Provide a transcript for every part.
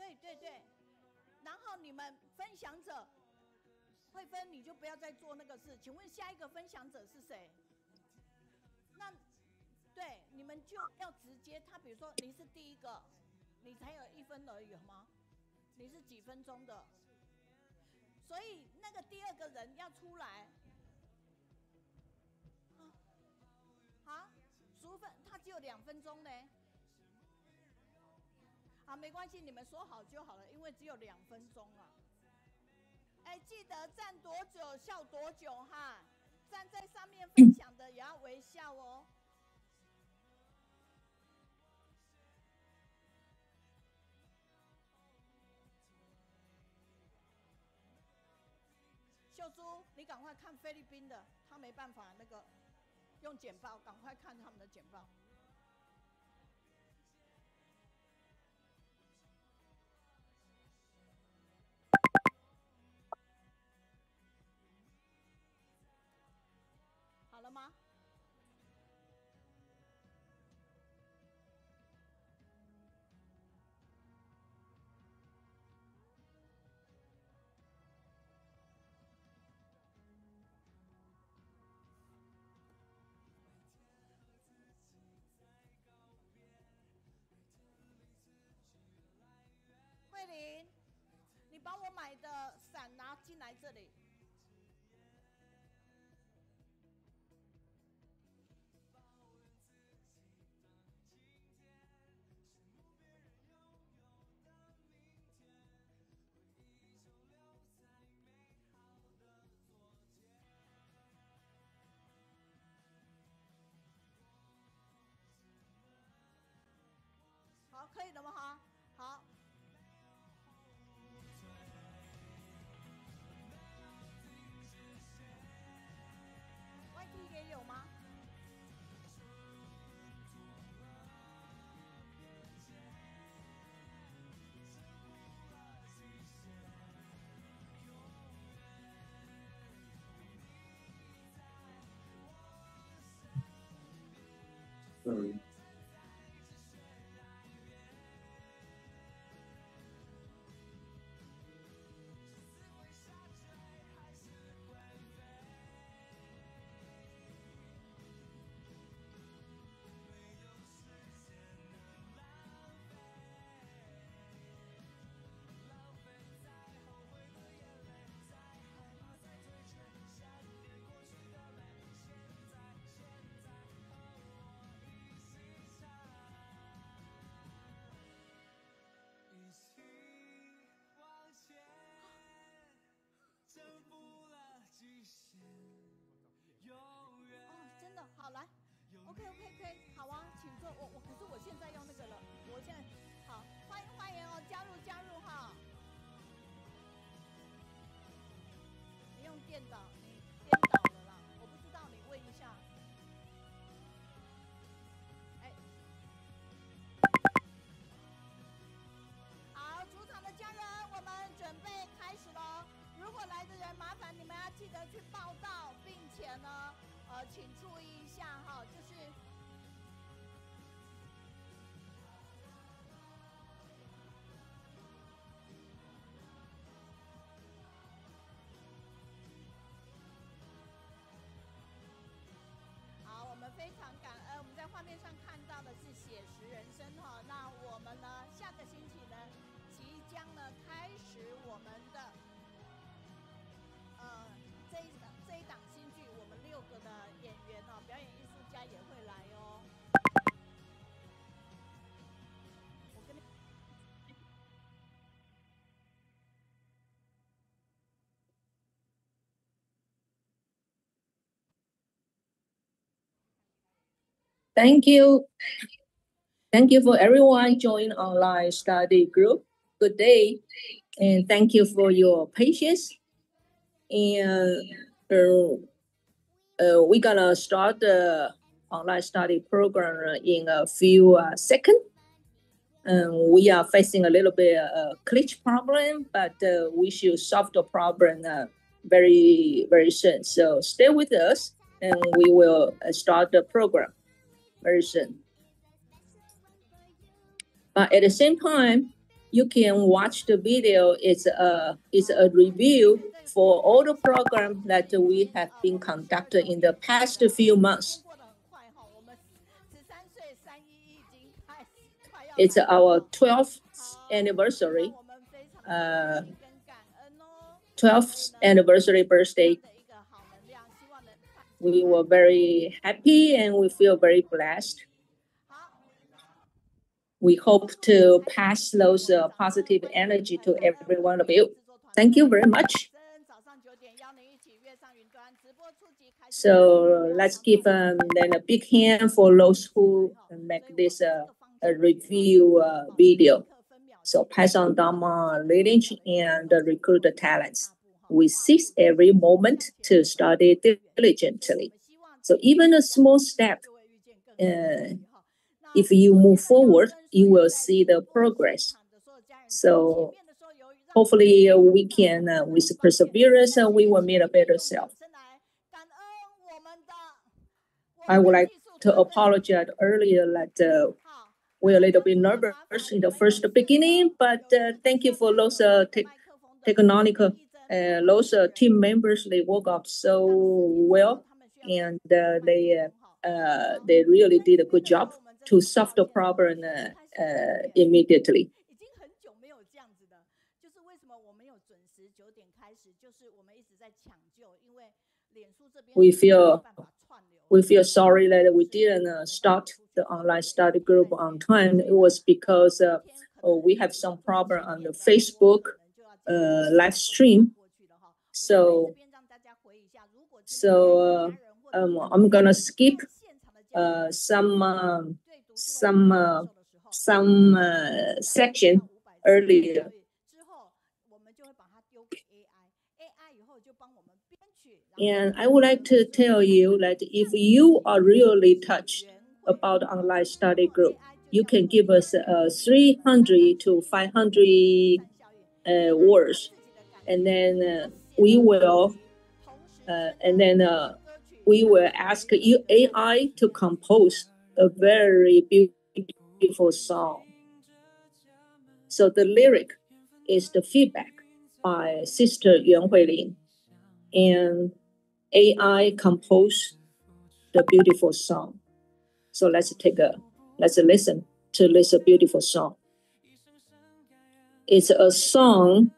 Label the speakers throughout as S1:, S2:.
S1: 对对对，然后你们分享者慧芬，你就不要再做那个事。请问下一个分享者是谁？那对，你们就要直接他，比如说你是第一个，你才有1分而已吗？你是几分钟的？所以那个第二个人要出来。啊，淑芬他只有2分钟呢。好，没关系，你们说好就好了，因为只有2分钟了。哎，记得站多久笑多久哈，站在上面分享的也要微笑哦。秀珠，你赶快看菲律宾的，他没办法那个用简报，赶快看他们的简报。好了吗？慧玲，你把我买的伞拿进来这里。好，可以了吗？哈，好。YT 也有吗？真的好来 ，OK， 好啊，请坐。可是我现在要那个了，我现在好，欢迎哦，加入哈。你用电脑，你颠倒了啦，我不知道，你问一下。哎，好，主场的家人，我们准备开始喽。如果来的人，麻烦你们要记得去报到，并且呢。请注意一下哈，就是好，我们非常感恩，我们在画面上看到的是写实人生哈。那我们呢，下个星期呢，即将呢开始我们的这一档新剧，我们6个的演员哦，表演艺术家也会来哦。我跟你。
S2: Thank you. Thank you for everyone joining online study group. Good day, and thank you for your patience. And we're gonna start the online study program in a few seconds. We are facing a little bit glitch problem, but we should solve the problem very soon. So stay with us, and we will start the program very soon. But at the same time, you can watch the video. It's a review for all the programs that we have been conducted in the past few months. It's our 12th anniversary, 12th anniversary birthday. We were very happy and we feel very blessed. We hope to pass those positive energy to every one of you. Thank you very much. So let's give then a big hand for those who make this a review video. So pass on Dharma lineage and recruit the talents. We seize every moment to study diligently. So even a small step, if you move forward, you will see the progress. So hopefully we can, with perseverance, we will meet a better self. I would like to apologize earlier that we're a little bit nervous in the first beginning, but thank you for those technical, those team members. They work out so well, and they really did a good job to solve the problem immediately. We feel sorry that we didn't start the online study group on time. It was because we have some problem on the Facebook live stream. So I'm gonna skip some section earlier. And I would like to tell you that if you are really touched about online study group, you can give us 300 to 500 words, and then we will ask you AI to compose a very beautiful song. So the lyric is the feedback by Sister Yuan Huilin, and AI compose the beautiful song. So let's listen to this beautiful song. It's a song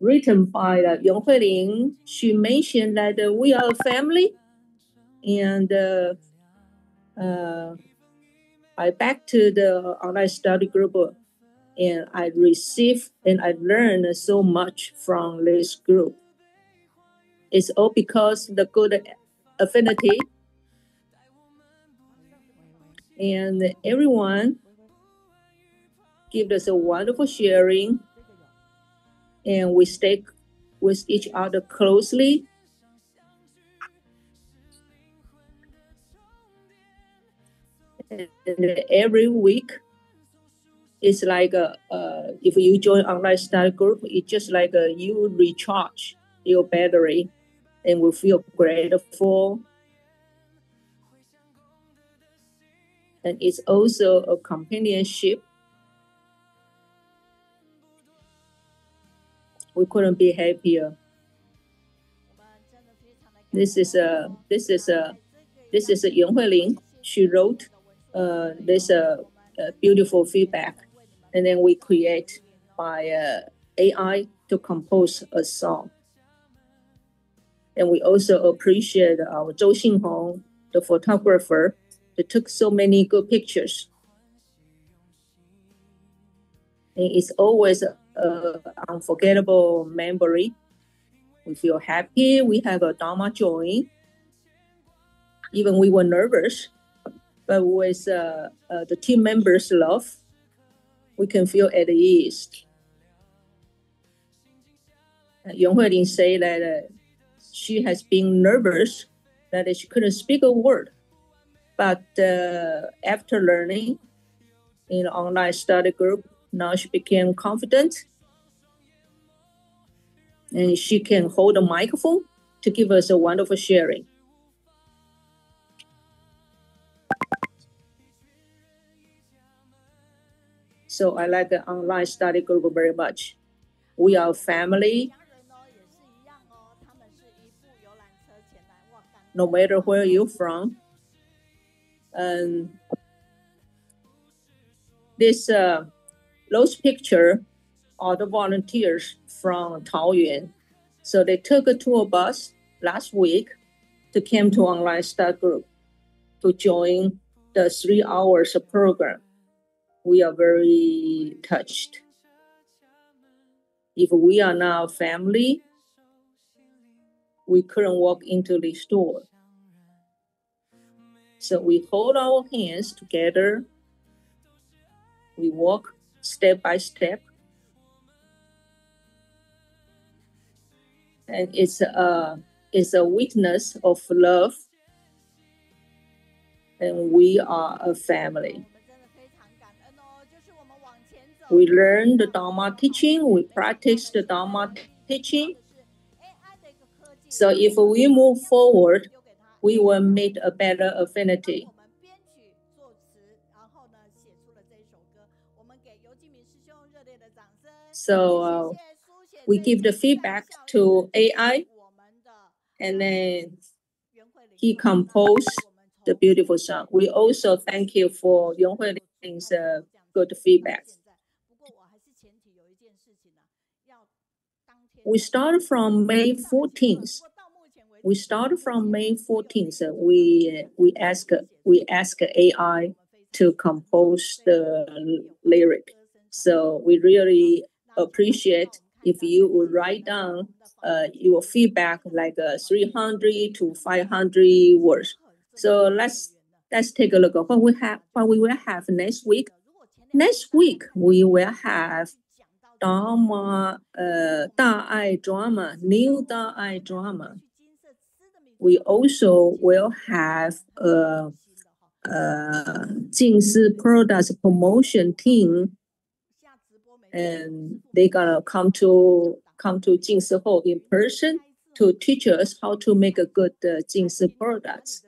S2: written by Yuan Huilin. She mentioned that we are a family, and I back to the online study group, and I received and I learned so much from this group. It's all because the good affinity, and everyone give us a wonderful sharing, and we stay with each other closely. And every week, it's like if you join online study group, it's just like you recharge your battery, and we feel grateful. And it's also a companionship. We couldn't be happier. This is Yuan Huilin. She wrote this beautiful feedback, and then we create by AI to compose a song. And we also appreciate our Zhou Xinghong, the photographer, that took so many good pictures. And it's always an unforgettable memory. We feel happy. We have a Dharma joy. Even we were nervous, but with the team members' love, we can feel at ease. Yuan Huilin say that she has been nervous, that she couldn't speak a word. But after learning in the online study group, now she became confident, and she can hold a microphone to give us a wonderful sharing. So I like the online study group very much. We are family. No matter where you're from. And those pictures are the volunteers from Taoyuan. So they took a tour bus last week to come to online study group to join the 3 hours program. We are very touched. If we are now family, we couldn't walk into the store. So we hold our hands together. We walk step by step. And it's a witness of love. And we are a family. We learn the Dharma teaching. We practice the Dharma teaching. So if we move forward, we will make a better affinity. So we give the feedback to AI, and then he composed the beautiful song. We also thank you for Yong Huiling's good feedback. We started from May 14th. We ask AI to compose the lyric. So we really appreciate if you would write down your feedback like 300 to 500 words. So let's take a look at what we will have next week. Next week we will have Dharma, Da Ai drama, new Da Ai drama. We also will have Jing Si products promotion team, and they're gonna come to Jing Si Hall in person to teach us how to make a good Jing Si products.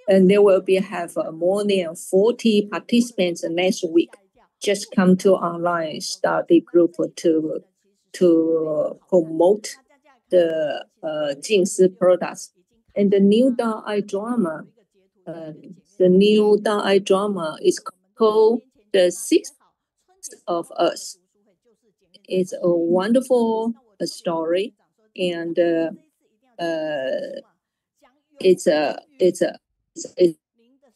S2: And there will have more than 40 participants next week. Just come to online study group to promote the Jing Si products. And the new Da Ai drama, is called The Sixth of Us. It's a wonderful story, and it's a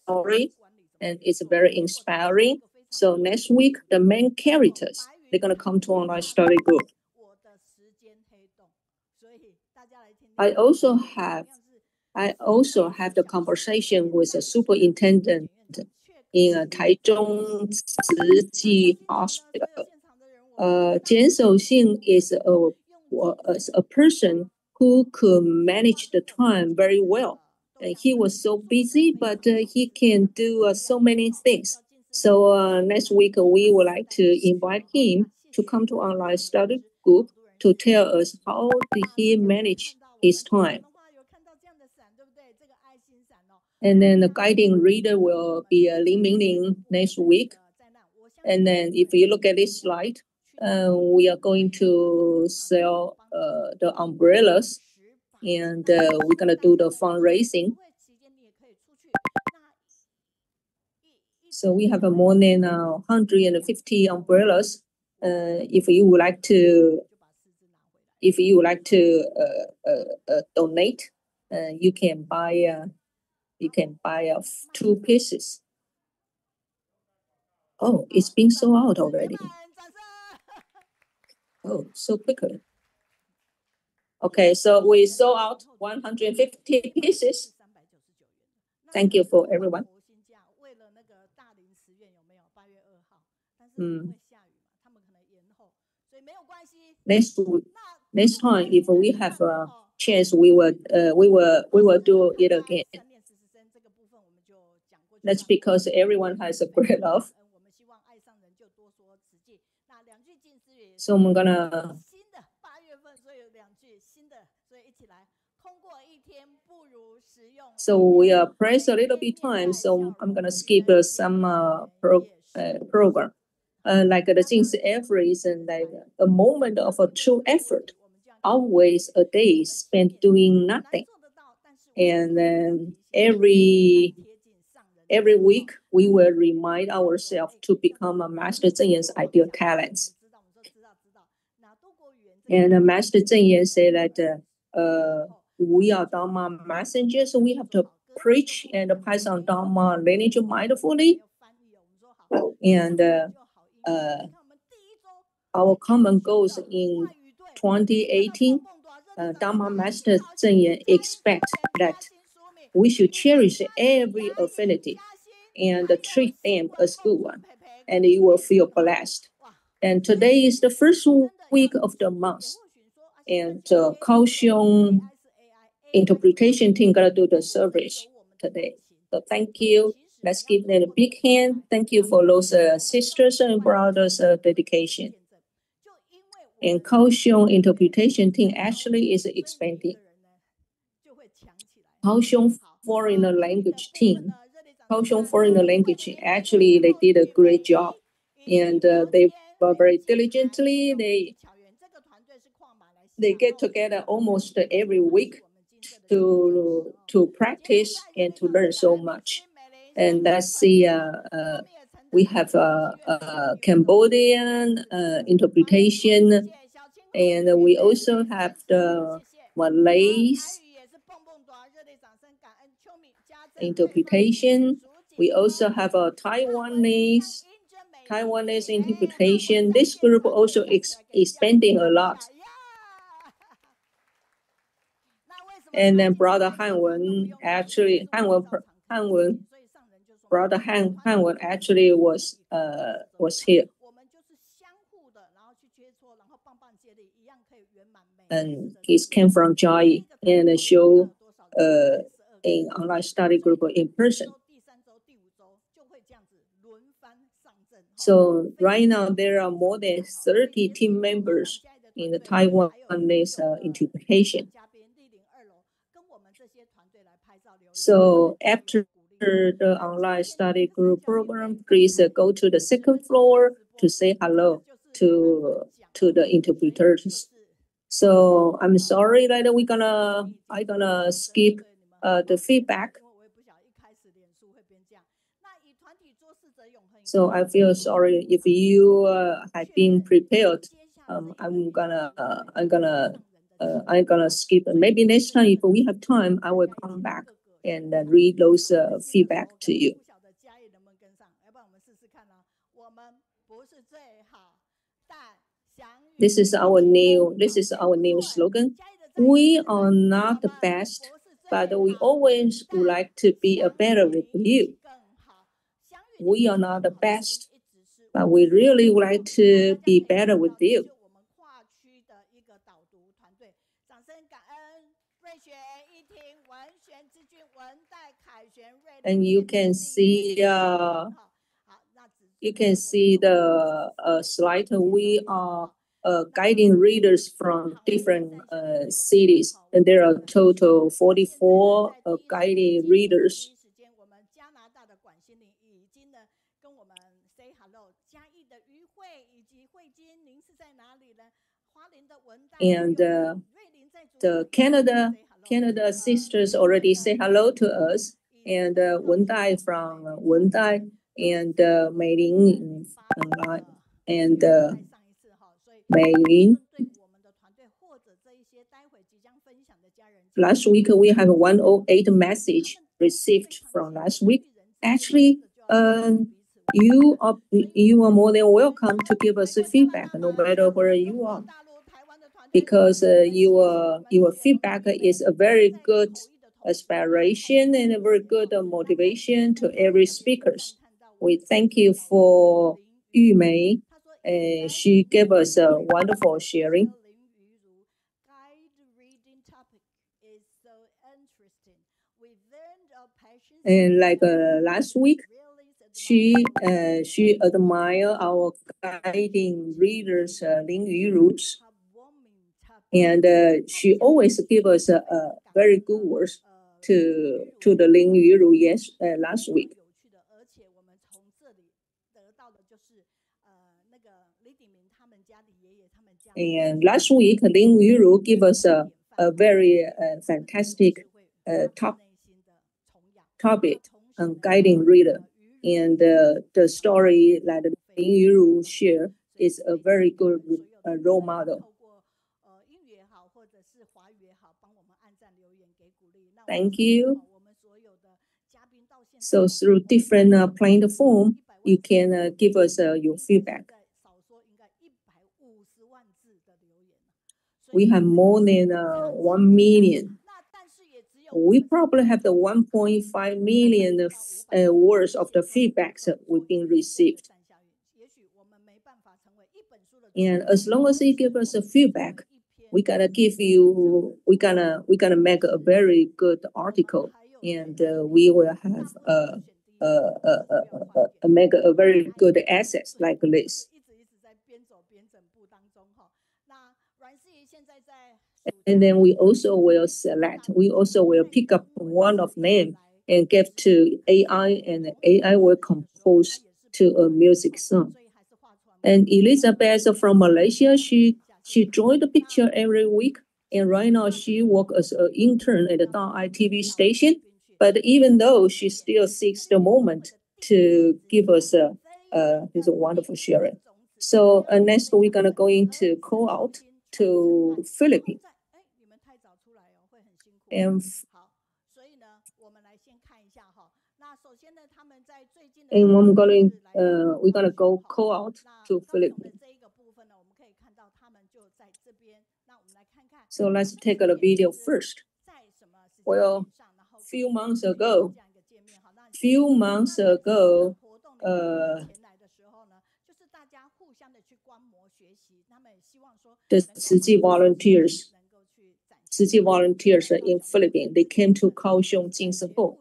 S2: story, and it's very inspiring. So next week, the main characters, they're gonna come to online study group. I also have the conversation with a superintendent in Taichung Tzu Hospital. Jian Xiaojing is a person who could manage the time very well. He was so busy, but he can do so many things. So next week, we would like to invite him to come to online study group to tell us how did he manage his time. And then the guiding reader will be Lin Mingling next week. And then if you look at this slide, we are going to sell the umbrellas, and we're going to do the fundraising. So we have more than 150 umbrellas. If you would like to donate, you can buy 2 pieces. Oh, it's been sold out already. Oh, so quickly. Okay, so we sold out 150 pieces. Thank you for everyone. Next time, if we have a chance, we will do it again. That's because everyone has a great love. So I'm gonna. So we are pressed a little bit time, so I'm gonna skip some program. Like the things effort is like a moment of a true effort, always a day spent doing nothing. And then every week we will remind ourselves to become a Master Zheng Yan's ideal talents. And Master Zheng Yan said that we are Dharma messengers, so we have to preach and pass on Dharma lineage mindfully. And our common goals in 2018, Dharma Master Zheng Yan expects that we should cherish every affinity and treat them as good one, and you will feel blessed. And today is the first week of the month, and Kaohsiung interpretation team gonna do the service today. So thank you. Let's give them a big hand. Thank you for those sisters and brothers' dedication. And Kaohsiung interpretation team actually is expanding. Kaohsiung foreign language team. Kaohsiung foreign language actually they did a great job, and they were very diligently. They get together almost every week to practice and to learn so much. And let's see, we have Cambodian interpretation, and we also have the Malays interpretation. We also have a Taiwanese interpretation. This group also expanding a lot. And then Brother Hanwen actually Brother Hanwen actually was here. And he came from Chiayi and show in online study group in person. So right now there are more than 30 team members in the Taiwanese interpretation. So after the online study group program, please go to the second floor to say hello to the interpreters. So I'm sorry that I'm gonna skip the feedback. So I feel sorry if you have been prepared. I'm gonna skip. Maybe next time if we have time, I will come back and read those feedback to you. This is our new slogan. We are not the best, but we always would like to be better with you. We are not the best, but we really would like to be better with you. And you can see the slide. We are guiding readers from different cities, and there are total 44 guiding readers. And the Canada sisters already say hello to us, and Wendai from Wendai, and Meiyun and Meiyun. Last week we have 108 message received from last week. Actually, you are more than welcome to give us feedback, no matter where you are, because your feedback is a very good inspiration and a very good motivation to every speakers. We thank you for Yu Mei. She gave us a wonderful sharing. And like last week, she admired our guiding readers, Lin Yuru's, and she always give us a very good words to the Lin Yuru last week. And last week, Lin Yuru gave us a very fantastic topic on guiding reader. And the story that Lin Yuru share is a very good role model. Thank you. So through different platform, you can give us your feedback. We have more than 1 million. We probably have the 1.5 million words of the feedbacks that we've been received. And as long as you give us a feedback, we're gonna make a very good article, and we will have make a very good assets like this. And then we also will pick up one of them and give to AI, and AI will compose to a music song. And Elizabeth from Malaysia, she joined the picture every week, and right now she works as an intern at the Dalin TV station. But even though she still seeks the moment to give us this wonderful sharing. So next we're gonna go into call out to Philippines. And we're gonna go call out to Philippines. So let's take a video first. Well, few months ago, the Chiayi volunteers in Philippines, they came to Kaohsiung Jinsebo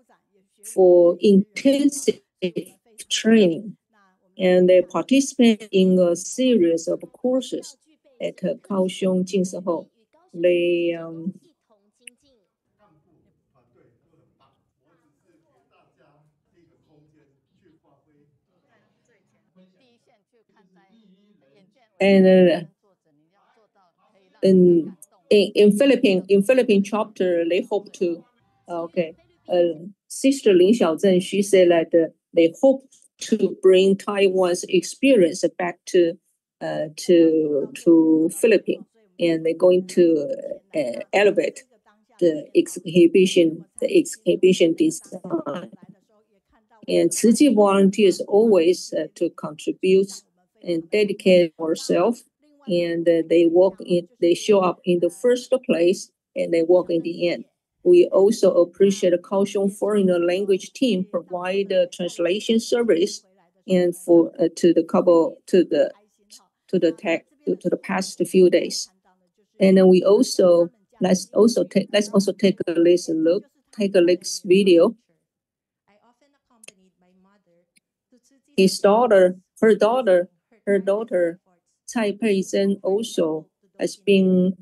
S2: for intensive training, and they participate in a series of courses at Kaohsiung Jinsebo. In Philippine chapter, they hope to Sister Lin Xiaozheng, she said that they hope to bring Taiwan's experience back to Philippines, and they're going to elevate the exhibition design. And Chiayi volunteers always to contribute and dedicate ourselves, and they show up in the first place and they work in the end. We also appreciate the Kaohsiung Foreign Language team provide the translation service and to the past few days. And then we also let's also take a look video. Her daughter, Cai Renbi, also has been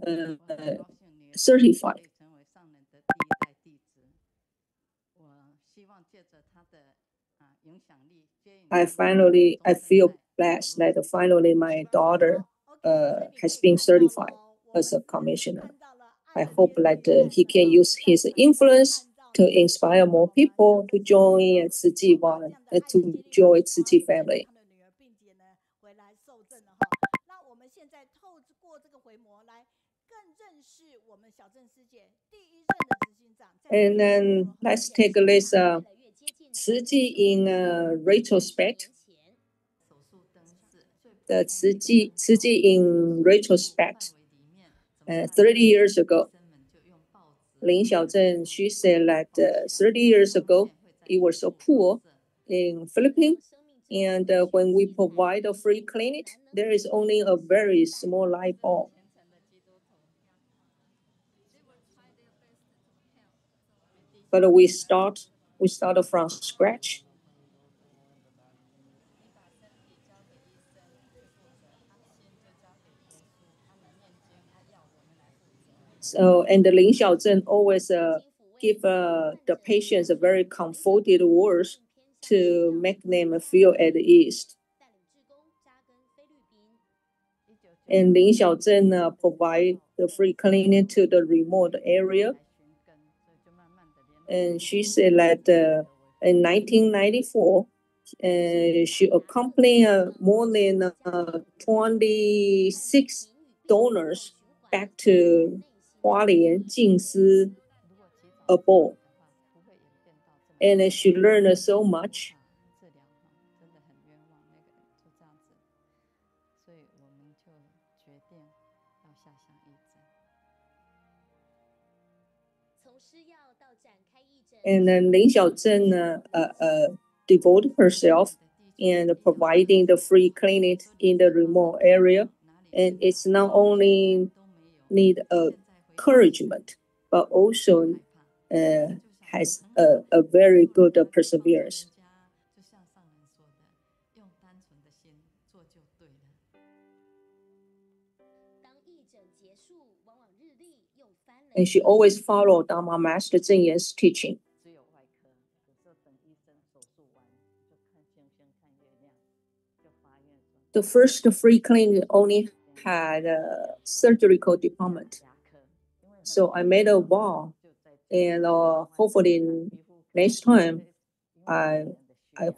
S2: certified. I feel blessed that finally my daughter has been certified as a commissioner. I hope that he can use his influence to inspire more people to join Chiayi family. And then let's take a list Chiayi in retrospect. The Chiayi in retrospect. 30 years ago, Lin Xiaozheng, she said that 30 years ago, it was so poor in Philippines. And when we provide a free clinic, there is only a very small light bulb. but we started from scratch. So, and Lin Xiaozheng always give the patients a very comforted words to make them feel at ease. And Lin Xiaozheng provide the free clinic to the remote area. And she said that in 1994, she accompanied more than 26 donors back to Hualien, Jingsi, abroad. And she learned so much. And then Lin Xiaozheng devoted herself in providing the free clinic in the remote area. And it's not only need encouragement, but also has a very good perseverance. And she always followed Dharma Master Zheng Yan's teaching. The first free clinic only had a surgical department. So I made a vow, and hopefully next time, I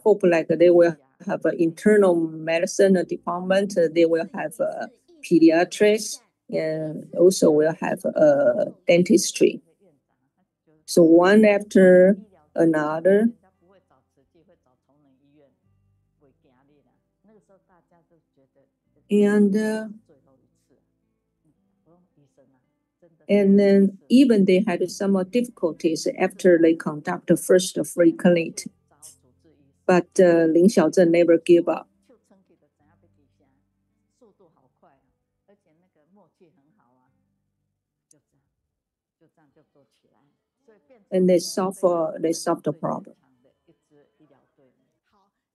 S2: hope like they will have an internal medicine department. They will have a pediatrics, and also will have a dentistry. So one after another. And then even they had some difficulties after they conduct the first free clinic. But Lin Xiaozheng never gave up. And they solved the problem.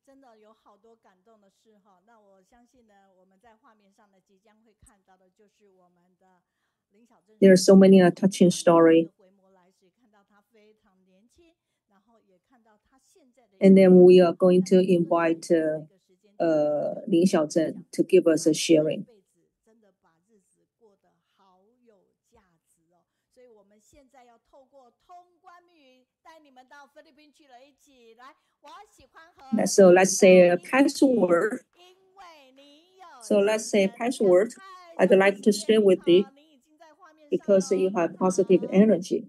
S1: 真的有好多感动的事哈。那我相信呢，我们在画面上呢，即将会看到的就是我们的林小珍。
S2: There are so many touching stories. And then we are going to invite Lin Xiaozheng to give us a sharing.
S1: 真的把日子过得好有价值哦。所以我们现在要透过通关密语带你们到菲律宾去了，一起来。我喜欢和。
S2: So let's say a password. So let's say password. I'd like to stay with you because you have positive energy.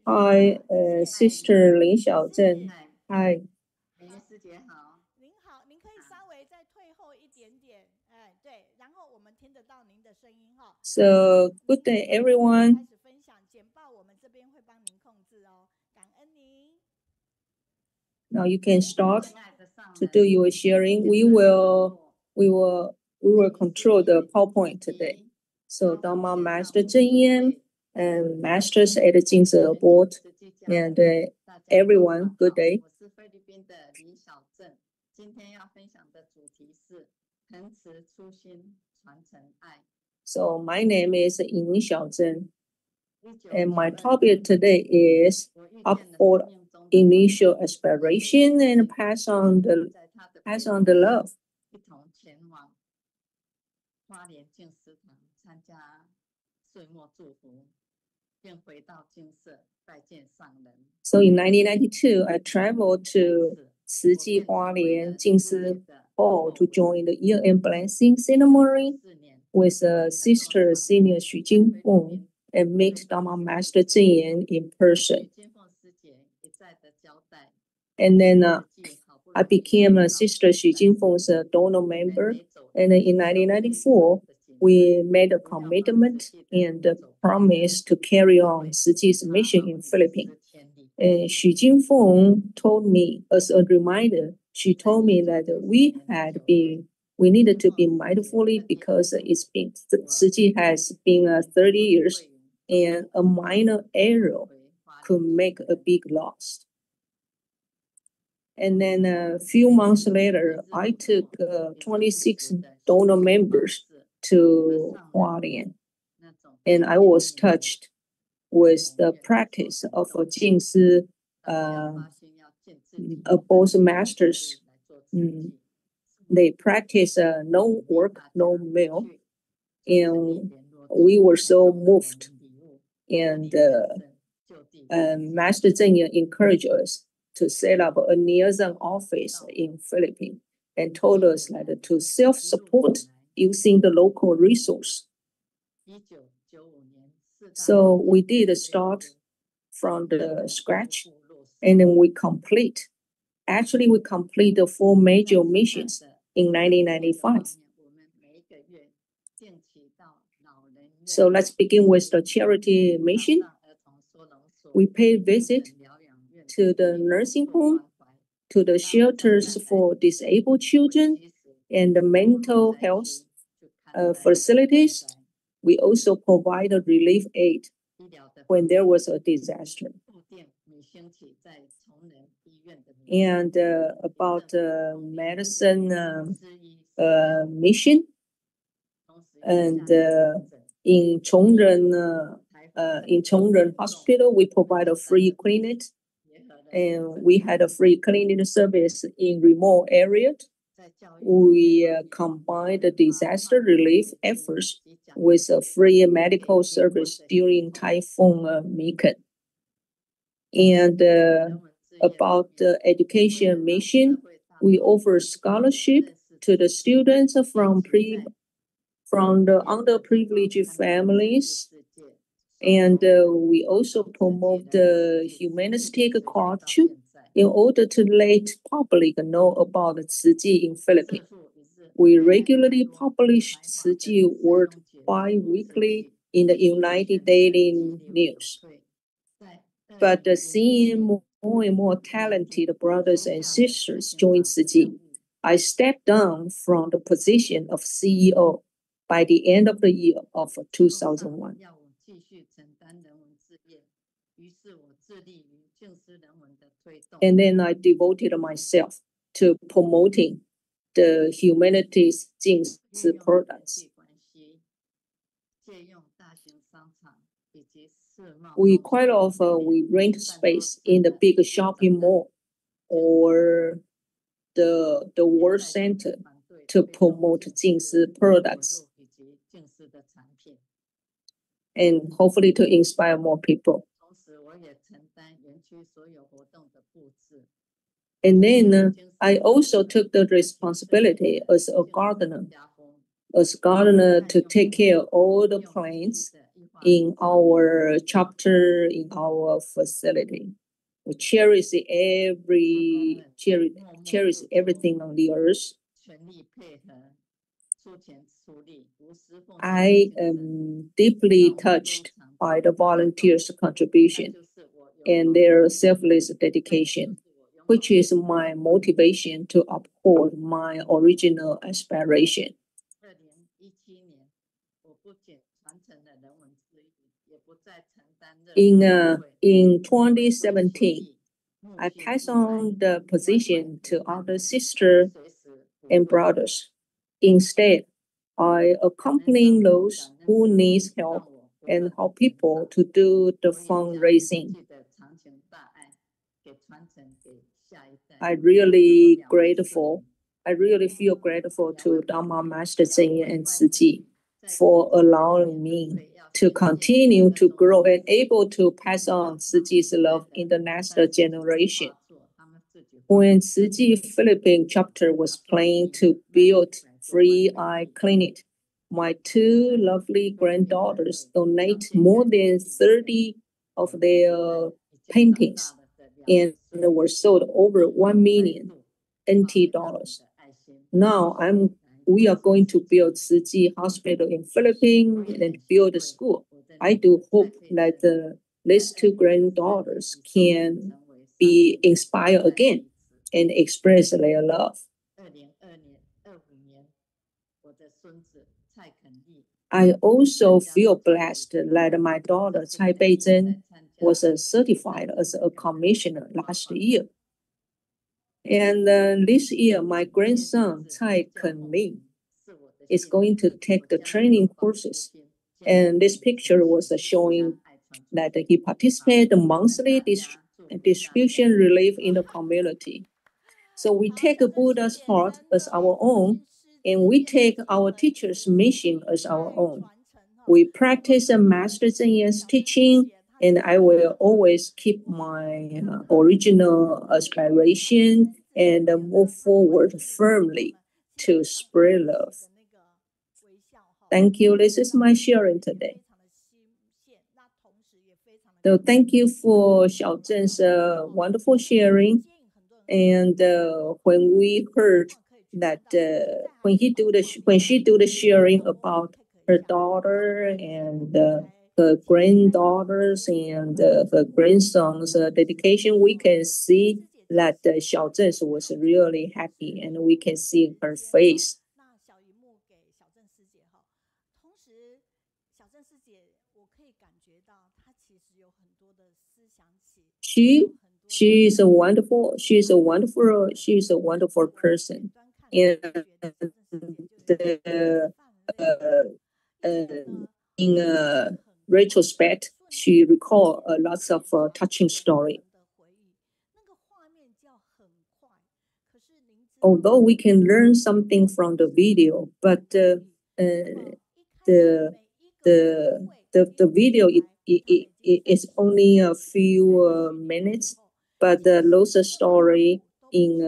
S2: Hi, Sister Lin Xiaozheng. Hi.
S1: 您好，您可以稍微再退后一点点，对，然后我们听得到您的声音哈。
S2: So good day, everyone.
S1: 开始分享简报，我们这边会帮您控制哦，感恩您。
S2: Now you can start to do your sharing. We will control the PowerPoint today. So Dharma Master Zheng Yan and Masters at Jingzi Board and everyone, good day. So my name is Lin Xiaozheng, and my topic today is uphold initial aspiration and pass on the love. So in 1992, I traveled to Ciji Hualien Jingsi Hall to join the year-end blessing ceremony with Sister Senior Xu Jingfeng and meet Dharma Master Zheng Yan in person. And then I became a Sister Xu Jingfeng's donor member. And in 1994, we made a commitment and a promise to carry on Ciji's mission in Philippines. And Xu Jingfeng told me, as a reminder, she told me that we needed to be mindfully because Ciji has been 30 years, and a minor error could make a big loss. And then a few months later, I took 26 donor members to Hualien, and I was touched with the practice of Jingsi, both masters. They practice no work, no meal, and we were so moved. And Master Zheng encouraged us to set up a liaison office in Philippines and told us that to self-support using the local resource. So we did start from the scratch, and then we complete the 4 major missions in 1995. So let's begin with the charity mission. We paid visit to the nursing home, to the shelters for disabled children, and the mental health facilities. We also provided relief aid when there was a disaster. And about medicine mission, and in Chongren Hospital, we provide a free clinic, and we had a free clinic service in remote areas. We combined the disaster relief efforts with a free medical service during Typhoon Meiyun. And about the education mission, we offer scholarship to the students from the underprivileged families. And we also promote the humanistic culture in order to let public know about Tzu Chi in Philippines. We regularly publish Tzu Chi word bi-weekly in the United Daily News. But seeing more and more talented brothers and sisters join Tzu Chi, I stepped down from the position of CEO by the end of the year of 2001. And then I devoted myself to promoting the humanities Jingsi products. We quite often we rent space in the big shopping mall or the world center to promote Jingsi products and hopefully to inspire more people. And then I also took the responsibility as a gardener to take care of all the plants in our chapter, in our facility. We cherish everything on the earth. I am deeply touched by the volunteers' contribution and their selfless dedication, which is my motivation to uphold my original aspiration. In 2017, I passed on the position to other sisters and brothers. Instead, I accompany those who need help and help people to do the fundraising. I really feel grateful to Dharma Master Zheng and Tzu Chi for allowing me to continue to grow and able to pass on Tzu Chi's love in the next generation. When Tzu Chi Philippine chapter was planning to build free eye clinic, my 2 lovely granddaughters donate more than 30 of their paintings and were sold over 1 million NT dollars. Now we are going to build Tzu Chi Hospital in Philippines and build a school. I do hope that these 2 granddaughters can be inspired again and express their love. I also feel blessed that my daughter Cai Renbi was certified as a commissioner last year. And this year, my grandson, Cai Renbi, is going to take the training courses. And this picture was showing that he participated in monthly distribution relief in the community. So we take Buddha's heart as our own, and we take our teacher's mission as our own. We practice Master Chen Yan's teaching, and I will always keep my original aspiration and move forward firmly to spread love. Thank you. This is my sharing today. So thank you for Xiaozheng's wonderful sharing. And when we heard that when she do the sharing about her daughter and her granddaughters and her grandsons' dedication, we can see that Xiaozheng was really happy, and we can see her face. She's a wonderful person, and in retrospect, she recalled lots of touching story. Although we can learn something from the video, but the video is only a few minutes, but the lost story in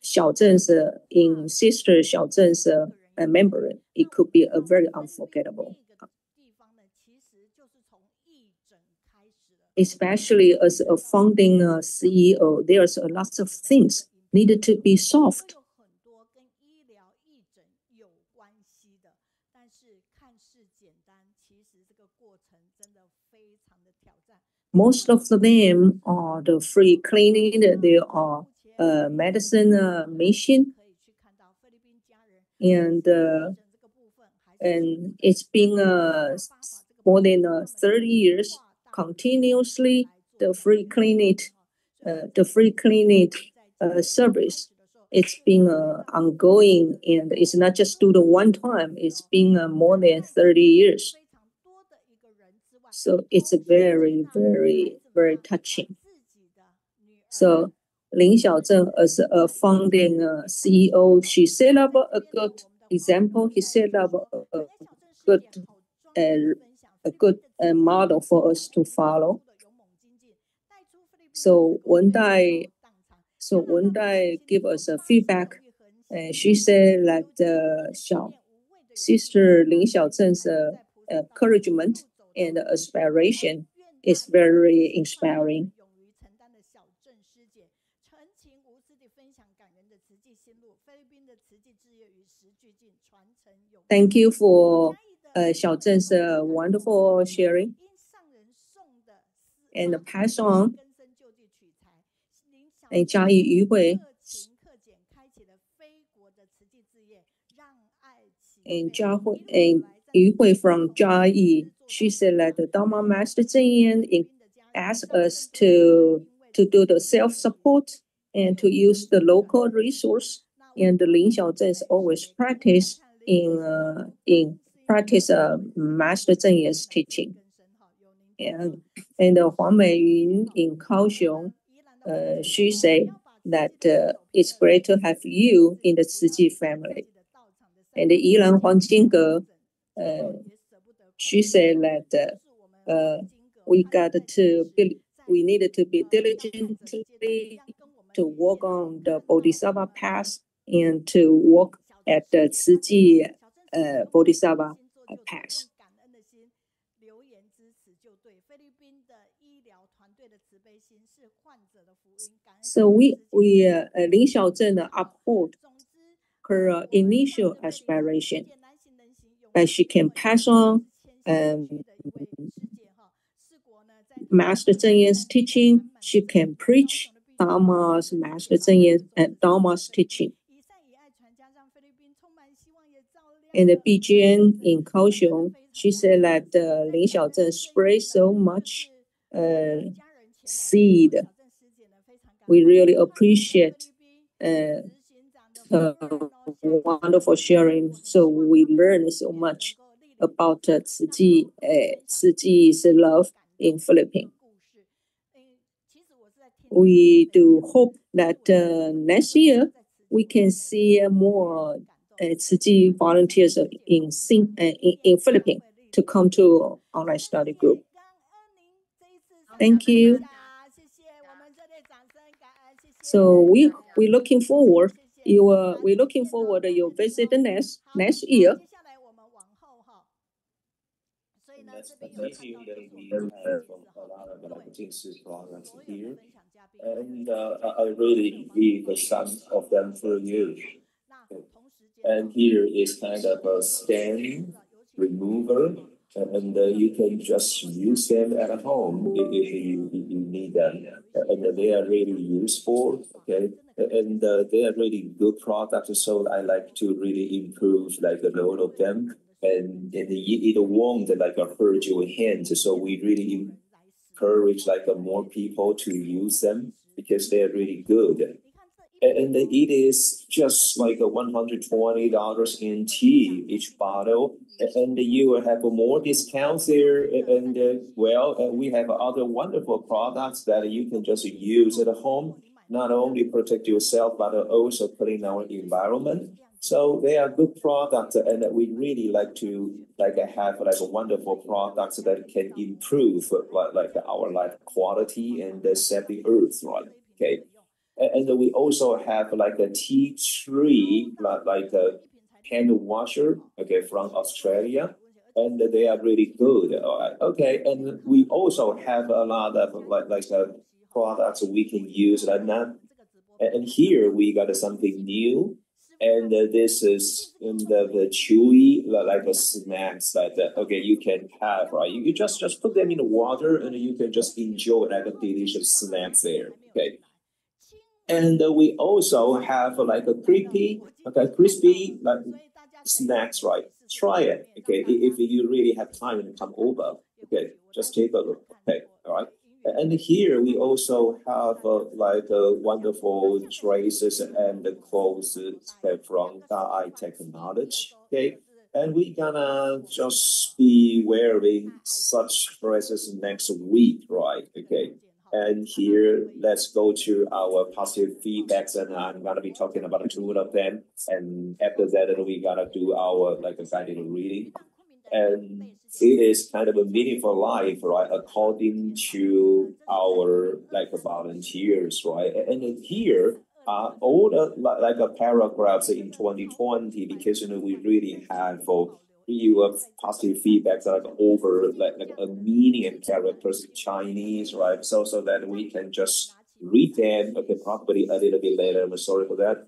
S2: Xiaozheng's in Sister Xiaozheng's memory, it could be a very unforgettable. Especially as a founding CEO, there's a lot of things needed to be solved. Most of them are the free cleaning, they are medicine mission, and it's been more than 30 years continuously the free clinic service. It's been ongoing, and it's not just do the one time. It's been more than 30 years. So it's a very, very, very touching. So Lin Xiaozheng, as a founding CEO, she set up a good example. He set up a good model for us to follow. So one day give us a feedback, and she said that Sister Lin Xiaozheng's encouragement and aspiration is very inspiring. Thank you for Xiaozheng's wonderful sharing, and pass on. And Chiayi Yuhui, and Yuhui from Chiayi, she said that the Dharma Master Chen Yan asked us to do the self-support and to use the local resource, and the Lin Xiaozheng always practice Master Chen Yan's teaching. And Huang Meiyun in Kaohsiung, she said that it's great to have you in the Ciji family. And the Yilan Huang Jingge, she said that we needed to be diligently to work on the Bodhisattva path and to work at the Ciji Bodhisattva path. So Lin Xiaozheng uphold her initial aspiration, that she can pass on Master Chen Yan's teaching. She can preach Master Chen Yan and Dharma's teaching. And the BGN in Kaohsiung, she said that Lin Xiaozheng spread so much seed. We really appreciate wonderful sharing. So we learn so much about Tzu Chi's love in Philippines. We do hope that next year we can see more Tzu Chi volunteers in Philippines to come to online study group. Thank you. So we're looking forward. We're looking forward to your visit next year.
S3: Here, and I really read some of them for you. And here is kind of a stain remover, and you can just use them at home if you need them. And they are really useful, okay? And they are really good products, so I like to really improve like a load of them. And it won't like hurt your hands, so we really encourage like more people to use them because they are really good. And it is just like $120 in tea each bottle, and you will have more discounts there. And we have other wonderful products that you can just use at home, not only protect yourself but also clean our environment. So they are good products, and we really like to have a wonderful products that can improve like our life quality and save the earth, right? Okay. And we also have like a tea tree, like a hand washer, okay, from Australia, and they are really good. All right, okay. And we also have a lot of like products we can use like that. And here we got something new. And this is in the chewy like a snacks that okay you can have, right? You just put them in the water and you can just enjoy like a delicious snacks there. Okay. And we also have like a crispy like snacks, right? Try it, okay? If you really have time and come over, okay? Just take a look, okay? All right. And here we also have like wonderful dresses and clothes from Cai Technology, okay? And we're gonna just be wearing such dresses next week, right? Okay. And here, let's go to our positive feedbacks, and I'm gonna be talking about two of them. And after that, we gotta do our like a guided reading. And it is kind of a meaningful life, right? According to our like volunteers, right? And here all the like paragraphs in 2020, because we really have for you positive feedbacks like over like a million characters in Chinese, right? So that we can just read them, okay, probably a little bit later. I'm sorry for that.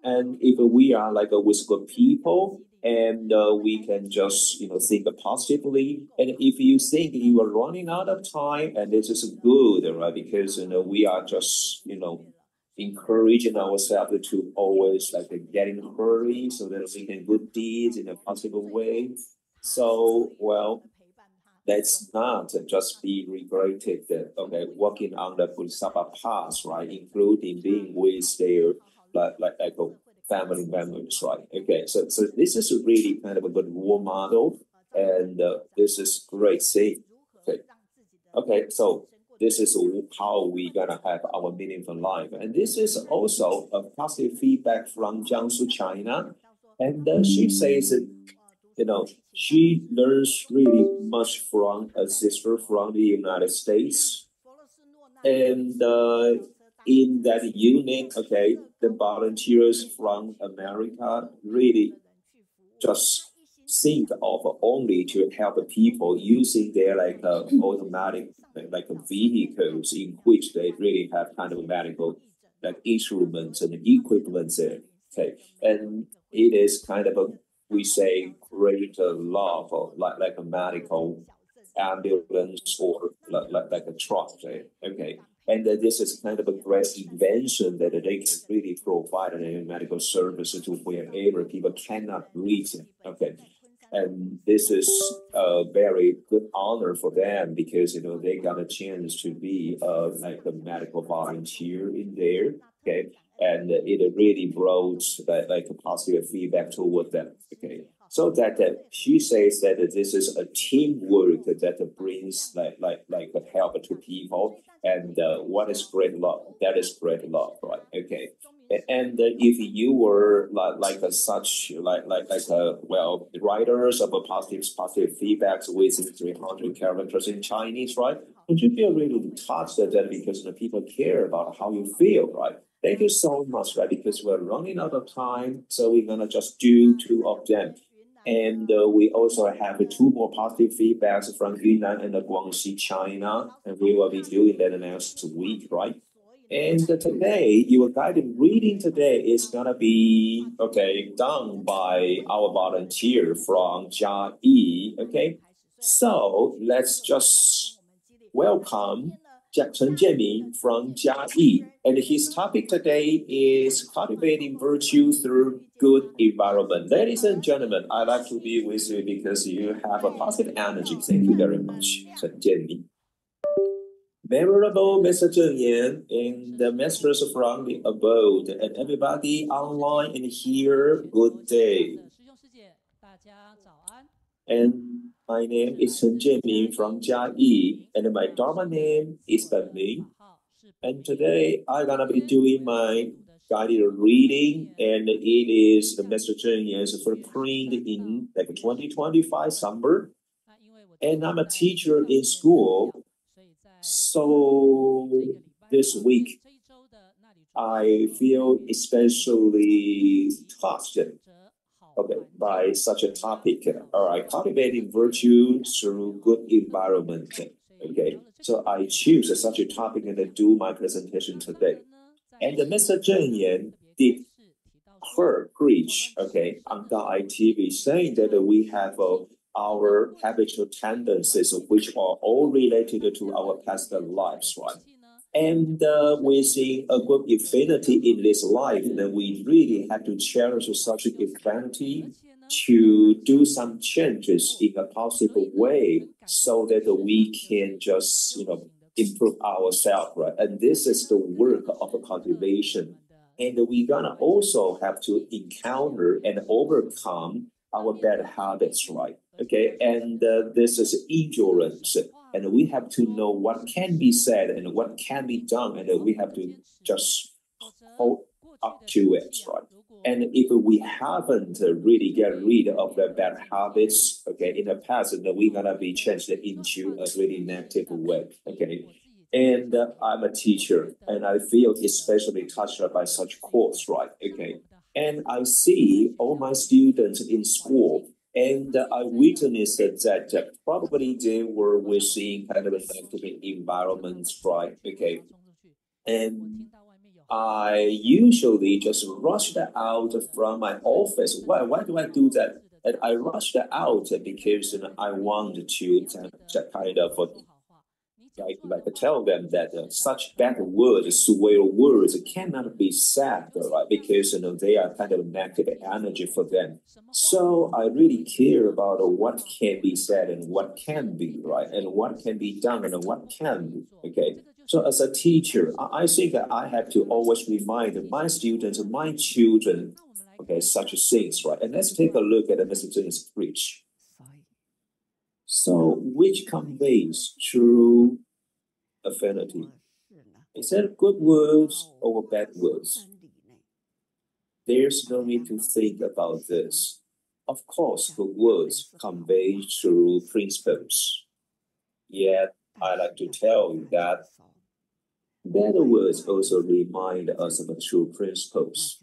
S3: And if we are like with good people, and we can just think positively. And if you think you are running out of time, and this is good, right? Because we are just encouraging ourselves to always like get in a hurry so that we can good deeds in a possible way. So let's not just be regretted, okay, walking on the Bodhisattva path, right? Including being with their like family members, right? Okay, so this is really kind of a good role model, and this is great thing. Okay, so this is how we gonna have our meaningful life, and this is also a positive feedback from Jiangsu, China, and she says she learns really much from a sister from the United States, and in that unit, okay, the volunteers from America really just think of only to help people using their like automatic like vehicles in which they really have kind of medical like instruments and equipment there. Okay, and it is kind of a we say great love of like a medical ambulance or like a truck. Okay. And this is kind of a great invention that they can really provide a medical service to wherever people cannot reach. Okay. And this is a very good honor for them because they got a chance to be like a medical volunteer in there. Okay, and it really brought like a positive feedback toward them. Okay, so that she says that this is a teamwork that brings like a help to people, and what is great love? That is great love, right? Okay. And if you were like a such like a writers of a positive feedbacks within 300 characters in Chinese, right? Would you feel really touched at that because the people care about how you feel, right? Thank you so much, right? Because we're running out of time, so we're gonna just do 2 of them. And we also have 2 more positive feedbacks from Yunnan and Guangxi, China, and we will be doing that next week, right? And today, your guided reading today is gonna be done by our volunteer from Chiayi. Okay, so let's just welcome Chen Jianming from Chiayi, and his topic today is cultivating virtue through good environment. Ladies and gentlemen, I'd like to be with you because you have a positive energy. Thank you very much, Chen Jianming. Venerable Mr. Zheng Yan and the masters from the abode, and everybody online and here, good day. And my name is Chen Jianming from Chiayi, and my Dharma name is Dalin. And today I'm gonna be doing my guided reading, and it is the Mr. Zheng Yan's footprint in like 2025 summer. And I'm a teacher in school. So this week, I feel especially touched by such a topic. All right, cultivating virtue through good environment. Okay, so I choose such a topic and do my presentation today. And Mr. Zheng Yan did her preach, on the ITV, saying that we have our habitual tendencies, which are all related to our past lives, right? And within a good infinity in this life, then we really have to cherish such infinity to do some changes in a positive way so that we can just, improve ourselves, right? And this is the work of cultivation. And we're gonna also have to encounter and overcome our bad habits, right? Okay, and this is endurance, and we have to know what can be said and what can be done, and we have to just hold up to it, right? And if we haven't really get rid of the bad habits, in the past, then we're gonna be changed into a really negative way, And I'm a teacher, and I feel especially touched by such quotes, right? And I see all my students in school, and I witnessed that probably they were within kind of a negative environment, right? And I usually just rushed out from my office. Why do I do that? And I rushed out because I wanted to kind of like tell them that such bad words, swear words, cannot be said, right? Because they are kind of negative energy for them. So I really care about what can be said and what can be, right? And what can be done and what can be, So as a teacher, I think that I have to always remind my students, my children, such things, right? And let's take a look at Mr. Zheng's preach. So, which conveys true affinity? Is that good words or bad words? There's no need to think about this. Of course, the words convey true principles. Yet, I like to tell you that bad words also remind us of the true principles,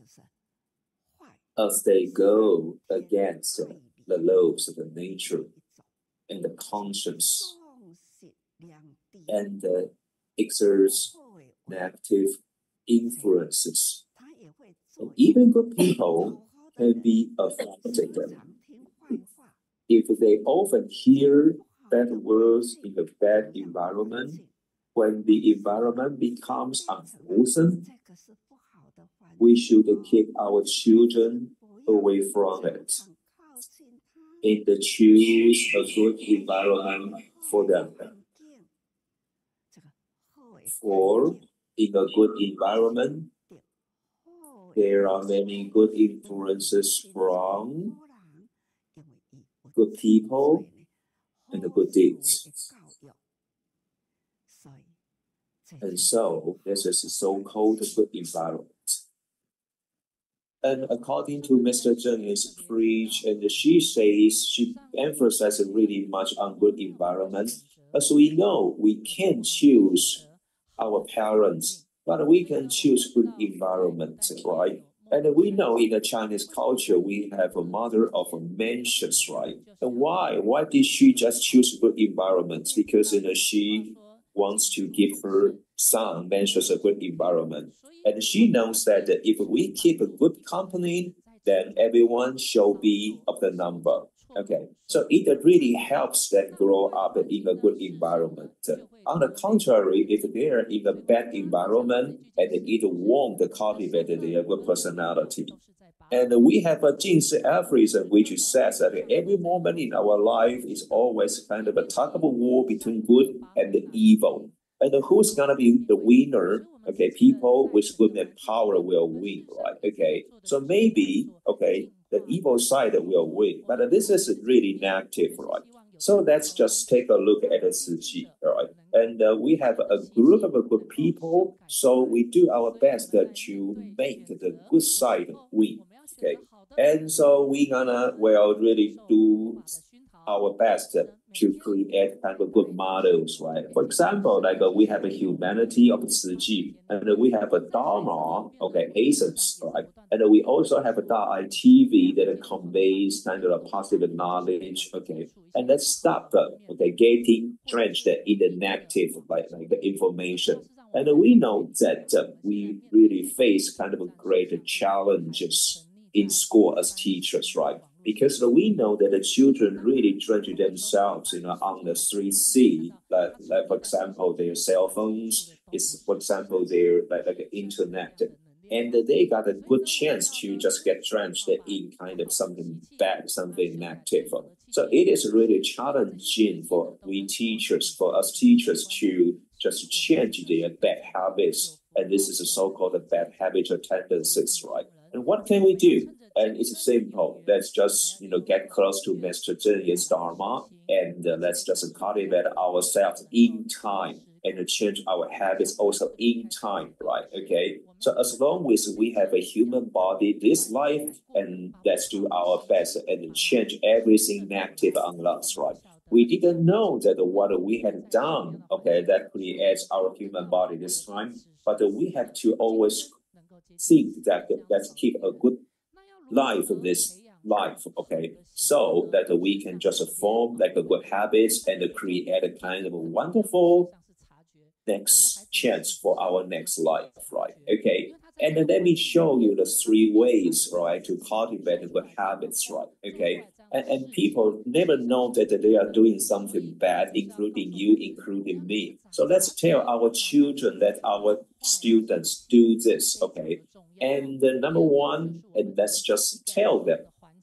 S3: as they go against the laws of the nature and the conscience, and exerts negative influences. And even good people can be affected if they often hear bad words in a bad environment. When the environment becomes unwholesome, we should keep our children away from it. and choose a good environment for them. For in a good environment, there are many good influences from good people and the good deeds. And so this is a so-called good environment. And according to Mr. Zheng's preach, and she says she emphasizes really much on good environment. As we know, we can choose our parents, but we can choose good environment, right? And we know in the Chinese culture, we have a mother of mentions, right? And why? Why did she just choose good environment? Because she wants to give her son mentions a good environment. And she knows that if we keep a good company, then everyone shall be of the number. Okay, so it really helps them grow up in a good environment. On the contrary, if they're in a bad environment, and it won't cultivate their good personality. And we have a Jin's aphorism which says that every moment in our life is always kind of a tug of war between good and evil. And who's gonna be the winner? Okay, people with good power will win, right? Okay, so maybe, okay, the evil side will win, but this is really negative, right? So let's just take a look at the Ciji, right? And we have a group of good people, so we do our best to make the good side win, okay? And so we gonna, well, really do our best to create kind of good models, right? For example, like we have a humanity of Ciji, and we have a Dharma, okay, essence, right? And we also have a Dai TV that conveys kind of a positive knowledge, okay? And let's stop, okay, getting drenched in the negative, like the information. And we know that we really face kind of great challenges in school as teachers, right? Because we know that the children really drench themselves, on the 3C, like for example, their cell phones, for example, their like internet. And they got a good chance to just get drenched in kind of something bad, something negative. So it is really challenging for us teachers to just change their bad habits. And this is a so-called bad habit or tendencies, right? And what can we do? And it's simple. Let's just, get close to Mr. Zheng's Dharma, and let's just cultivate ourselves in time and change our habits also in time, right? Okay. So as long as we have a human body, this life, and let's do our best and change everything negative on us, right? We didn't know that what we had done, okay, that creates our human body this time, but we have to always think that let's keep a good life this life, okay, so that we can just form like a good habits and create a kind of a wonderful next chance for our next life, right? Okay, and let me show you the 3 ways, right, to cultivate good habits, right? Okay, and people never know that they are doing something bad, including you, including me. So let's tell our children, that our students do this, okay? And the number 1, and let's just tell them,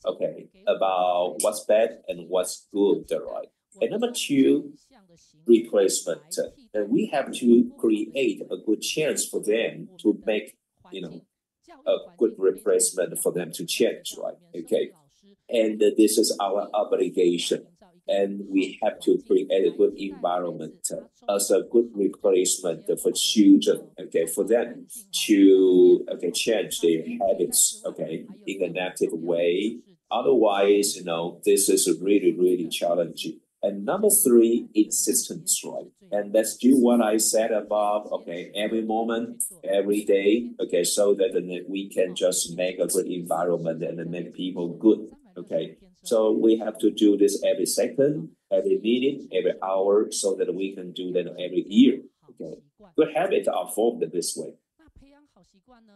S3: okay, about what's bad and what's good, right? And number 2, replacement. And we have to create a good chance for them to make, a good replacement for them to change, right? Okay. And this is our obligation. And we have to create a good environment as a good replacement for children, okay, for them to, change their habits, okay, in a negative way. Otherwise, this is really, really challenging. And number 3, insistence, right? And let's do what I said above, okay, every moment, every day, okay, so that we can just make a good environment and make people good, okay? So we have to do this every second, every minute, every hour, so that we can do that every year, okay? Good habits are formed this way.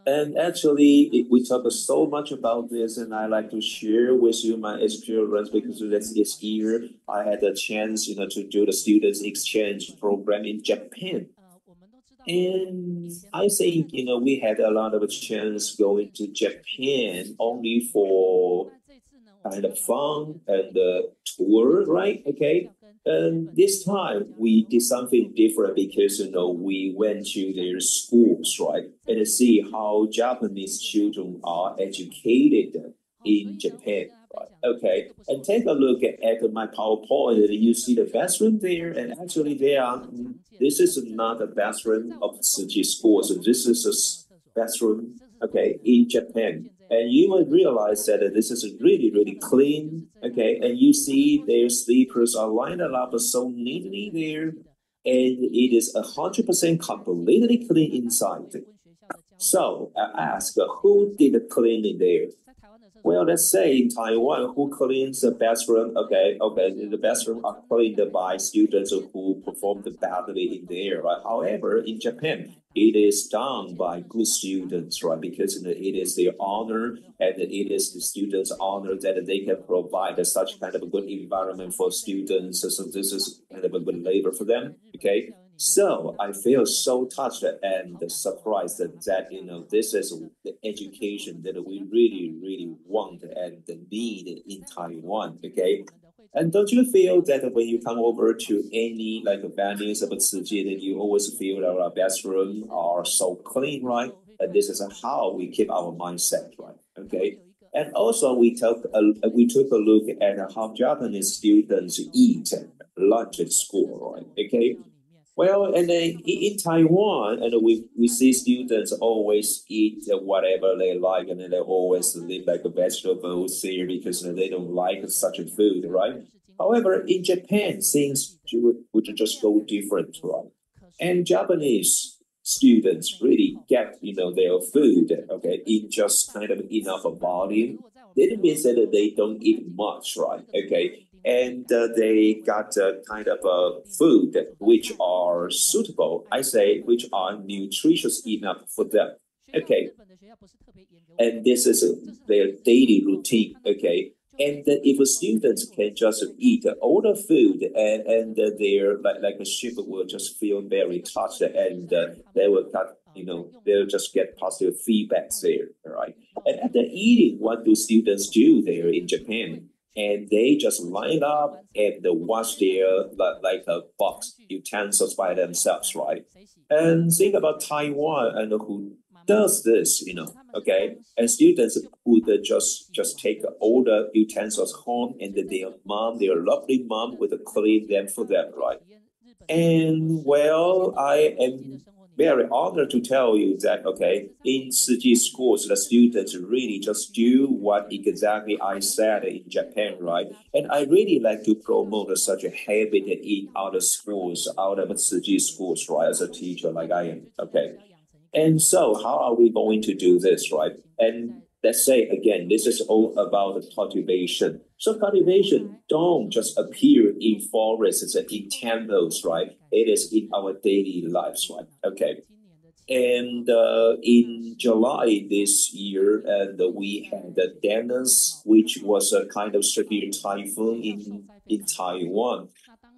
S3: And actually, we talk so much about this, and I like to share with you my experience, because this year I had a chance, to do the students exchange program in Japan. And I think, we had a lot of chance going to Japan only for kind of fun and tour, right? Okay. And this time we did something different because we went to their schools, right, and see how Japanese children are educated in Japan, right? Okay, and take a look at my PowerPoint. You see the bathroom there, and actually this is not a bathroom of Tsuji school, so this is a bathroom, okay, in Japan. And you will realize that this is really, really clean, okay? And you see their sleepers are lined up so neatly there, and it is 100% completely clean inside. So I ask, who did the cleaning there? Well, let's say in Taiwan, who cleans the bathroom? Okay, the bathroom are cleaned by students who performed badly in there, right? However, in Japan, it is done by good students, right? Because it is their honor, and it is the students' honor that they can provide such kind of a good environment for students. So this is kind of a good labor for them, okay? So I feel so touched and surprised that this is the education that we really, really want and need in Taiwan. Okay. And don't you feel that when you come over to any venues of Tsuji, that you always feel that our bathrooms are so clean, right? And this is how we keep our mindset, right? Okay. And also we took a look at how Japanese students eat lunch at school, right? Okay. Well, and then in Taiwan, and we see students always eat whatever they like, and then they always live like a vegetables there because they don't like such a food, right? However, in Japan, things would just go different, right? And Japanese students really get their food, okay, in just kind of enough volume. That means that they don't eat much, right? Okay. And they got kind of food which are suitable, I say, which are nutritious enough for them. Okay. And this is their daily routine. Okay. And if students can just eat all the food and their like a ship will just feel very touched, and they will got they'll just get positive feedbacks there, right? And at the eating, what do students do there in Japan? And they just line up and wash their box utensils by themselves, right? And think about Taiwan and who does this, okay? And students would just take all the utensils home, and their lovely mom would clean them for them, right? And well, I am very honored to tell you that, okay, in Tsuji schools, the students really just do what exactly I said in Japan, right? And I really like to promote such a habit in other schools, out of Tsuji schools, right, as a teacher like I am, okay? And so how are we going to do this, right? And let's say, again, this is all about cultivation. So cultivation don't just appear in forests and in temples, right? It is in our daily lives, right? Okay. And in July this year, and we had the Dalin, which was a kind of severe typhoon in Taiwan.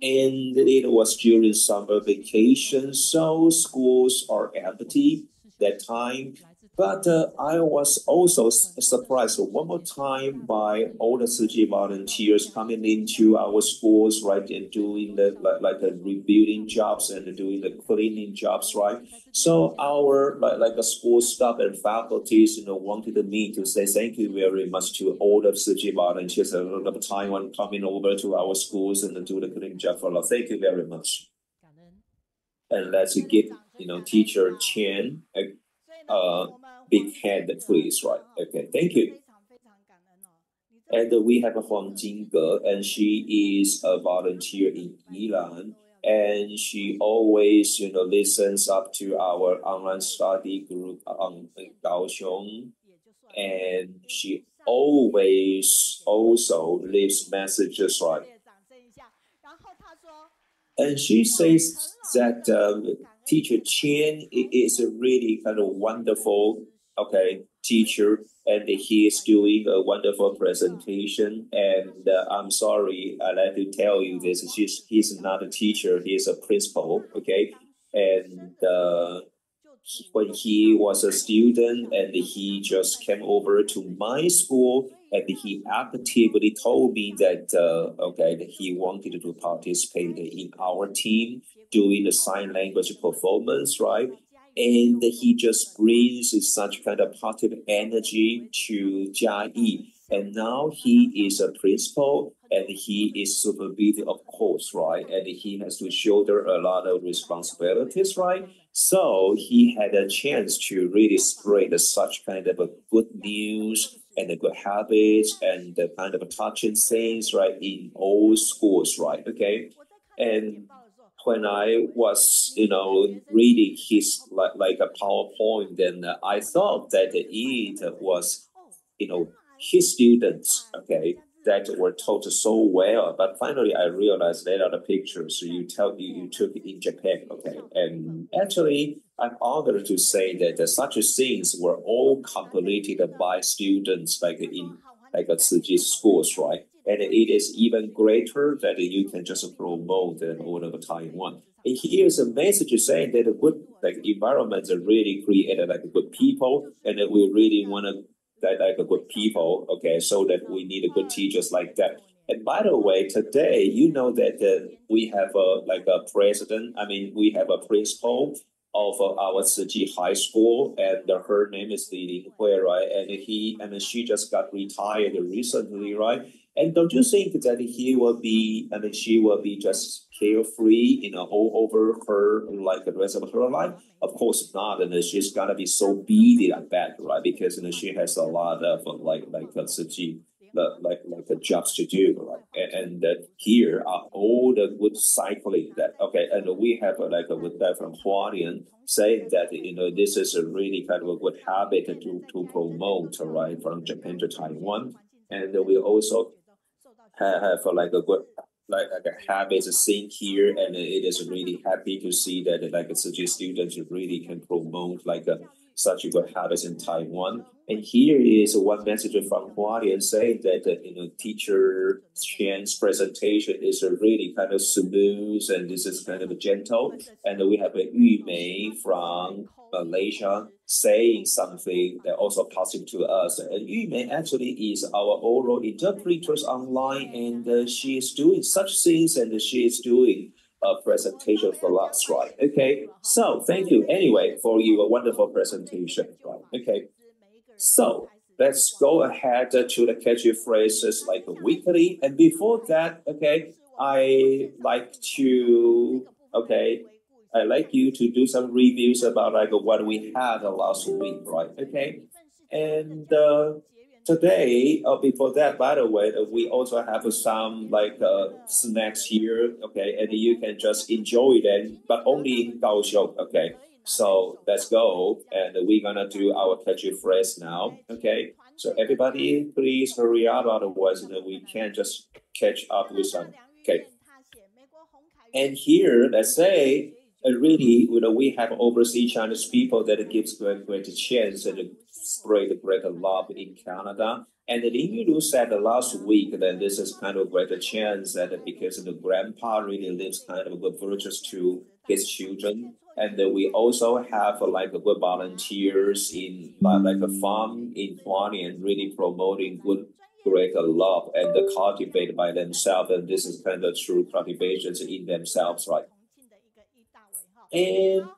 S3: And it was during summer vacation, so schools are empty that time. But I was also surprised one more time by all the Tsuji volunteers coming into our schools, right, and doing the rebuilding jobs and doing the cleaning jobs, right? So our the school staff and faculties, wanted me to say thank you very much to all the Tsuji volunteers a lot of time on coming over to our schools and do the cleaning job for us. Thank you very much. And let's give teacher Chen big hand, please, right? Okay, thank you. And we have Huang Jingge, and she is a volunteer in Iran, and she always, listens up to our online study group on Kaohsiung, and she always also leaves messages, right? And she says that Teacher Chen is a really kind of wonderful, teacher, and he is doing a wonderful presentation. And I'm sorry, I have to tell you this: he's not a teacher; he is a principal. Okay, and when he was a student, and he just came over to my school, and he actively told me that that he wanted to participate in our team doing the sign language performance, right? And he just brings such kind of positive energy to Chiayi. And now he is a principal and he is supervising, of course, right? And he has to shoulder a lot of responsibilities, right? So he had a chance to really spread such kind of a good news and the good habits and the kind of touching things, right, in all schools, right? Okay. And when I was, reading his like a PowerPoint, then I thought that it was, his students, okay, that were taught so well. But finally, I realized that are the pictures you took in Japan, okay. And actually, I'm honored to say that such things were all completed by students like in like a Tzu schools, right? And it is even greater that you can just promote all over Taiwan. And here's a message saying that a good environment really created good people, and that we really want to a good people, okay, so that we need good teachers like that. And by the way, today, that we have a president, we have a principal of our Tzu High School, and her name is Lin Hui, right? And she just got retired recently, right? And don't you think that she will be just carefree, all over her the rest of her life? Of course not, and she's gonna be so busy like that, right? Because she has a lot of jobs to do, right? And here are all the good cycling that and we have with that from Hualien saying that this is a really kind of a good habit to promote, right, from Japan to Taiwan, and we also have a good a habit thing here, and it is really happy to see that such students really can promote such a good habits in Taiwan. And here is one message from Hualien saying that teacher Chen's presentation is really kind of smooth and this is kind of gentle. And we have Yu Mei from Malaysia saying something that also positive to us. And Yu Mei actually is our oral interpreters online, and she is doing such things, and she is doing a presentation for us, right? Okay, so thank you anyway for your wonderful presentation, right? Okay, so let's go ahead to the catchy phrases weekly. And before that, I like you to do some reviews about what we had last week, right? Okay, and today, before that, by the way, we also have some snacks here, okay, and you can just enjoy them, but only in Kaohsiung, okay. So let's go, and we're gonna do our catchy phrase now, okay. So everybody, please hurry up, otherwise we can't just catch up with some, okay. And here, let's say, really, we have overseas Chinese people that gives great chance and spread great love in Canada. And Lin Yu said last week that this is kind of great chance that because the grandpa really lives kind of good virtues to his children. And we also have good volunteers in a farm in Hualien, really promoting great love and cultivate by themselves. And this is kind of true cultivations in themselves, right? And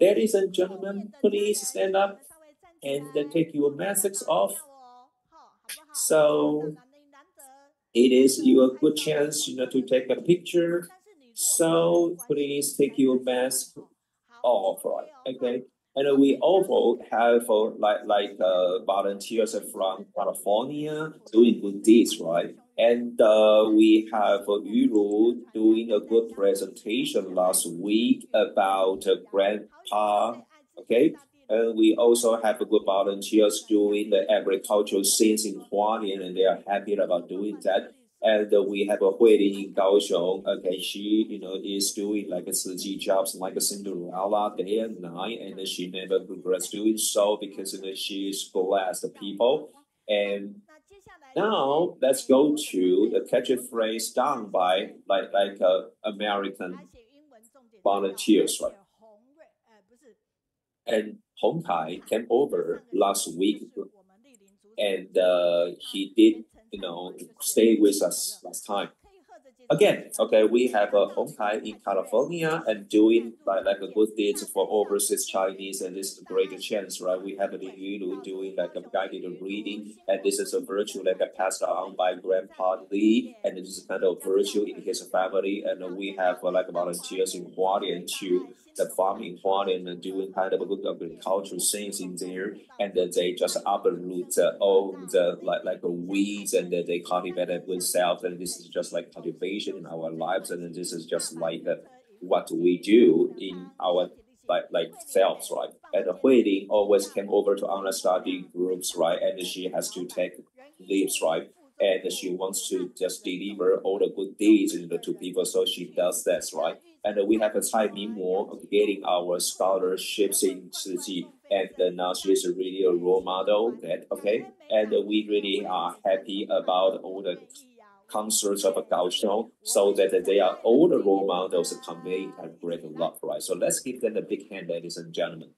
S3: ladies and gentlemen, please stand up and take your masks off. So it is your good chance, to take a picture. So please take your mask off, right? Okay. And we also have volunteers from California doing good deeds, right? And we have Yu doing a good presentation last week about grandpa, okay? And we also have a good volunteers doing the agricultural scenes in Hualien, and they are happy about doing that. And we have a Huili in Kaohsiung. Okay, she is doing a Tzu jobs like a Cinderella day and night, and she never regrets doing so because she is blessed people. And now let's go to the catchy phrase done by American volunteers, right? And Hong Kai came over last week and he did, stay with us last time. Again, okay, we have a Honghai in California and doing like a good deeds for overseas Chinese, and this is a great chance, right? We have Lin Xiaozheng doing like a guided reading, and this is a virtue like a passed on by Grandpa Li, and this is kind of virtue in his family, and we have like volunteers in Hualien too. The farming Hualien and doing kind of a good agricultural things in there, and they just uproot all the like weeds, and they cultivate it with self, and this is just like cultivation in our lives, and this is just like what we do in our like selves, right? And Huiling always came over to online study groups, right? And she has to take leaves, right? And she wants to just deliver all the good deeds to people, so she does that, right? And we have a Cai Renbi getting our scholarships in Chiayi, and now she is really a role model. That okay, and we really are happy about all the concerts of Kaohsiung, so that they are all the role models convey a great love, right? So let's give them a big hand, ladies and gentlemen.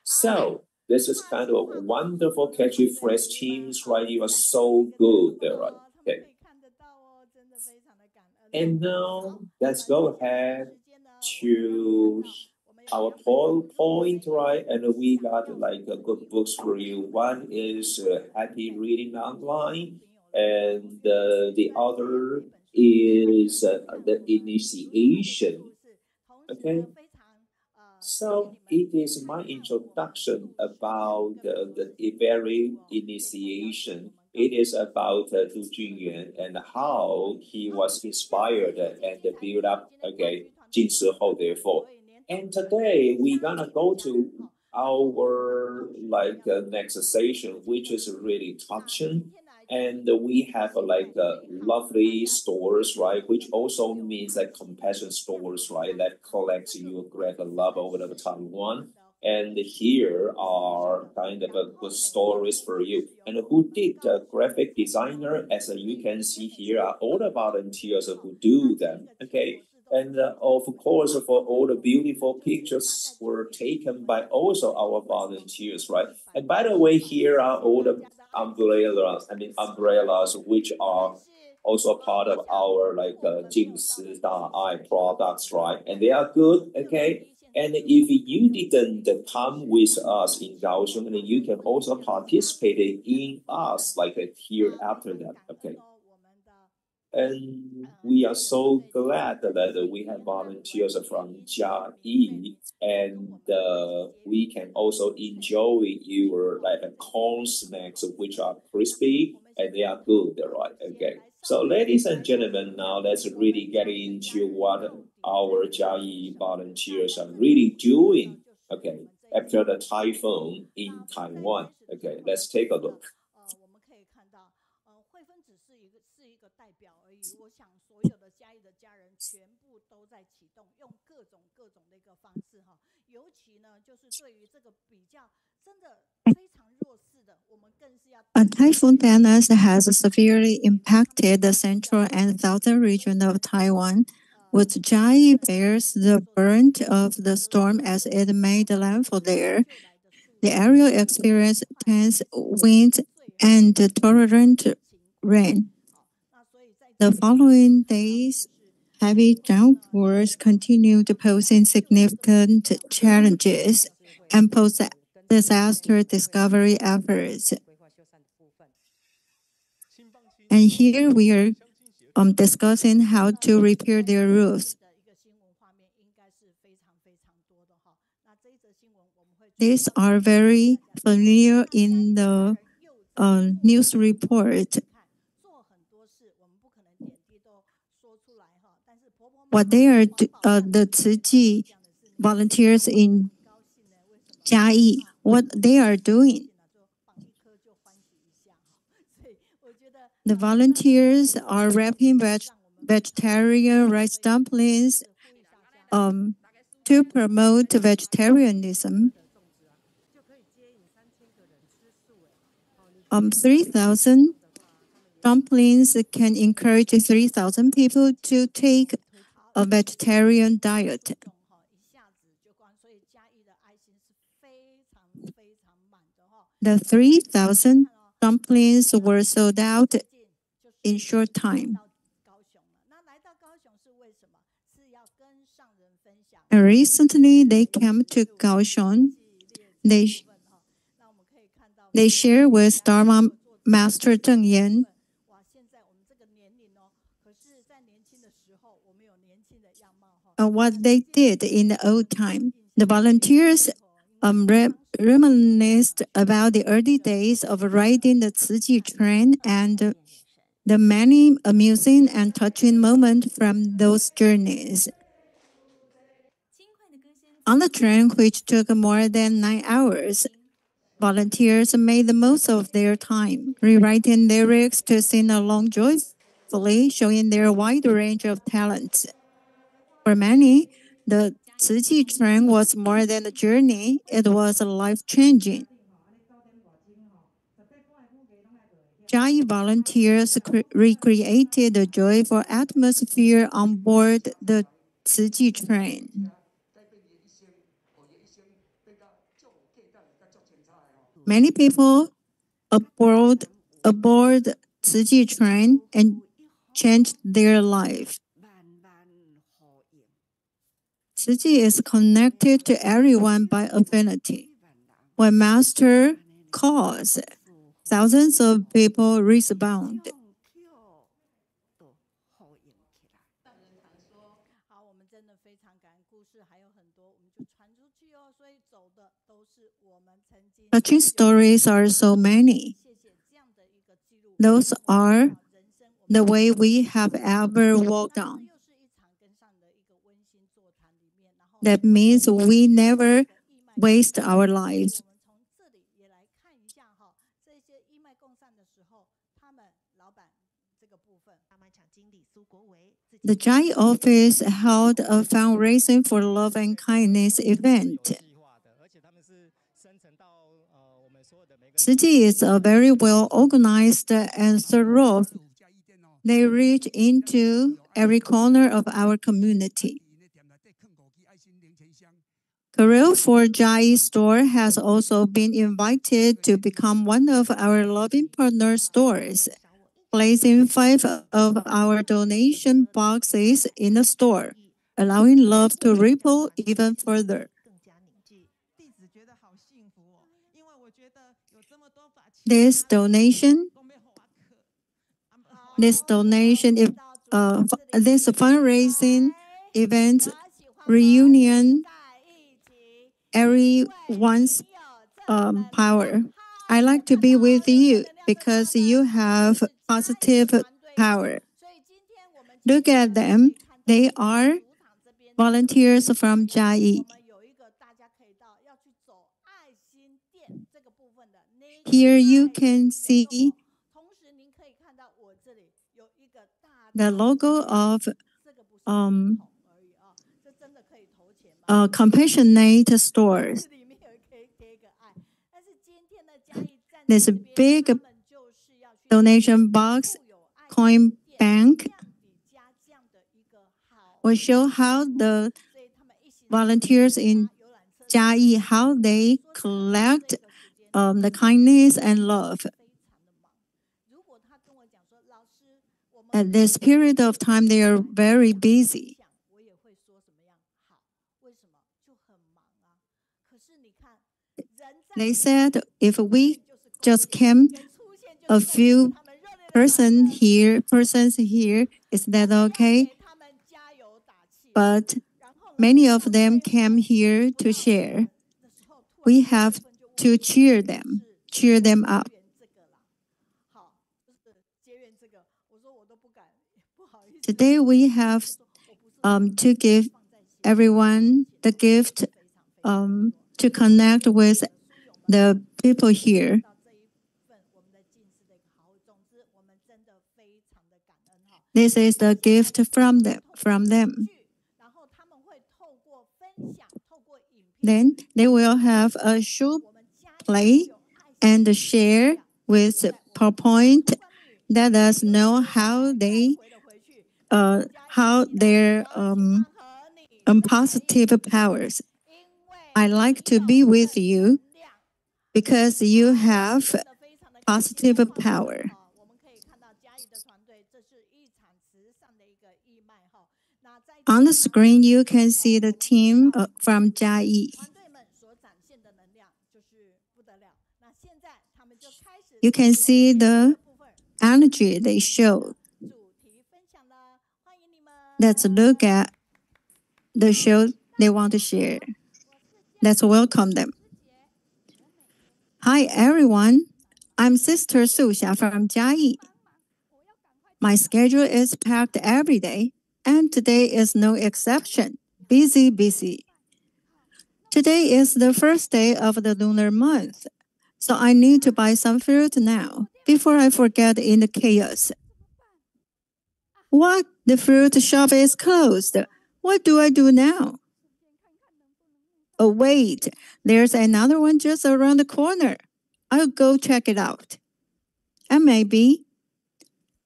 S3: So this is kind of a wonderful catchy phrase teams, right? You are so good there, right? Okay. And now let's go ahead to our point, right? And we got like good books for you. One is Happy Reading Online, and the other is the Initiation. Okay. So it is my introduction about the very initiation. It is about Du Junyuan and how he was inspired and built up, okay, Jin Si Hou, therefore. And today we're gonna go to our next session, which is really touching. And we have like lovely stores, right? Which also means like compassion stores, right? That collects your great love over the Taiwan. And here are kind of good stories for you. And who did the graphic designer? As you can see here, are all the volunteers who do them. Okay. And of course, for all the beautiful pictures were taken by also our volunteers, right? And by the way, here are all the umbrellas, which are also part of our Jing Si Da Ai products, right? And they are good, okay? And if you didn't come with us in Kaohsiung, then you can also participate in us here after that, okay? And we are so glad that we have volunteers from Chiayi, and we can also enjoy your corn snacks, which are crispy and they are good, right? Okay. So, ladies and gentlemen, now let's really get into what our Chiayi volunteers are really doing. Okay, after the typhoon in Taiwan. Okay, let's take a look.
S4: Typhoon Dennis has severely impacted the central and southern region of Taiwan, which Chiayi bears the brunt of the storm as it made landfall there. The area experienced intense winds and torrent rain. The following days, heavy downpours continued posing significant challenges and post-disaster discovery efforts. And here we are discussing how to repair their roofs. These are very familiar in the news report. What they are, the Chiayi volunteers in Chiayi, what they are doing. The volunteers are wrapping vegetarian rice dumplings to promote vegetarianism. 3,000 dumplings can encourage 3,000 people to take a vegetarian diet. The 3,000 dumplings were sold out in short time. And recently, they came to Kaohsiung. They share with Dharma Master Zheng Yan. What they did in the old time. The volunteers reminisced about the early days of riding the Ciji train and the many amusing and touching moments from those journeys. On the train, which took more than 9 hours, volunteers made the most of their time, rewriting lyrics to sing along joyfully, showing their wide range of talents. For many, the Ciji train was more than a journey, it was life-changing. Chiayi volunteers recreated the joyful atmosphere on board the Ciji train. Many people aboard Ciji train and changed their life. Ciji is connected to everyone by affinity. When Master calls, thousands of people respond. Touching stories are so many. Those are the way we have ever walked on. That means we never waste our lives. The Chiayi office held a fundraising for love and kindness event. Ciji is a very well organized and thorough. They reach into every corner of our community. Korea for Chiayi store has also been invited to become one of our loving partner stores, placing 5 of our donation boxes in the store, allowing love to ripple even further. This fundraising event reunion everyone's power. I like to be with you because you have positive power. Look at them. They are volunteers from Chiayi. Here you can see the logo of compassionate stores. This big donation box, coin bank, will show how the volunteers in Chiayi, how they collect the kindness and love. At this period of time, they are very busy. They said, if we just came a few persons here, is that okay? But many of them came here to share. We have to cheer them up. Today we have to give everyone the gift to connect with the people here. This is the gift from them. Then they will have a show play and share with PowerPoint. Let us know how their positive powers. I like to be with you because you have positive power. On the screen, you can see the team from Chiayi. You can see the energy they show. Let's look at the show they want to share. Let's welcome them. Hi, everyone. I'm Sister Suxia from Chiayi. My schedule is packed every day, and today is no exception. Busy, busy. Today is the first day of the lunar month, so I need to buy some fruit now, before I forget in the chaos. What? The fruit shop is closed. What do I do now? Oh, wait. There's another one just around the corner. I'll go check it out. And maybe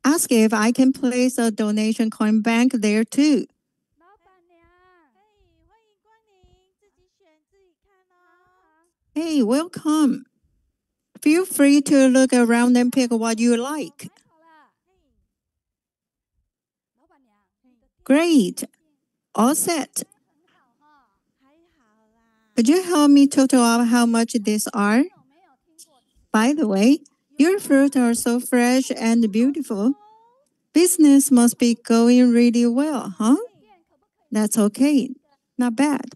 S4: ask if I can place a donation coin bank there too. Hey, welcome. Feel free to look around and pick what you like. Great. All set. Could you help me total up how much these are? By the way, your fruit are so fresh and beautiful. Business must be going really well, huh? That's okay. Not bad.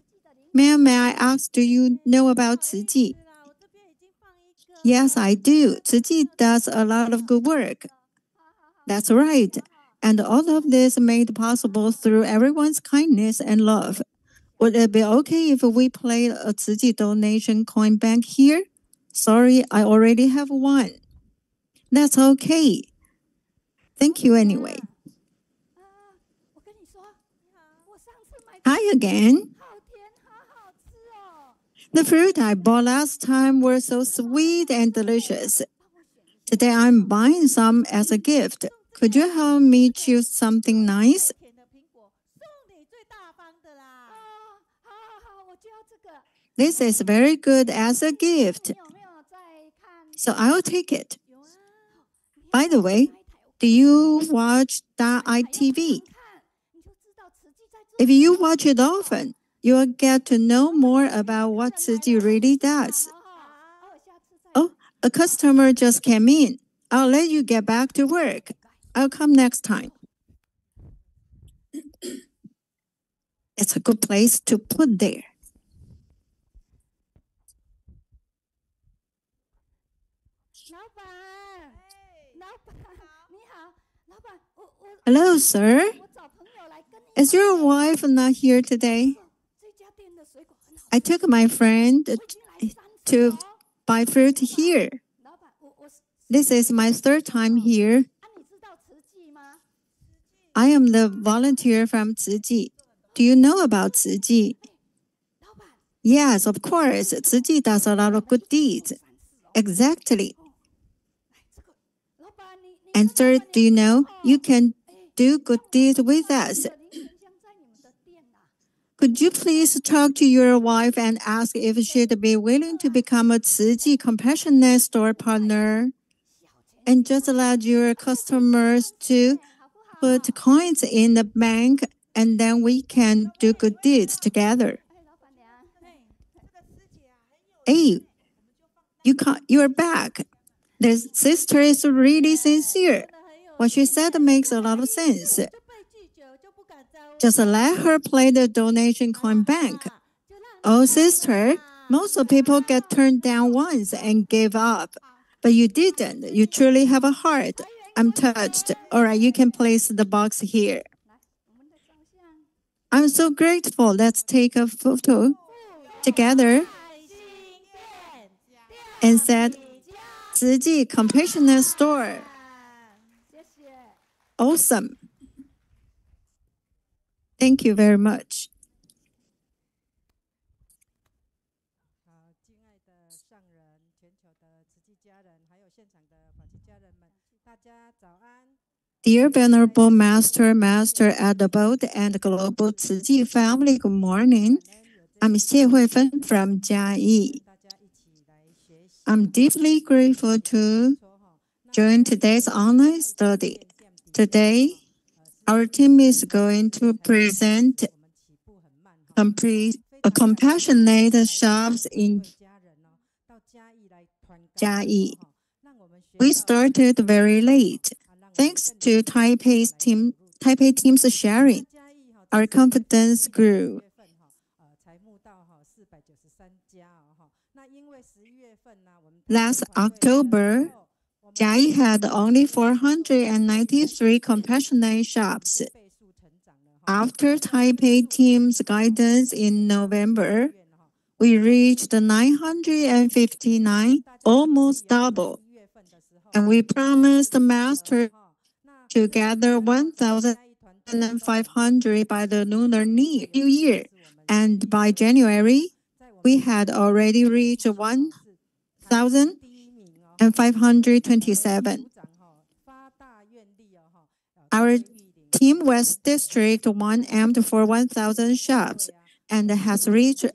S4: Ma'am, may I ask, do you know about Ciji? Yes, I do. Ciji does a lot of good work. That's right. And all of this made possible through everyone's kindness and love. Would it be okay if we played a Ciji donation coin bank here? Sorry, I already have one. That's okay. Thank you anyway. Hi again. The fruit I bought last time were so sweet and delicious. Today I'm buying some as a gift. Could you help me choose something nice? This is very good as a gift. So I'll take it. By the way, do you watch Dalin TV? If you watch it often, you'll get to know more about what Ciji really does. Oh, a customer just came in. I'll let you get back to work. I'll come next time. It's a good place to put there. Hello, sir. Is your wife not here today? I took my friend to buy fruit here. This is my third time here. I am the volunteer from Ciji. Do you know about Ciji? Yes, of course. Ciji does a lot of good deeds. Exactly. And third, do you know, you can do good deeds with us. Could you please talk to your wife and ask if she'd be willing to become a Ciji compassionate store partner? And just allow your customers to put coins in the bank, and then we can do good deeds together. Hey, you're back. This sister is really sincere. What she said makes a lot of sense. Just let her play the donation coin bank. Oh, sister, most people get turned down once and give up. But you didn't. You truly have a heart. I'm touched. All right, you can place the box here. I'm so grateful. Let's take a photo together and said, Ciji Compassionate Store. Awesome. Thank you very much. Dear Venerable Master at the boat and Global Ciji family, good morning. I'm Xie Huifeng from Chiayi. I'm deeply grateful to join today's online study. Today, our team is going to present compassionate shops in Chiayi. We started very late. Thanks to Taipei team's sharing, our confidence grew. Last October, Chiayi had only 493 compassionate shops. After Taipei team's guidance in November, we reached 959, almost double. And we promised the master to gather 1,500 by the Lunar New Year. And by January, we had already reached 1,527. Our Team West District 1 aimed for 1,000 shops and has reached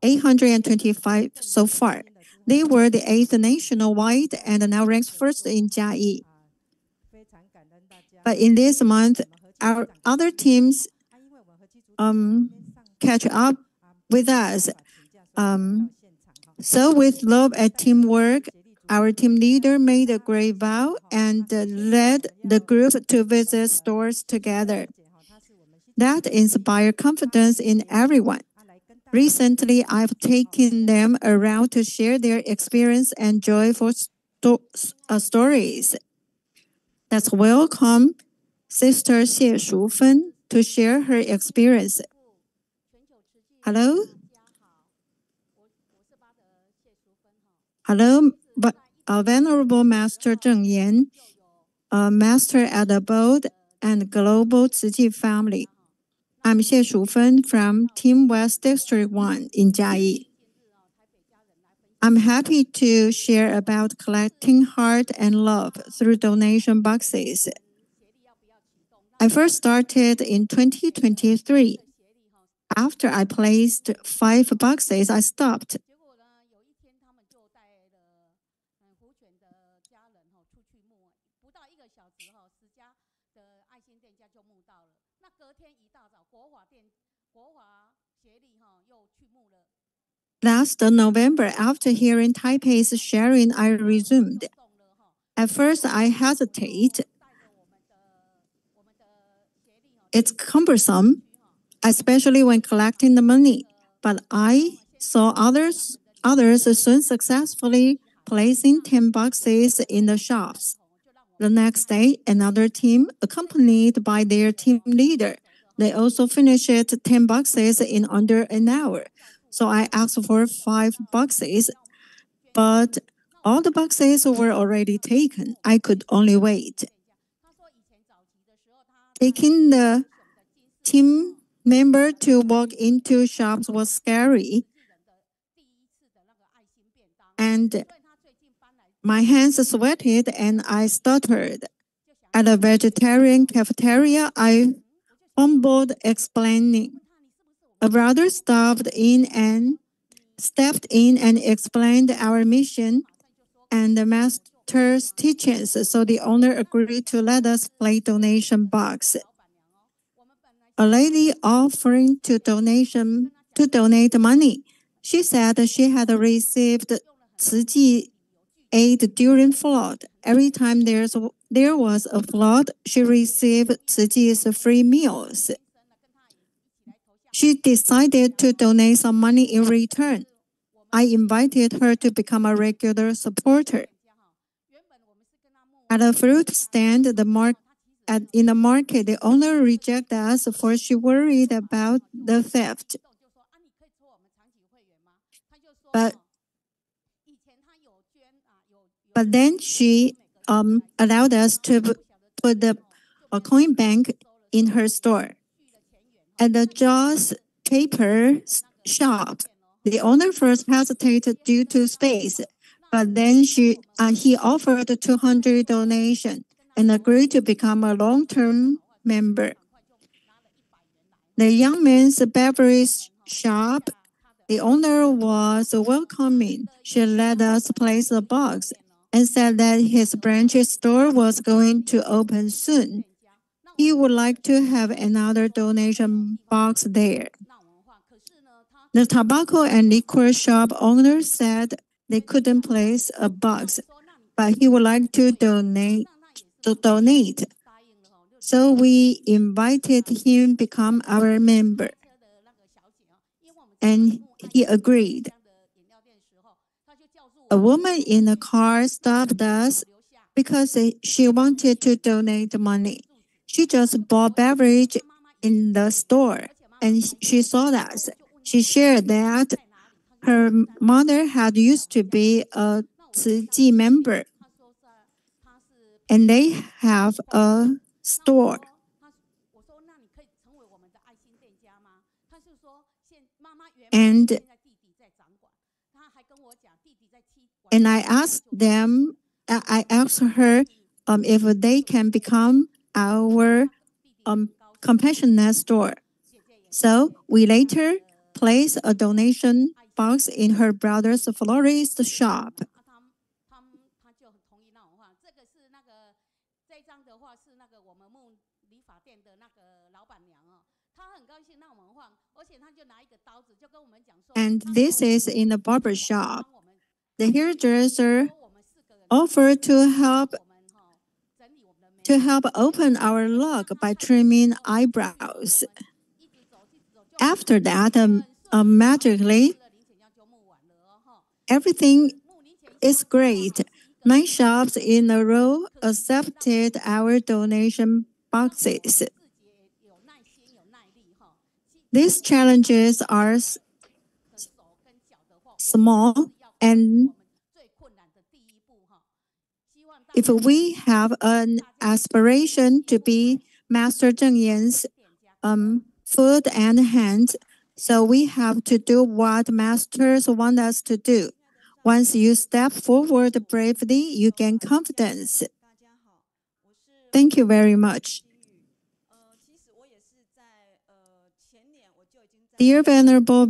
S4: 825 so far. They were the 8th nationwide and now ranked first in Chiayi. But in this month, our other teams catch up with us. So with love and teamwork, our team leader made a great vow and led the group to visit stores together. That inspired confidence in everyone. Recently, I've taken them around to share their experience and joyful stories. Let's welcome Sister Xie Shufen to share her experience. Hello? Hello, Venerable Master Zheng Yan, Master at the Bold and Global Ciji family. I'm Xie Shufen from Team West District 1 in Chiayi. I'm happy to share about collecting heart and love through donation boxes. I first started in 2023. After I placed 5 boxes, I stopped. Last November, after hearing Taipei's sharing, I resumed. At first, I hesitated. It's cumbersome, especially when collecting the money. But I saw others soon successfully placing 10 boxes in the shops. The next day, another team, accompanied by their team leader, they also finished 10 boxes in under an hour. So I asked for 5 boxes, but all the boxes were already taken. I could only wait. Taking the team member to walk into shops was scary. And my hands sweated and I stuttered. At a vegetarian cafeteria, I fumbled explaining. A brother stepped in and explained our mission and the master's teachings, so the owner agreed to let us play donation box. A lady offering to donate money. She said she had received Ciji aid during flood. Every time there was a flood, she received Ciji's free meals. She decided to donate some money in return. I invited her to become a regular supporter. At a fruit stand in the market, the owner rejected us for she worried about the theft. But then she allowed us to put a coin bank in her store. At the Jaws paper shop, the owner first hesitated due to space, but then he offered 200 donation and agreed to become a long-term member. The young man's beverage shop, the owner was welcoming. She let us place a box, and said that his branch store was going to open soon. He would like to have another donation box there. The tobacco and liquor shop owner said they couldn't place a box, but he would like to donate. So we invited him to become our member, and he agreed. A woman in the car stopped us because she wanted to donate money. She just bought beverage in the store, and she saw us. She shared that her mother had used to be a Chiayi member, and they have a store. And I asked her if they can become our compassionate store. So we later placed a donation box in her brother's florist shop. And this is in the barber shop. The hairdresser offered to help open our luck by trimming eyebrows. After that, magically, everything is great. 9 shops in a row accepted our donation boxes. These challenges are small, and if we have an aspiration to be Master Zheng Yan's foot and hand, so we have to do what masters want us to do. Once you step forward bravely, you gain confidence. Thank you very much. Dear Venerable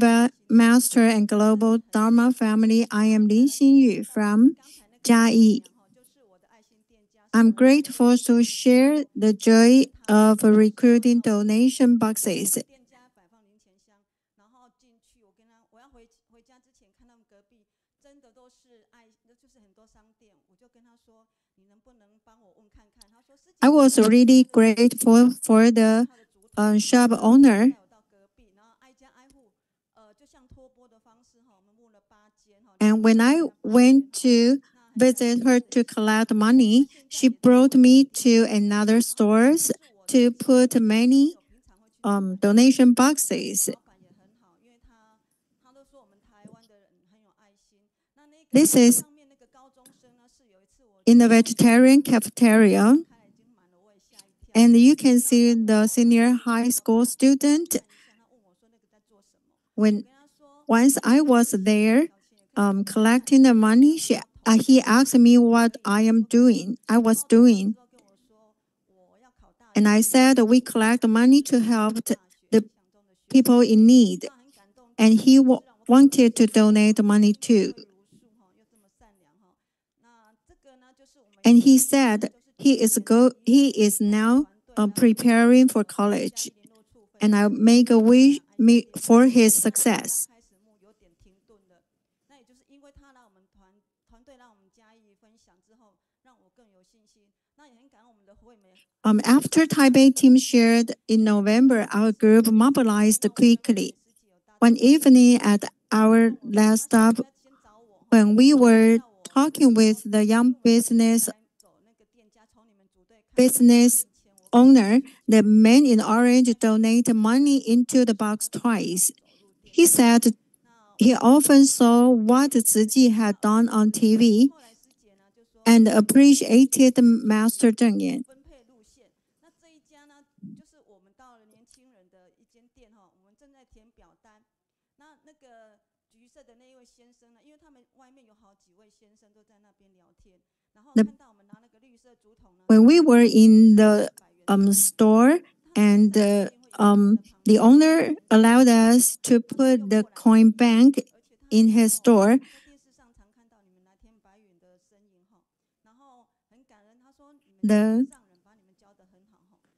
S4: Master and Global Dharma Family, I am Lin Xiaozheng from Chiayi. I'm grateful to share the joy of recruiting donation boxes. I was really grateful for the shop owner. And when I went to visit her to collect money, she brought me to another stores to put many donation boxes. This is in the vegetarian cafeteria, and you can see the senior high school student. Once I was there collecting the money, he asked me what I was doing. And I said we collect money to help the people in need. And he wanted to donate money too. And he said he is now preparing for college. And I make a wish for his success. After Taipei team shared in November, our group mobilized quickly. One evening at our last stop, when we were talking with the young business owner, the man in orange donated money into the box twice. He said he often saw what Tzu Chi had done on TV and appreciated Master Zheng Yan. When we were in the store, and the owner allowed us to put the coin bank in his store,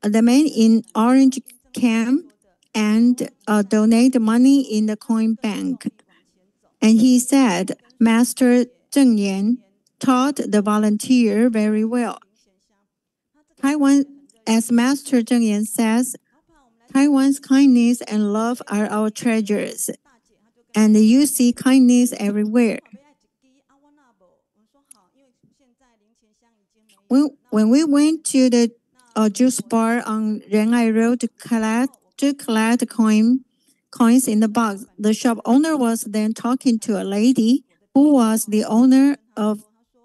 S4: the man in orange came and donate money in the coin bank. And he said, Master Zheng Yan taught the volunteer very well. Taiwan, as Master Zheng Yan says, Taiwan's kindness and love are our treasures. And you see kindness everywhere. When we went to the juice bar on Renai Road to collect coins in the box, the shop owner was then talking to a lady who was the owner of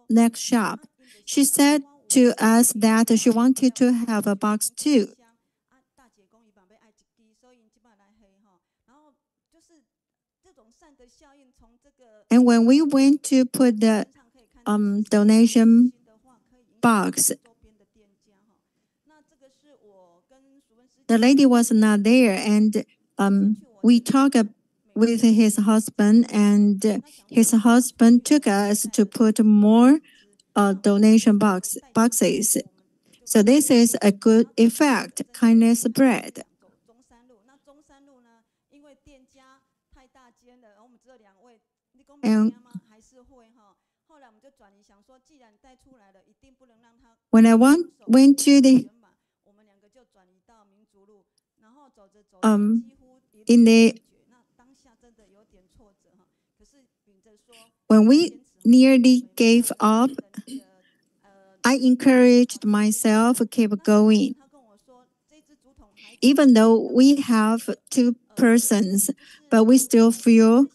S4: next shop. She said to us that she wanted to have a box too. And when we went to put the donation box, the lady was not there, and we talked with his husband, and his husband took us to put more donation boxes. So this is a good effect, kindness spread. And when I went to the when we nearly gave up, I encouraged myself to keep going. Even though we have 2 persons, but we still feel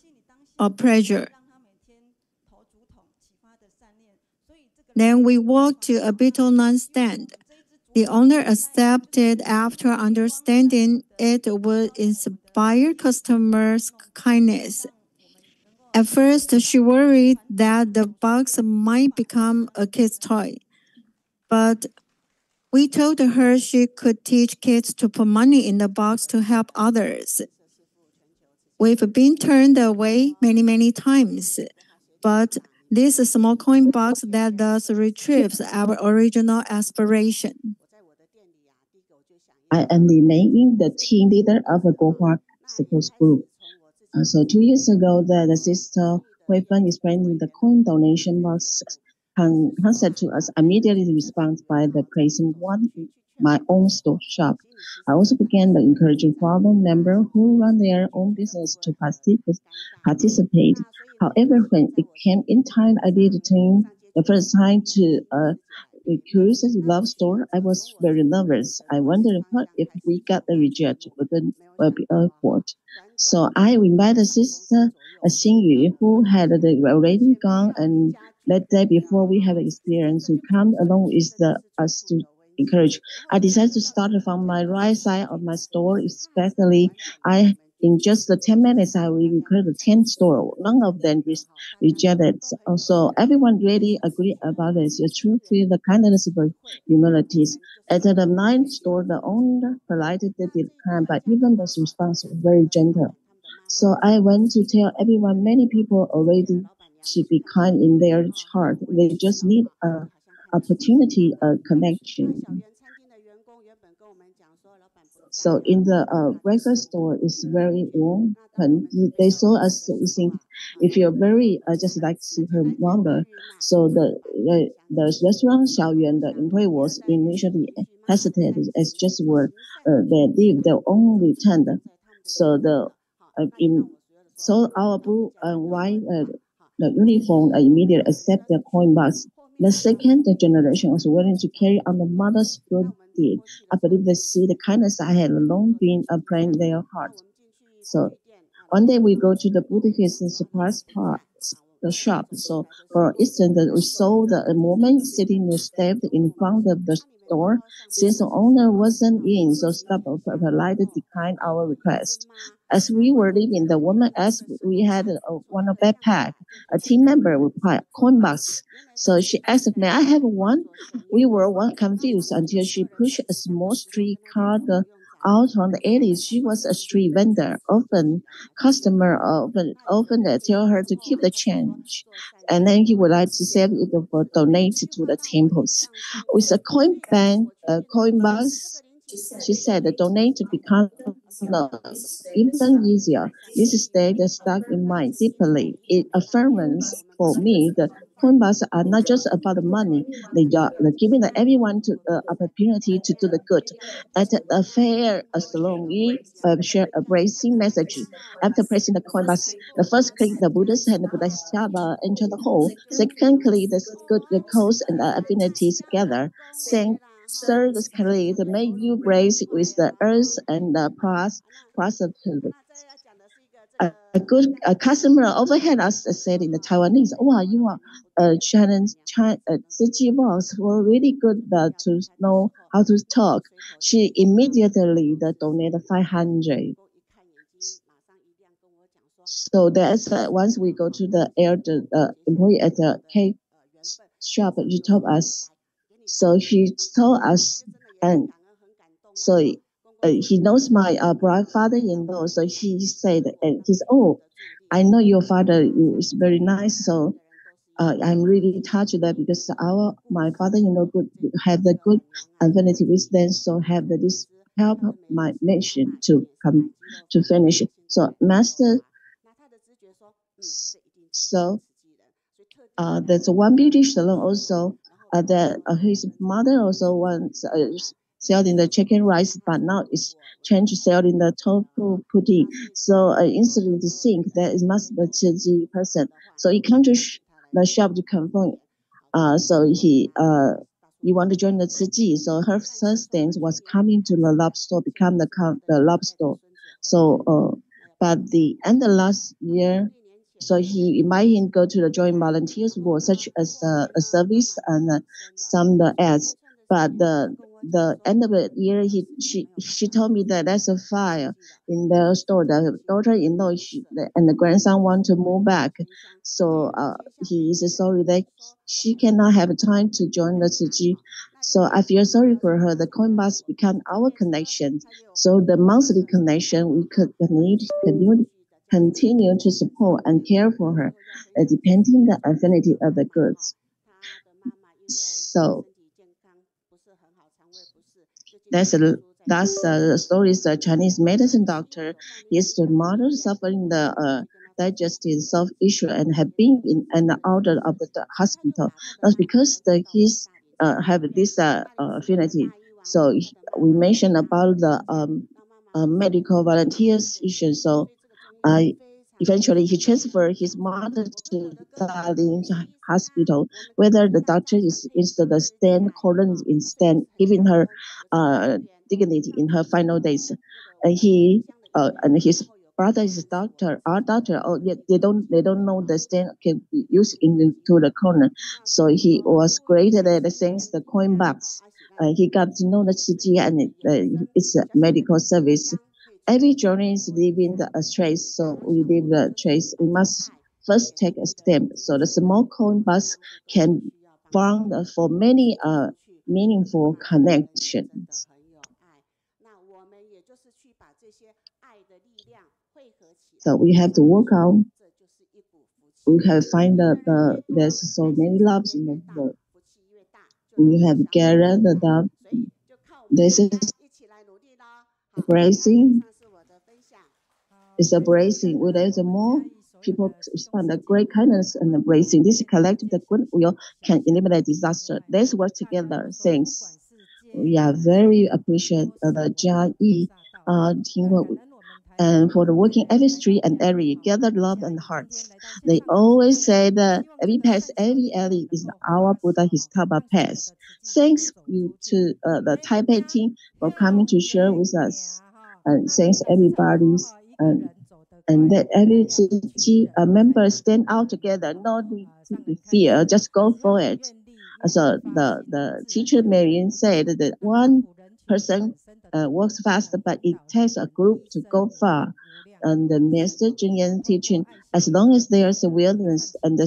S4: a pressure. Then we walked to a betel nut stand. The owner accepted after understanding it would inspire customers' kindness. At first, she worried that the box might become a kid's toy. But we told her she could teach kids to put money in the box to help others. We've been turned away many times, but this small coin box that does retrieves our original aspiration.
S5: I am the Meiyun, the team leader of the Gohua support group. So 2 years ago, the sister Hui Fen explaining the coin donation box concept to us, immediately responded by the placing one in my own store shop. I also began the encouraging fellow members who run their own business to participate. However, when it came in time, I did the first time to recruit a love store, I was very nervous. I wondered what if we got the reject, wouldn't be awkward. So I invited Sister Xingyu, who had already gone, and that day before we have experience to come along with us to encourage. I decided to start from my right side of my store, especially in just 10 minutes, I will recruit 10 stores. None of them rejected. So everyone really agreed about it. It's truly the kindness of humanities. At the 9th store, the owner politely declined, but even the response was very gentle. So I went to tell everyone, many people already should be kind in their heart. They just need an opportunity, a connection. So in the breakfast store, it's very warm. When they saw us, you think if you're very just like to see her wonder. So the restaurant Xiaojing, the employee was initially hesitated as just were they leave their own returned. So our blue and white the uniform immediately accept the coin box. The second generation was willing to carry on the mother's good deed. I believe they see the kindness I had long been playing in their heart. So one day we go to the Buddhist surprise the shop. So for instance, we saw the woman sitting stepped in front of the store. Since the owner wasn't in, so stopped politely declined our request. As we were leaving, the woman asked we had one backpack. A team member replied, coin box. So she asked, may I have one? We were confused until she pushed a small street card out on the alley. She was a street vendor. Often tell her to keep the change, and then he would like to save it for donate to the temples. With a coin box, she said, donate to become even easier. This stayed stuck in mind deeply. It affirms for me that coin boxes are not just about the money. They are giving everyone to opportunity to do the good. At a fair, Salon shared a bracing message. After pressing the coin box, the first click, the Buddhist and the Bodhisattva enter the hall. Second click, the good cause and the affinities together. Thirdly, the Meiyun brace with the earth and the prosperity. A customer overheard us said in the Taiwanese, "Wow, you are Chinese Tzu boss were really good to know how to talk." She immediately donated 500. So that's once we go to the employee at the cake shop, she told us. So she told us, and so he knows my father-in-law. So he said, and he's, "Oh, I know your father is very nice." So I'm really touched that because my father-in-law have the good affinity with them, so have this help my mission to come to finish. So master. So there's one beauty salon also that his mother also once selling the chicken rice, but now it's changed selling the tofu pudding. So instantly to think that it must be a Chiayi person. So he came to the shop to confirm. So he want to join the Chiayi. So her first dance was coming to the lab store, become the lab store. So but the end of last year, so he invited him go to the joint volunteers work, such as a service and some the ads. But the end of the year, she told me that there's a fire in the store. The daughter-in-law and the grandson want to move back, so he is sorry that she cannot have time to join the Chiayi. So I feel sorry for her. The coin box become our connection. So the monthly connection, we could continue to support and care for her, depending the affinity of the goods. So that's the story. The Chinese medicine doctor is the mother suffering the digestive self issue and have been in and out of the hospital. That's because his have this affinity. So we mentioned about the medical volunteers issue. So eventually he transferred his mother to Dalin hospital, whether the doctor is instead of stand colon instead giving her dignity in her final days. And his brother is doctor, our doctor. Oh, yet they don't know the stand can be used into the corner. So he was graded at the coin box. He got to know the Chiayi and it's a medical service. Every journey is leaving the trace, so we leave the trace. We must first take a step. So the small coin box can form for many meaningful connections. So we have to work out. We have find there's so many loves in the world. We have gathered the this is bracing. It's a bracing. Where there's more people respond the great kindness and the bracing. This collective the goodwill can eliminate disaster. Let's work together. Thanks. We are very appreciate the Chiayi teamwork and for the working every street and area, gather love and hearts. They always say that every path, every alley is our Buddha his Taba path. Thanks you to the Taipei team for coming to share with us. And thanks everybody. And that every city members stand out together, no need to fear, just go for it. So the teacher Meiyun said that one person works fast, but it takes a group to go far. And the Master Chen teaching, as long as there's a willingness and the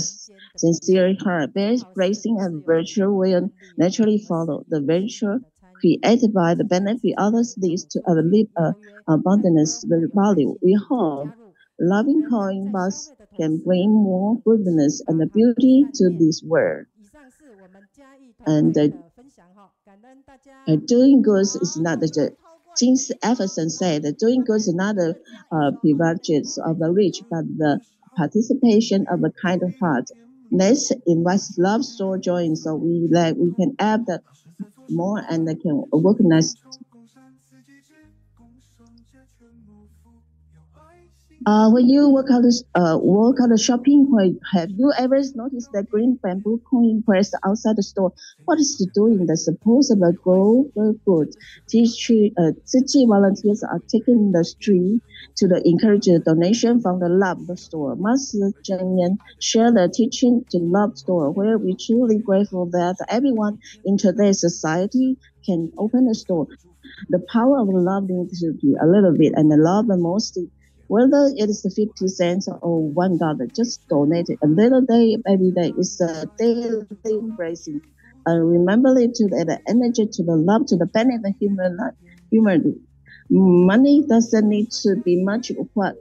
S5: sincere heart, there's blessing and virtue will naturally follow. The virtue created by the benefit others leads to abundance value. We hope loving coin box can bring more goodness and beauty to this world. And doing good is not the James Everson said that doing good is not the privileges of the rich, but the participation of a kind of heart. Let's invite love store join so we can add more and can organize. When you work out the shopping, have you ever noticed the green bamboo coin pressed outside the store? What is it doing? The supposable goal for good. City volunteers are taking the street to encourage the donation from the love store. Master Chen Jianming shared the teaching to love store, where we truly grateful that everyone in today's society can open a store. The power of love needs to be a little bit, and the love the most. Whether it is 50 cents or $1, just donate it. A little day, every day is a daily embracing. Remember it to the energy, to the love, to the benefit of humanity. Money doesn't need to be much of what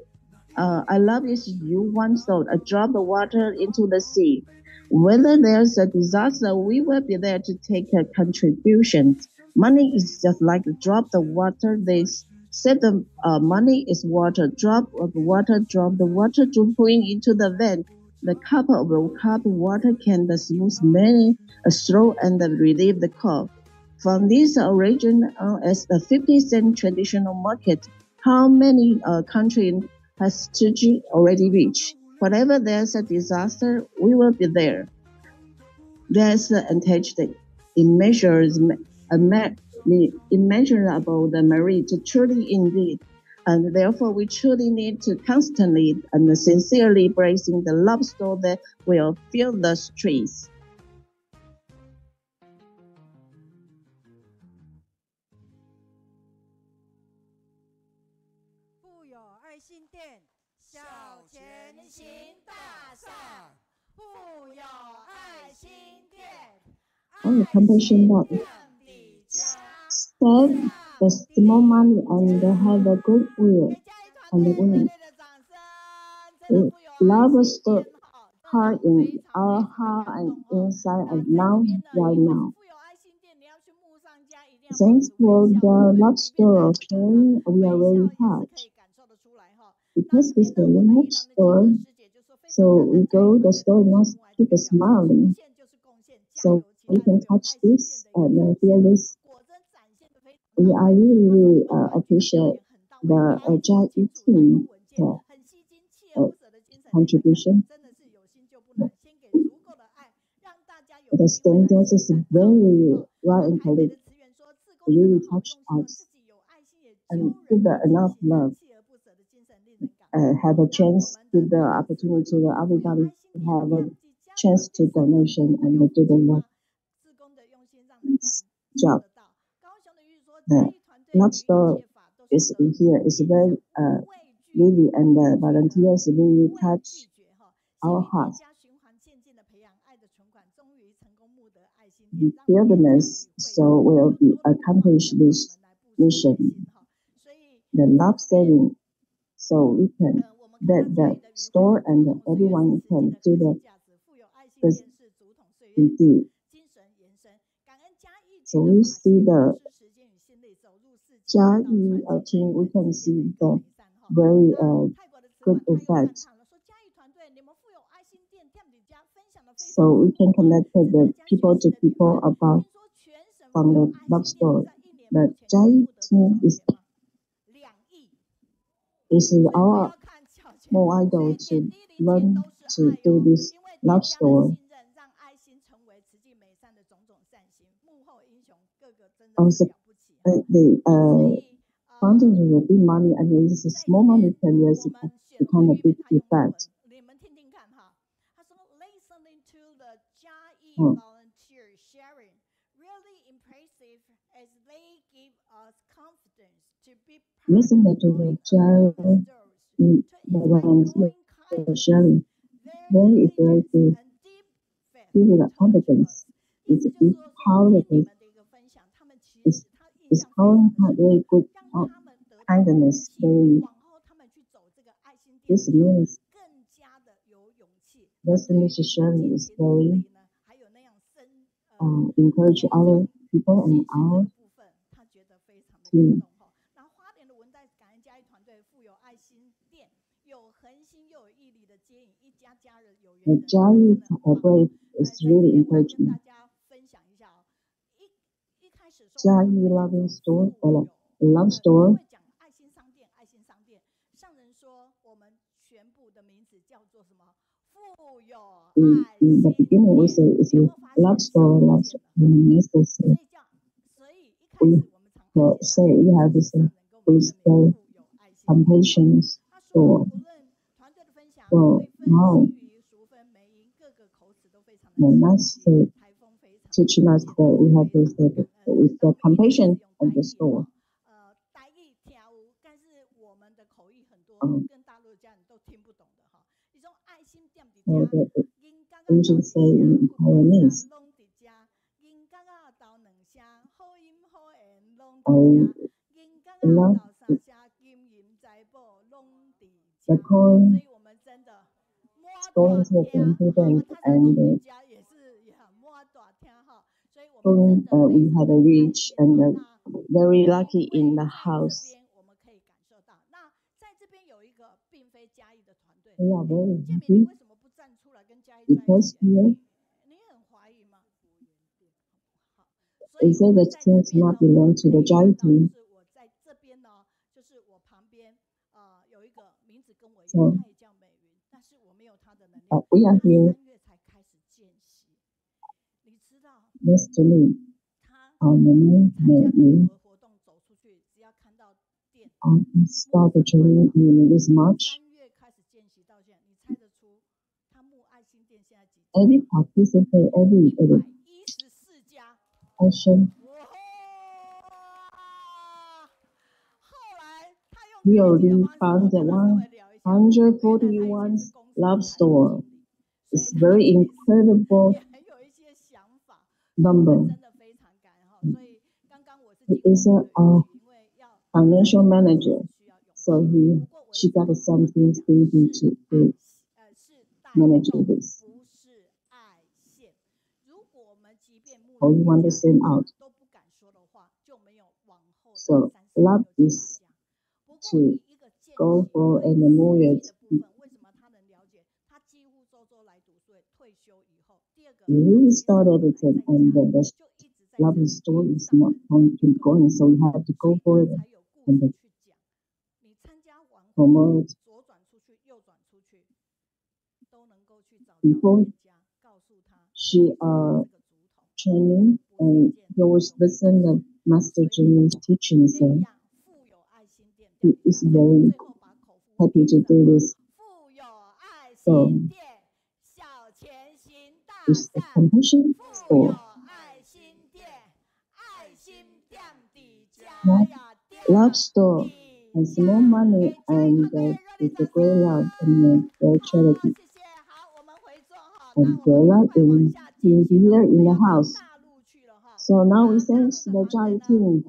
S5: I love is you once thought, a drop of water into the sea. Whether there's a disaster, we will be there to take a contribution. Money is just like a drop of water. They said the money is water, drop of water, drop the water dropping into the vein. The cup of water can smooth many a straw and relieve the cough. From this origin as the 50-cent traditional market, how many countries has Chiayi already reached? Whenever there's a disaster, we will be there. There's the advantage that immeasurable the merit to truly indeed, and therefore we truly need to constantly and sincerely embracing the love store that will fill the streets. On the compassion dot. Save the small money and have a good will and the women. Love the heart in our heart and inside of now, right now. Thanks for the love store sharing. We are very touched. Because this is the love store, so we go to the store and keep smiling. So we can touch this and hear this. We are really appreciate the Chiayi team contribution. The standards is very right and correct. Really touched us and give enough love. Have a chance, give the opportunity to everybody to have a chance to donation and do the love job. The love store is here. It's very really, and the volunteers really touch our hearts. The fearlessness, so will be accomplish this mission. The love saving, so we can that the store and everyone can do the indeed. So we see the Chiayi team, we can see the very good effect. So we can connect the people to people about from the love store. The Chiayi team is our more idol to learn to do this love store. Also, the funding will be money, and this is small money can raise become a big effect.
S1: Volunteer sharing really impressive as they give us confidence to be
S5: listen to the Chiayi the sharing. Very effective. Give the confidence. It's empowerment. It's is showing very good kindness. This means this mission is very encourage other people and our team. The Chiayi brave is really encouraging. Chiayi loving store or love store. In the beginning, we say it's a love store, love store. We say we have this compassion store. So now, the master teaching us that we have this with the compassion of the store. The Asian say in Taiwanese, I love the coin going to the bank and we had a rich and very lucky in the house. We are very happy because here we say that things not belong to the Chiayi team. So we are here. Next to me, our name Meiyun. Started training in this March. Every participant, every action. We already found the 141 love store. It's very incredible number. He is a financial manager, so she got something thinking to manage this. Or you want to send out. So love is to go for an immediate. We started everything, and the love store is not going to keep going, so we have to go for it and promote. Before she training, and he was listening to Master Jimmy's teaching, so he is very happy to do this. So it's the compassion store. Love store has more money and it's a great love and great charity. And great love in here in the house. So now we thank the Chiayi team.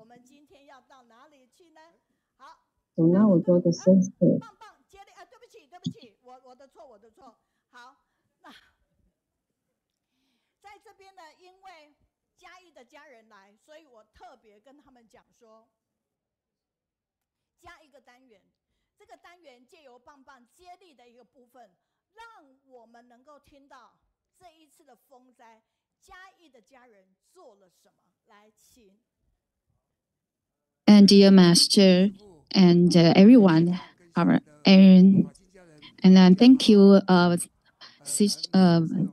S5: So now we go to Sunday.
S6: And dear Master and everyone, our Aaron, and then thank you,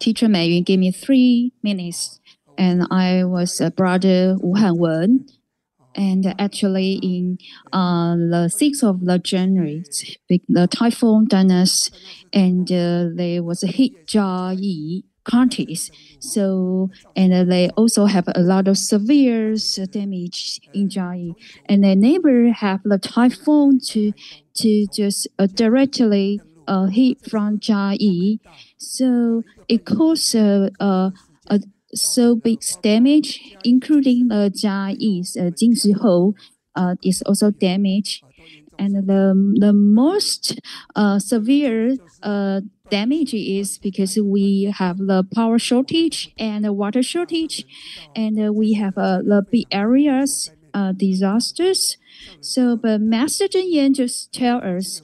S6: Teacher Meiyun gave me 3 minutes, and I was Brother Wu Hanwen. And actually, in the 6th of January, the typhoon done us, and there was a hit Chiayi counties. So, and they also have a lot of severe damage in Chiayi. And they never have the typhoon to just directly hit from Chiayi. So it caused so big damage, including the Chiayi's Jingzhihou is also damaged. And the most severe damage is because we have the power shortage and the water shortage, and we have the big areas disasters. So, but Master Zhen Yan just tell us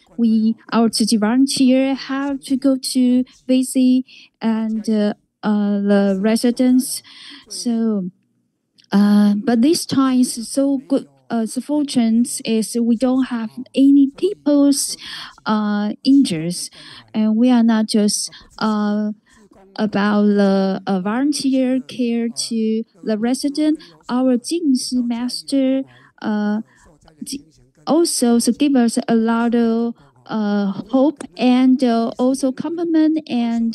S6: our Tzu volunteer have to go to visit and the residents. So, but this time is so good. The fortune is we don't have any people's injured, and we are not just about the volunteer care to the resident. Our Jingshi master also give us a lot of hope and also compliment and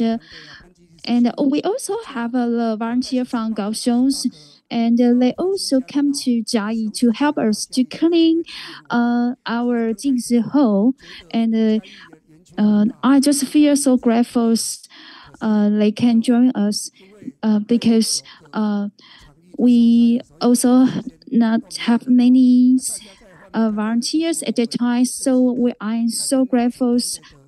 S6: we also have a volunteer from Kaohsiung, and they also come to Chiayi to help us to clean our Jingzihou. And I just feel so grateful they can join us because we also not have many volunteers at that time. So I'm so grateful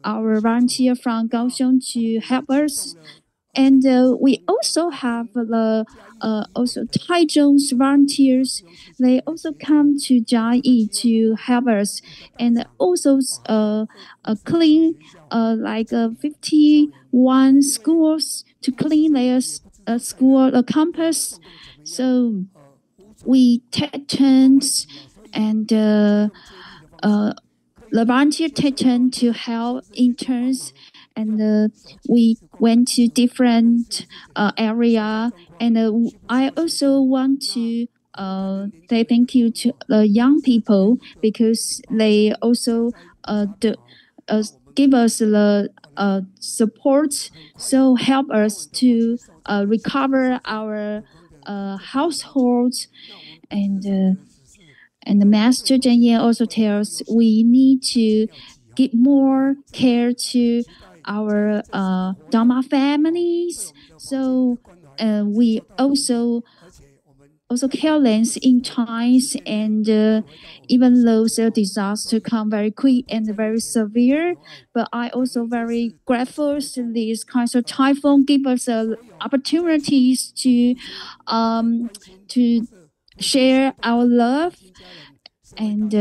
S6: our volunteer from Kaohsiung to help us. And we also have the also Taichung's volunteers. They also come to Chiayi to help us, and also clean like 51 schools to clean their school campus. So we take turns, and the volunteer take turn to help interns. And we went to different area, and I also want to say thank you to the young people because they also give us the support, so help us to recover our households. And the Master Zhen Yan also tells we need to give more care to our Dharma families. So we also careless in times, and even though the disaster come very quick and very severe, but I also very grateful these kinds of typhoon give us opportunities to share our love. And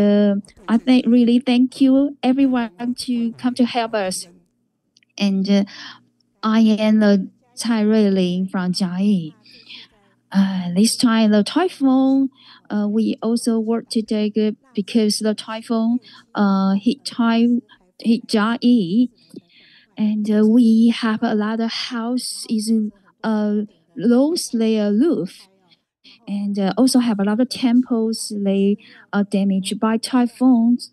S6: I really thank you everyone to come to help us. And I am Cai Renbi from Chiayi. This time the typhoon, we also work today good because the typhoon hit Chiayi, and we have a lot of house is lost their roof, and also have a lot of temples they damaged by typhoons.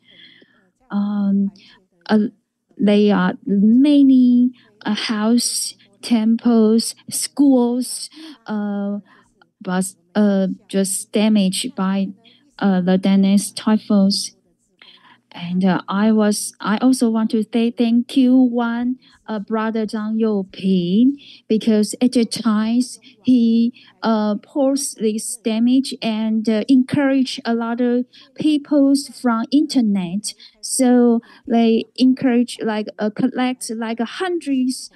S6: They are many house, temples, schools, but just damaged by the Danish typhoons. And I also want to say thank you one brother Zhang Youping, because at the times he posts this damage and encourage a lot of people from internet. So they encourage collect hundreds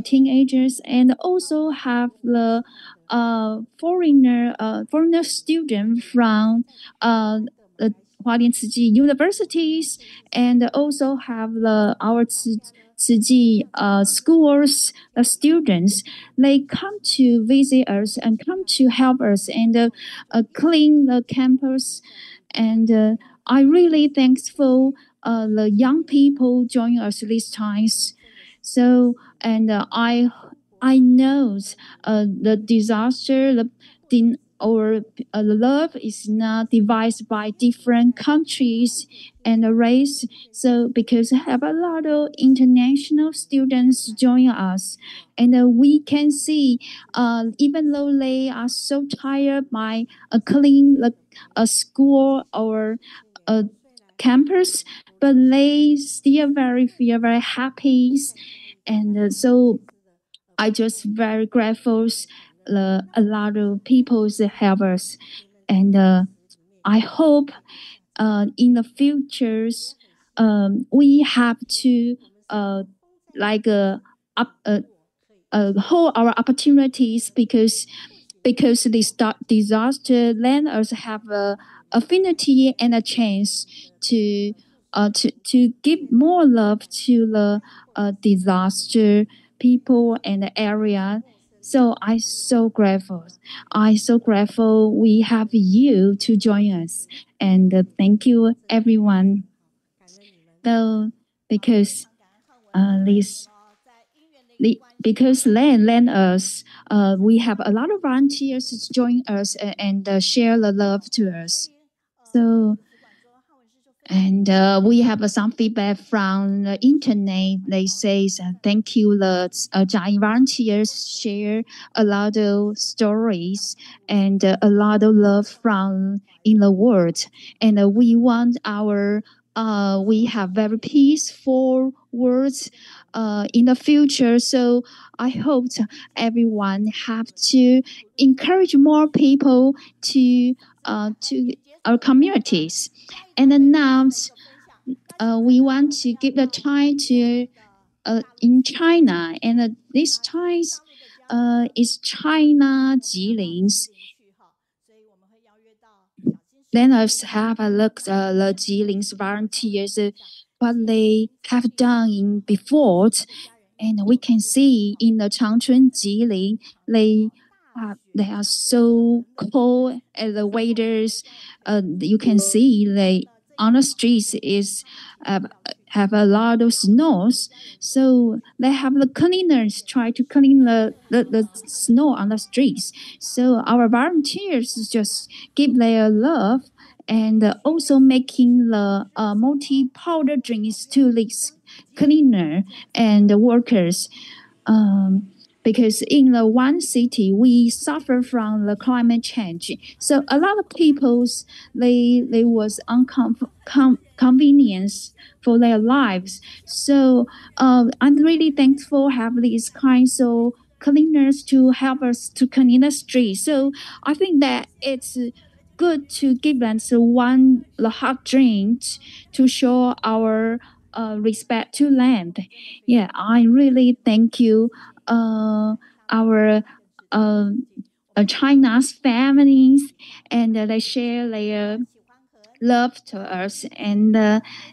S6: teenagers, and also have the foreigner student from the Hualien Tzu universities, and also have our Tzu schools, students. They come to visit us and come to help us and clean the campus. And I really thankful the young people join us these times. So, and I know the disaster, our love is not divided by different countries and race. So because we have a lot of international students join us, and we can see even though they are so tired by cleaning a school or a campus, but they still feel very happy. And so I just very grateful a lot of people help us, and I hope in the futures we have to hold our opportunities because this disaster let us have a affinity and a chance to give more love to the disaster people and the area. So I'm so grateful. I'm so grateful we have you to join us. And thank you, everyone. Though, because because lend us, we have a lot of volunteers to join us and share the love to us. So, and we have some feedback from the internet. They say thank you. The Chiayi volunteers share a lot of stories and a lot of love from in the world. And we want we have very peaceful words in the future. So I hope everyone have to encourage more people to our communities. And then now we want to give the time to in China, and this time is China Jilin's. Let us have a look at the Jilin's volunteers, what they have done before. And we can see in the Changchun Jilin, they are so cold, and the waiters, you can see they on the streets have a lot of snows. So they have the cleaners try to clean the snow on the streets. So our volunteers just give their love and also making the multi-powder drinks to these cleaner and workers. Because in the one city we suffer from the climate change, so a lot of people they was inconvenience for their lives. So I'm really thankful to have these kinds of cleaners to help us to clean the street. So I think that it's good to give them the hot drink to show our respect to land. Yeah, I really thank you, our China's families, and they share their love to us. And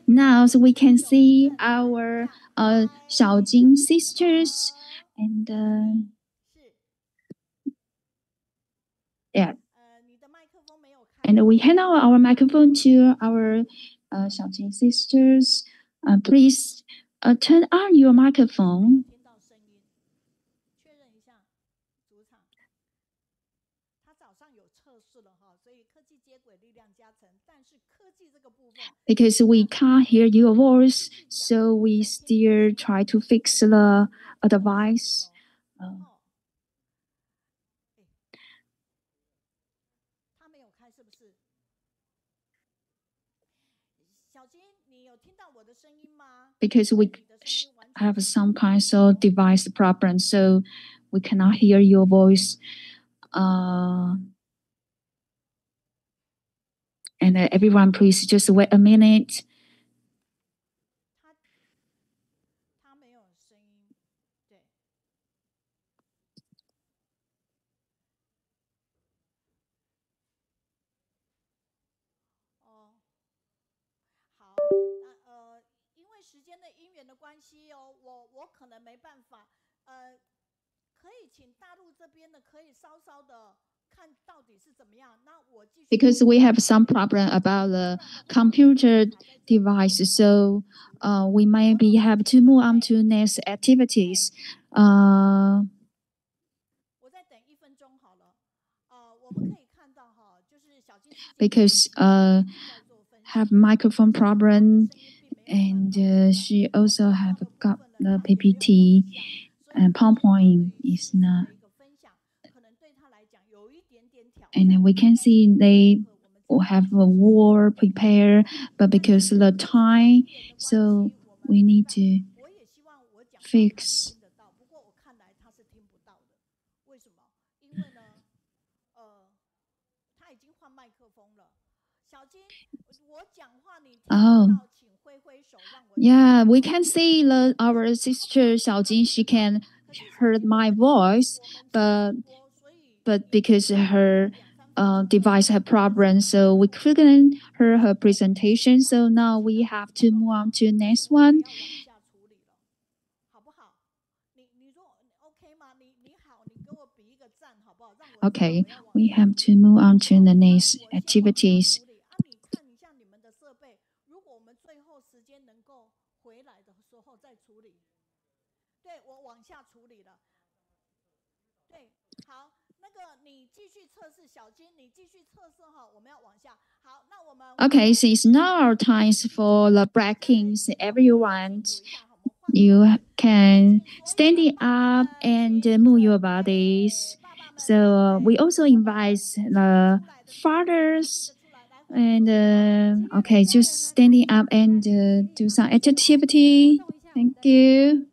S6: now so we can see our Xiaojing sisters, and yeah. And we hand out our microphone to our Xiaojing sisters. Please turn on your microphone. Because we can't hear your voice, so we still try to fix the device. Because we have some kinds of device problem, so we cannot hear your voice. And everyone, please just wait a minute. Because we have some problem about the computer device, so we maybe have to move on to next activities. Because have microphone problem, and she also have got the PPT, and PowerPoint is not. And we can see they have a war prepared, but because of the time, so we need to fix.
S1: 因为呢，他已经换麦克风了。小金，我讲话你听得到，请挥挥手让我。
S6: Yeah, we can see our sister Xiaojing. She can heard my voice, but because her device had problems, so we couldn't hear her presentation. So now we have to move on to next one. Okay, we have to move on to the next activities. Okay, since now our time for the breakings, everyone, you can standing up and move your bodies. So we also invite the fathers and okay, just standing up and do some activity. Thank you.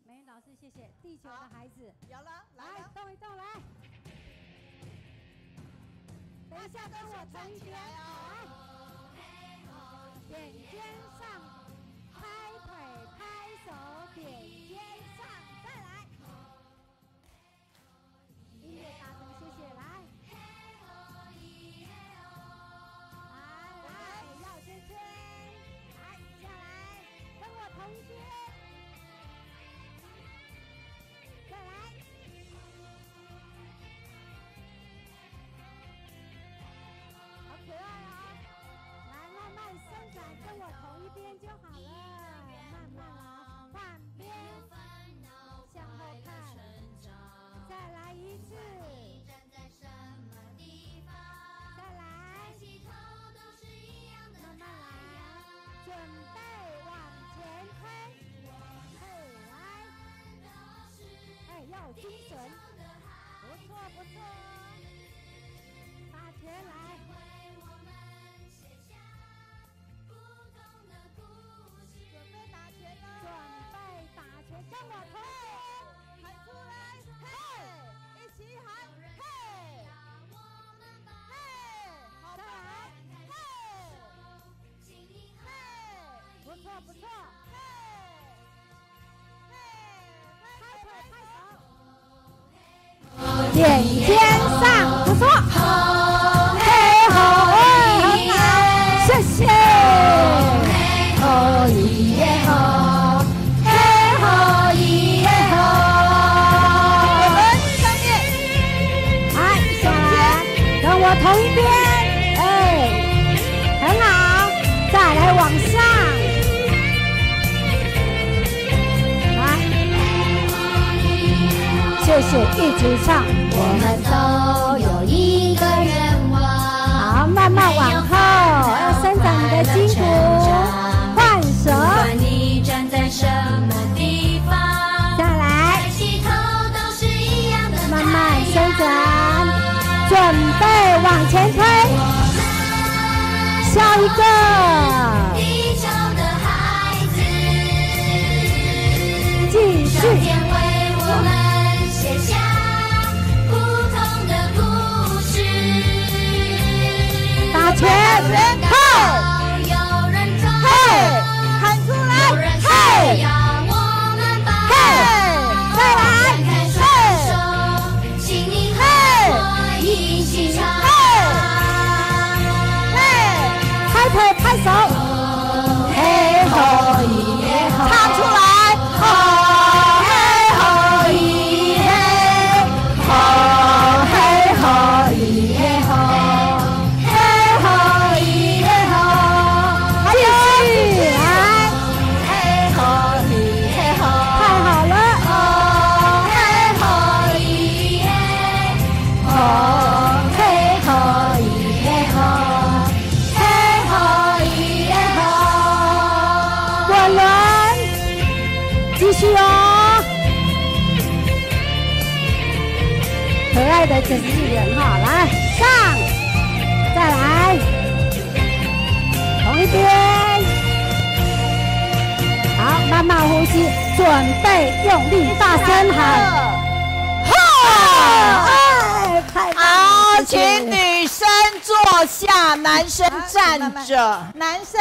S1: 请女生坐下，男生站着。
S7: 男生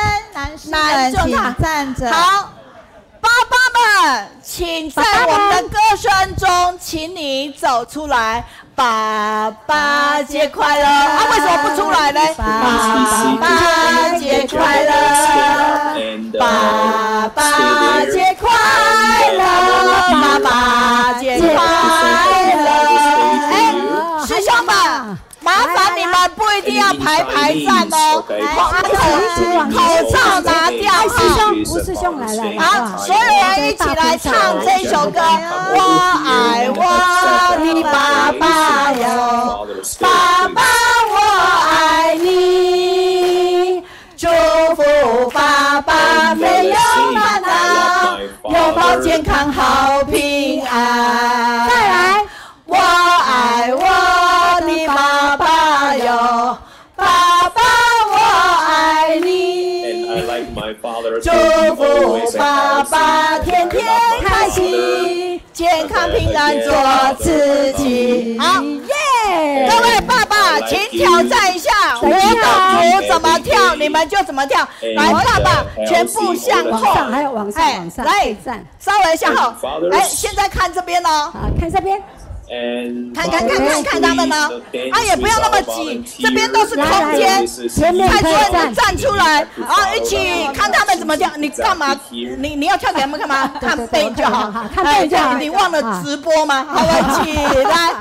S7: 请站着。
S1: 好，爸爸们，请在我们的歌声中，请你走出来。爸爸节快乐！啊，为什么不出来呢？爸爸节快乐！爸爸节快乐！爸爸节快乐！哎，师兄们，麻烦你们不一定要排站哦，口罩拿掉哈。
S7: 吴师兄来了，
S1: 好，所有人一起来唱这首歌。我爱我的爸爸哟，爸爸我爱你，祝福爸爸没有烦恼，拥抱健康好平安。再来，我爱我的爸爸哟，爸爸我爱你。祝福爸爸天天开心，健康平安做自己。好，耶！各位爸爸，请挑战一下舞蹈组怎么跳，你们就怎么跳。来，爸爸全部向后，
S7: 还有往上，
S1: 来，稍微向后。哎，现在看这边哦，
S7: 好，看这边。
S1: 看他们呢，啊也不要那么挤，这边都是空间，蔡主任你站出来，啊一起看他们怎么跳，你干嘛？你要跳给他们看吗？看背就好，看背就好。你忘了直播吗？好，我起来，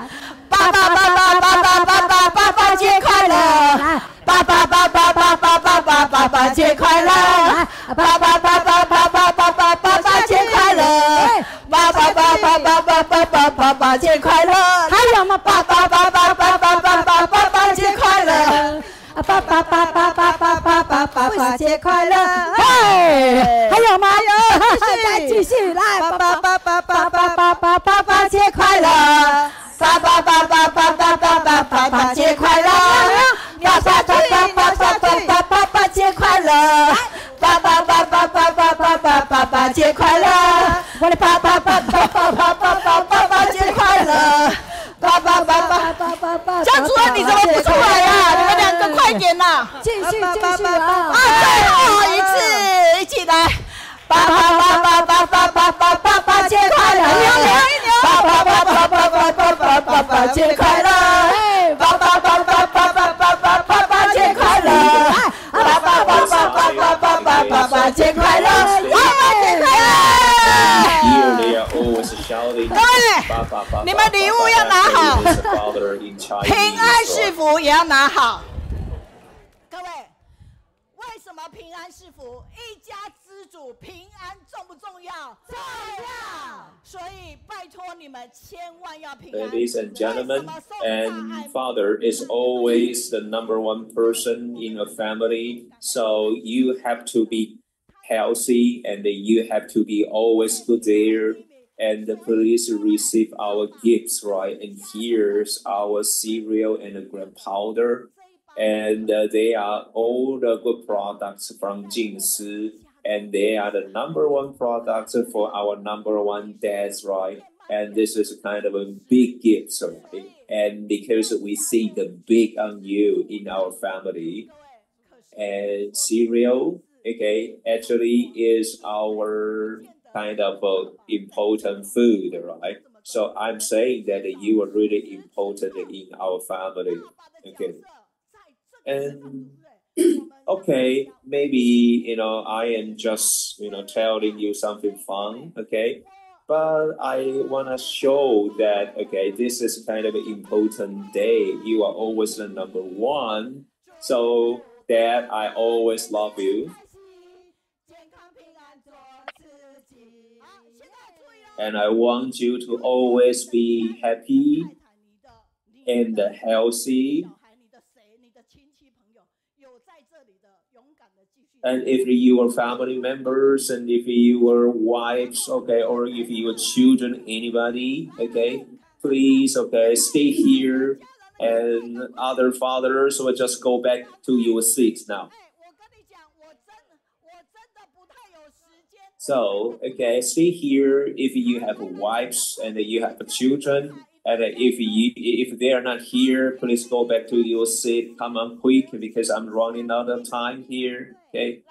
S1: 爸爸节快乐！爸爸节快乐！爸爸节快乐！爸爸节快乐！
S7: 还有吗？
S1: 爸爸节快乐！爸爸节快乐！
S7: 还有吗？
S1: 再继续来！爸爸节快乐！爸爸节快乐！爸爸节快乐！爸爸节快乐！我的爸爸节快乐！江主任你怎么不出来呀？你们两个快点呐！
S7: 继续啊！
S1: 最后一次，一起来！爸爸节快乐！爸爸节快乐！爸爸节快乐！爸爸节快乐！各位，你们礼物要拿好，平安是福也要拿好。各位，为什么平安是福？一家之主平安重不重要？重要。所以拜托你们千万要平安。
S3: Ladies and gentlemen, and father is always the number one person in a family, so you have to be healthy and you have to be always good there. And please receive our gifts, right? And here's our cereal and the grain powder. And they are all the good products from Jingsi. And they are the number one products for our number one dads, right? And this is kind of a big gift, right? And because we see the big on you in our family. And cereal, okay, actually is our kind of important food, right? So I'm saying that you are really important in our family, okay? And okay, maybe, I am just, telling you something fun, okay? But I want to show that, okay, this is kind of an important day. You are always the number one. So Dad, I always love you. And I want you to always be happy and healthy. And if your family members and if your wives, okay, or if your children, anybody, okay, please, okay, stay here. And other fathers will just go back to your seats now. So, okay, stay here if you have wives and you have children. And if they are not here, please go back to your seat. Come on quick because I'm running out of time here. Okay.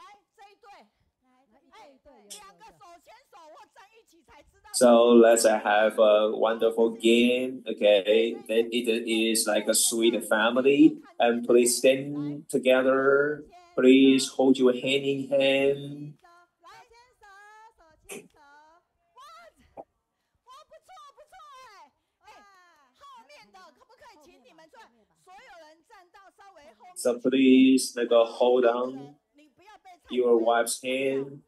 S3: So let's have a wonderful game. Okay. Then it is like a sweet family. And please stand together. Please hold your hand in hand. So please hold on your wife's hand.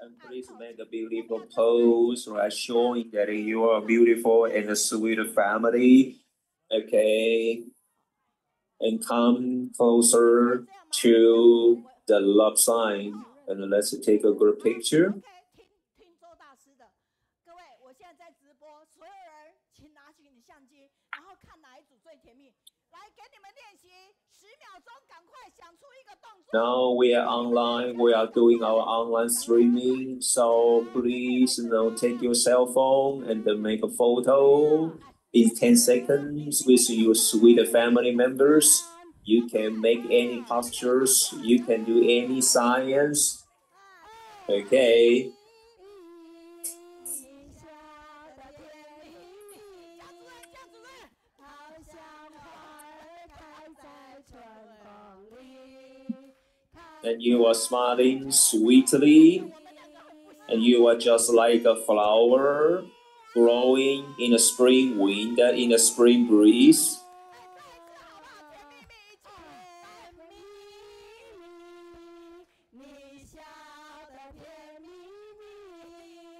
S3: And please make a beautiful pose, right, showing that you are beautiful and a sweet family. Okay. And come closer to the love sign. And let's take a good picture. Now we are online. We are doing our online streaming. So please, take your cell phone and make a photo in 10 seconds with your sweet family members. You can make any postures. You can do any signs. Okay. And you are smiling sweetly, and you are just like a flower growing in a spring wind, in a spring breeze.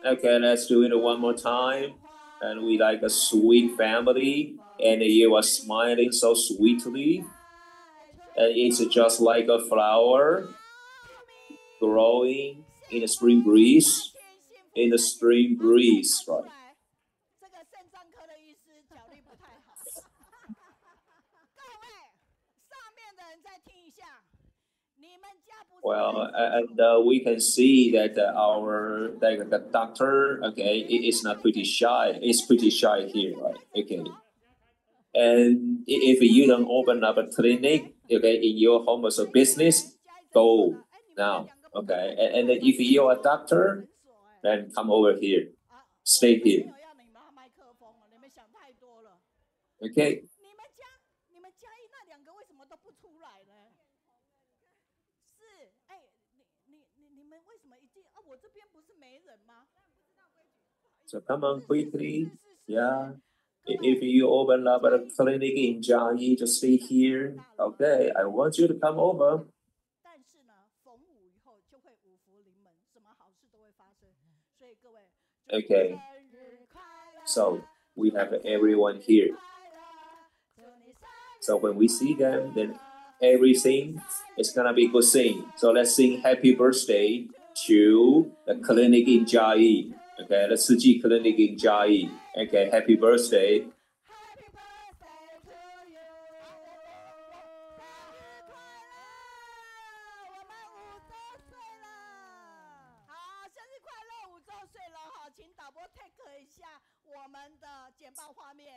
S3: Okay, let's do it one more time. And we like a sweet family, and you are smiling so sweetly. And it's just like a flower growing in a spring breeze. In the spring breeze, right? Well, and we can see that the doctor, okay, is not pretty shy. It's pretty shy here, right? Okay. And if you don't open up a clinic, okay, in your home as a business, go now, okay. And if you're a doctor, then come over here, stay here. Okay. So come on quickly, yeah. If you open up a clinic in Chiayi, just stay here. Okay, I want you to come over. Okay, so we have everyone here. So when we see them, then everything is gonna be good thing. So let's sing happy birthday to the clinic in Chiayi. Okay, the Tzu Clinic in Chiayi. Okay, happy birthday.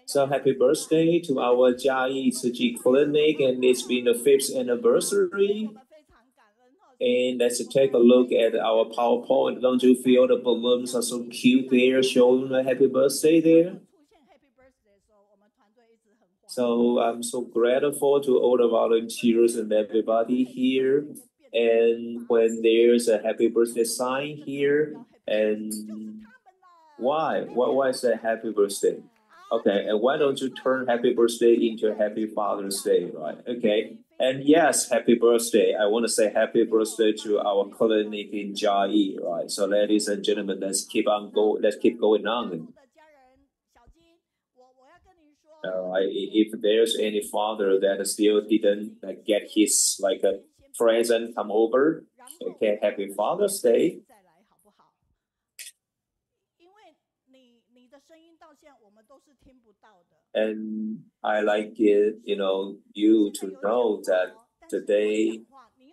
S3: So happy birthday to our Chiayi Tzu Clinic, and it's been the 5th anniversary. And let's take a look at our PowerPoint. Don't you feel the balloons are so cute there, showing a happy birthday there? So I'm so grateful to all the volunteers and everybody here. And when there's a happy birthday sign here, and why is that happy birthday? Okay, and why don't you turn happy birthday into happy Father's Day, right? Okay. And yes, happy birthday. I want to say happy birthday to our clinic in Chiayi, right? So ladies and gentlemen, let's keep going on. if there's any father that still didn't get his a present come over, okay, happy Father's Day. And I like it, you to know that today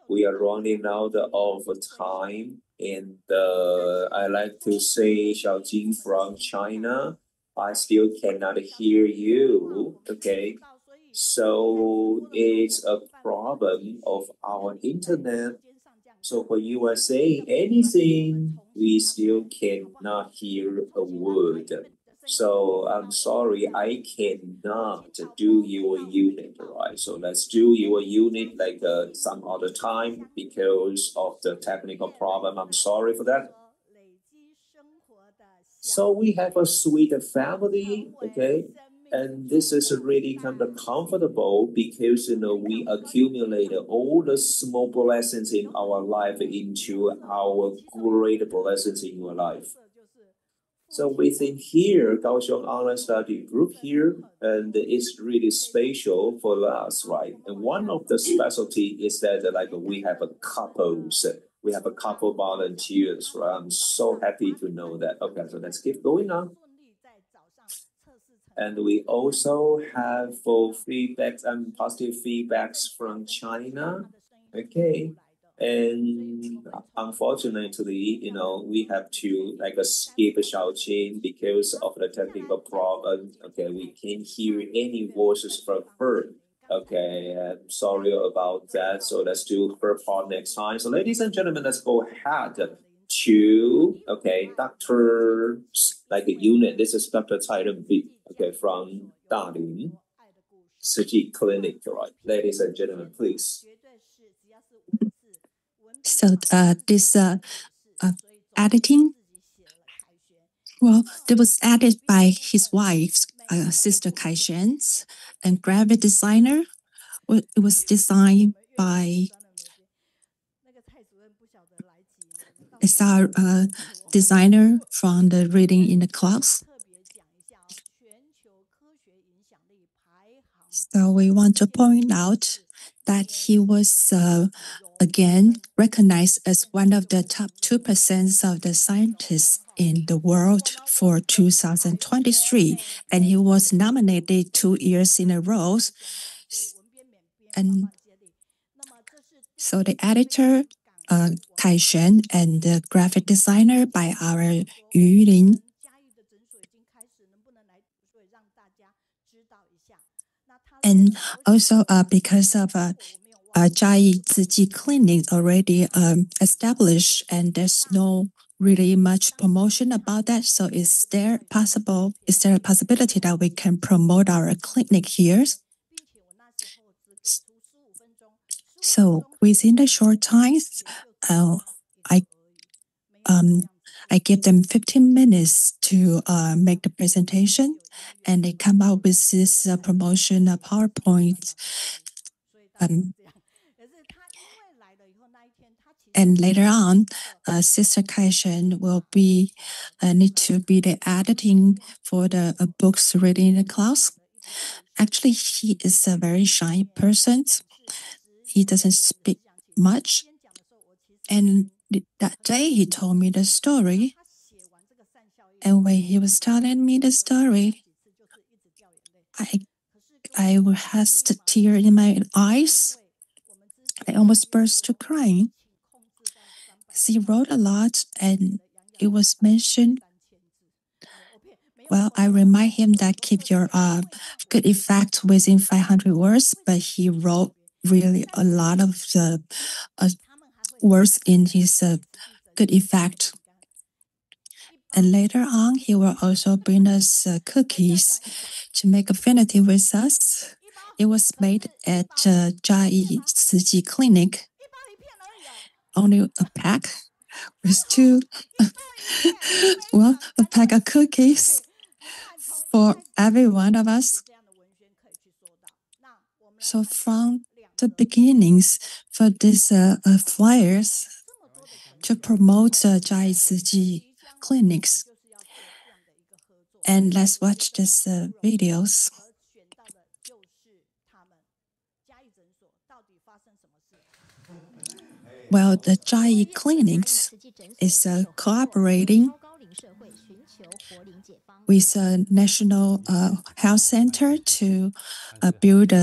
S3: we are running out of time, and I like to say, Xiaojing from China, I still cannot hear you, okay? So it's a problem of our internet. So when you are saying anything, we still cannot hear a word. So I'm sorry, I cannot do your unit, right? So let's do your unit some other time because of the technical problem. I'm sorry for that. So we have a sweet family, okay? And this is really kind of comfortable because, we accumulated all the small blessings in our life into our great blessings in your life. So within here, Kaohsiung Online Study Group here, and it's really special for us, right? And one of the specialty is that we have a couples. We have a couple volunteers, right? I'm so happy to know that. Okay, so let's keep going on. And we also have full feedbacks and positive feedbacks from China. Okay. And unfortunately, we have to skip Xiaojing because of the technical problem. Okay, we can't hear any voices from her. Okay, I'm sorry about that. So let's do her part next time. So ladies and gentlemen, let's go ahead to, doctor's unit. This is Dr. Cai Renbi, from Dalin Clinic, right? Ladies and gentlemen, please.
S4: So this editing, well, it was added by his wife, Sister Cai Shen's, and graphic designer. It was designed by our designer from the reading in the class. So we want to point out that he was again recognized as one of the top 2% of the scientists in the world for 2023, and he was nominated 2 years in a row. And so the editor, Cai Shen, and the graphic designer by our Yu Lin. And also because of Chiayi Clinic already established, and there's no really much promotion about that. So is there a possibility that we can promote our clinic here? So within the short time, I give them 15 minutes to make the presentation, and they come out with this promotion PowerPoint. And later on, Sister Cai Shen will need to be the editing for the books reading in the class. Actually, he is a very shy person. He doesn't speak much. And that day he told me the story. And when he was telling me the story, I had a tear in my eyes. I almost burst to crying. He wrote a lot, and it was mentioned. Well, I remind him that keep your good effect within 500 words, but he wrote really a lot of the words in his good effect. And later on, he will also bring us cookies to make affinity with us. It was made at Chiayi Clinic. Only a pack with a pack of cookies for every one of us. So from the beginnings for these flyers to promote Chiayi clinics. And let's watch these videos.
S8: Well, the Chiayi clinics is cooperating with a national health center to build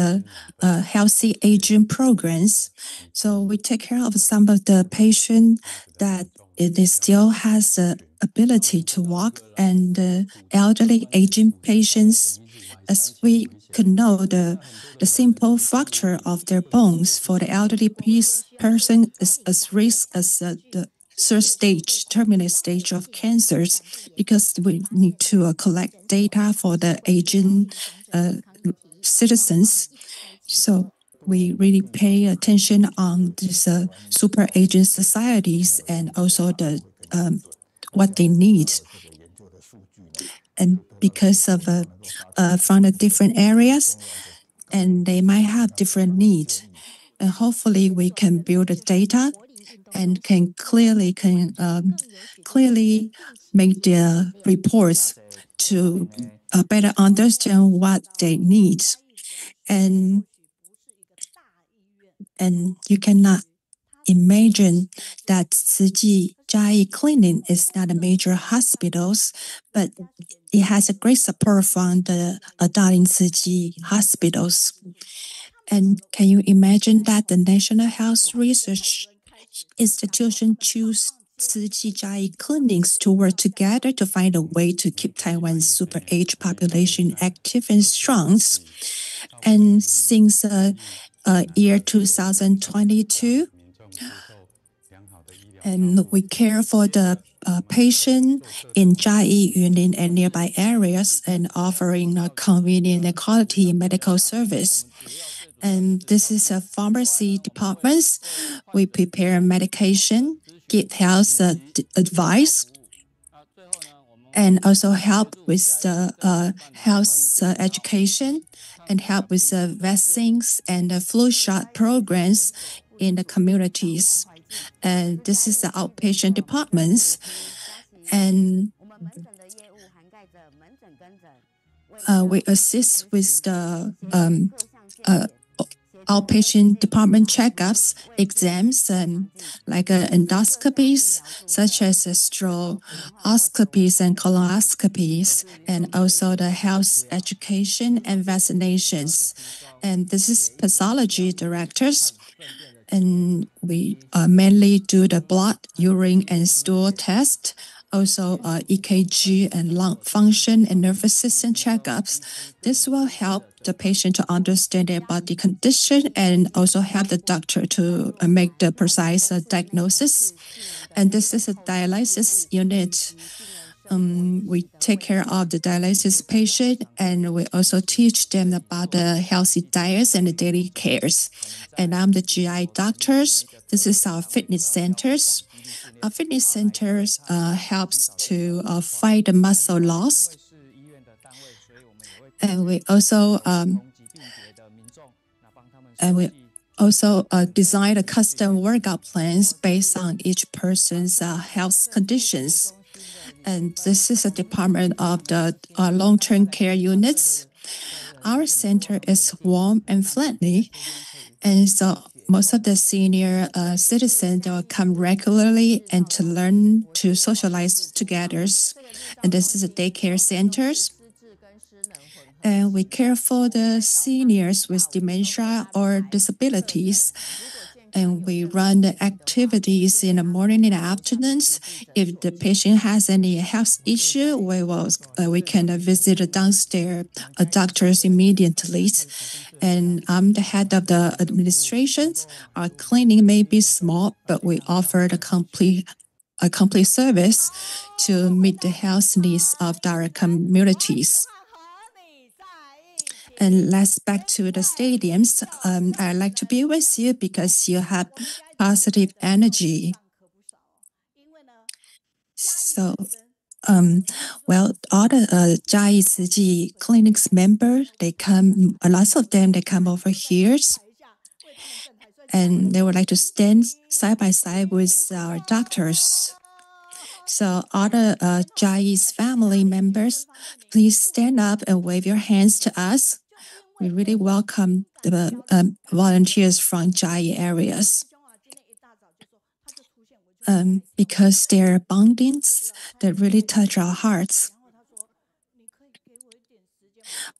S8: healthy aging programs. So we take care of some of the patients that they still has the ability to walk, and elderly aging patients, as we could know the simple fracture of their bones for the elderly person is as risk as the third stage, terminal stage of cancers, because we need to collect data for the aging citizens. So we really pay attention on these super aging societies and also the what they need. And because of from the different areas, and they might have different needs. And hopefully we can build the data and can clearly make their reports to better understand what they need. And you cannot imagine that Chiayi Clinic is not a major hospitals, but it has a great support from the Dalin hospitals. And can you imagine that the National Health Research Institution choose Chiayi clinics to work together to find a way to keep Taiwan's super age population active and strong? And since year 2022, and we care for the patient in Chiayi, Yunlin, and nearby areas, and offering a convenient and quality medical service. And this is a pharmacy department. We prepare medication, give health advice, and also help with the health education, and help with the vaccines and the flu shot programs in the communities. And this is the outpatient departments. And we assist with the outpatient department checkups, exams, and like endoscopies, such as stroboscopies and colonoscopies, and also the health education and vaccinations. And this is pathology directors. And we mainly do the blood, urine, and stool test, also EKG and lung function and nervous system checkups. This will help the patient to understand their body condition and also help the doctor to make the precise diagnosis. And this is a dialysis unit. We take care of the dialysis patient, and we also teach them about the healthy diets and the daily cares. And I'm the GI doctors. This is our fitness centers. Our fitness centers helps to fight the muscle loss. And we also design a custom workout plans based on each person's health conditions. And this is a department of the long-term care units. Our center is warm and friendly, and so most of the senior citizens will come regularly and to learn to socialize together. And this is a daycare centers. And we care for the seniors with dementia or disabilities. And we run the activities in the morning and the afternoons. If the patient has any health issue, we can visit the downstairs doctors immediately. And I'm the head of the administration. Our clinic may be small, but we offer a complete service to meet the health needs of our communities. And let's back to the stadiums. I'd like to be with you because you have positive energy. So, well, all the Chiayi clinics members, lots of them, they come over here. And they would like to stand side by side with our doctors. So all the Chiayi's family members, please stand up and wave your hands to us. We really welcome the volunteers from Chiayi areas. Because there are bondings that really touch our hearts.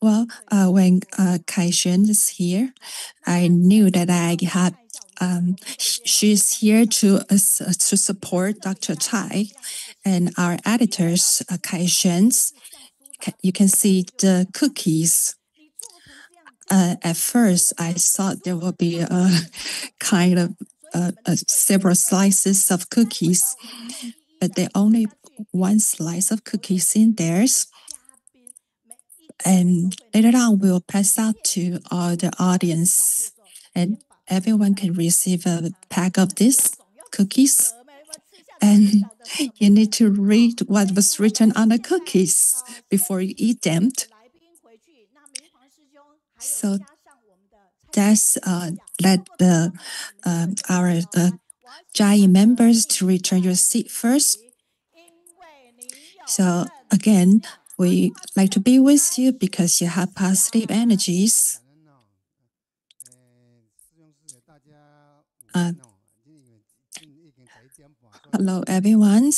S8: Well, when Cai Ren is here, I knew that I had. She's here to support Dr. Cai and our editors, Cai Ren. You can see the cookies. At first, I thought there would be a kind of several slices of cookies, but there only one slice of cookies in theirs. And later on, we'll pass out to all the audience, and everyone can receive a pack of these cookies. And you need to read what was written on the cookies before you eat them. So that's let our Chiayi members to return your seat first. So again, we like to be with you because you have positive energies. Hello, everyone.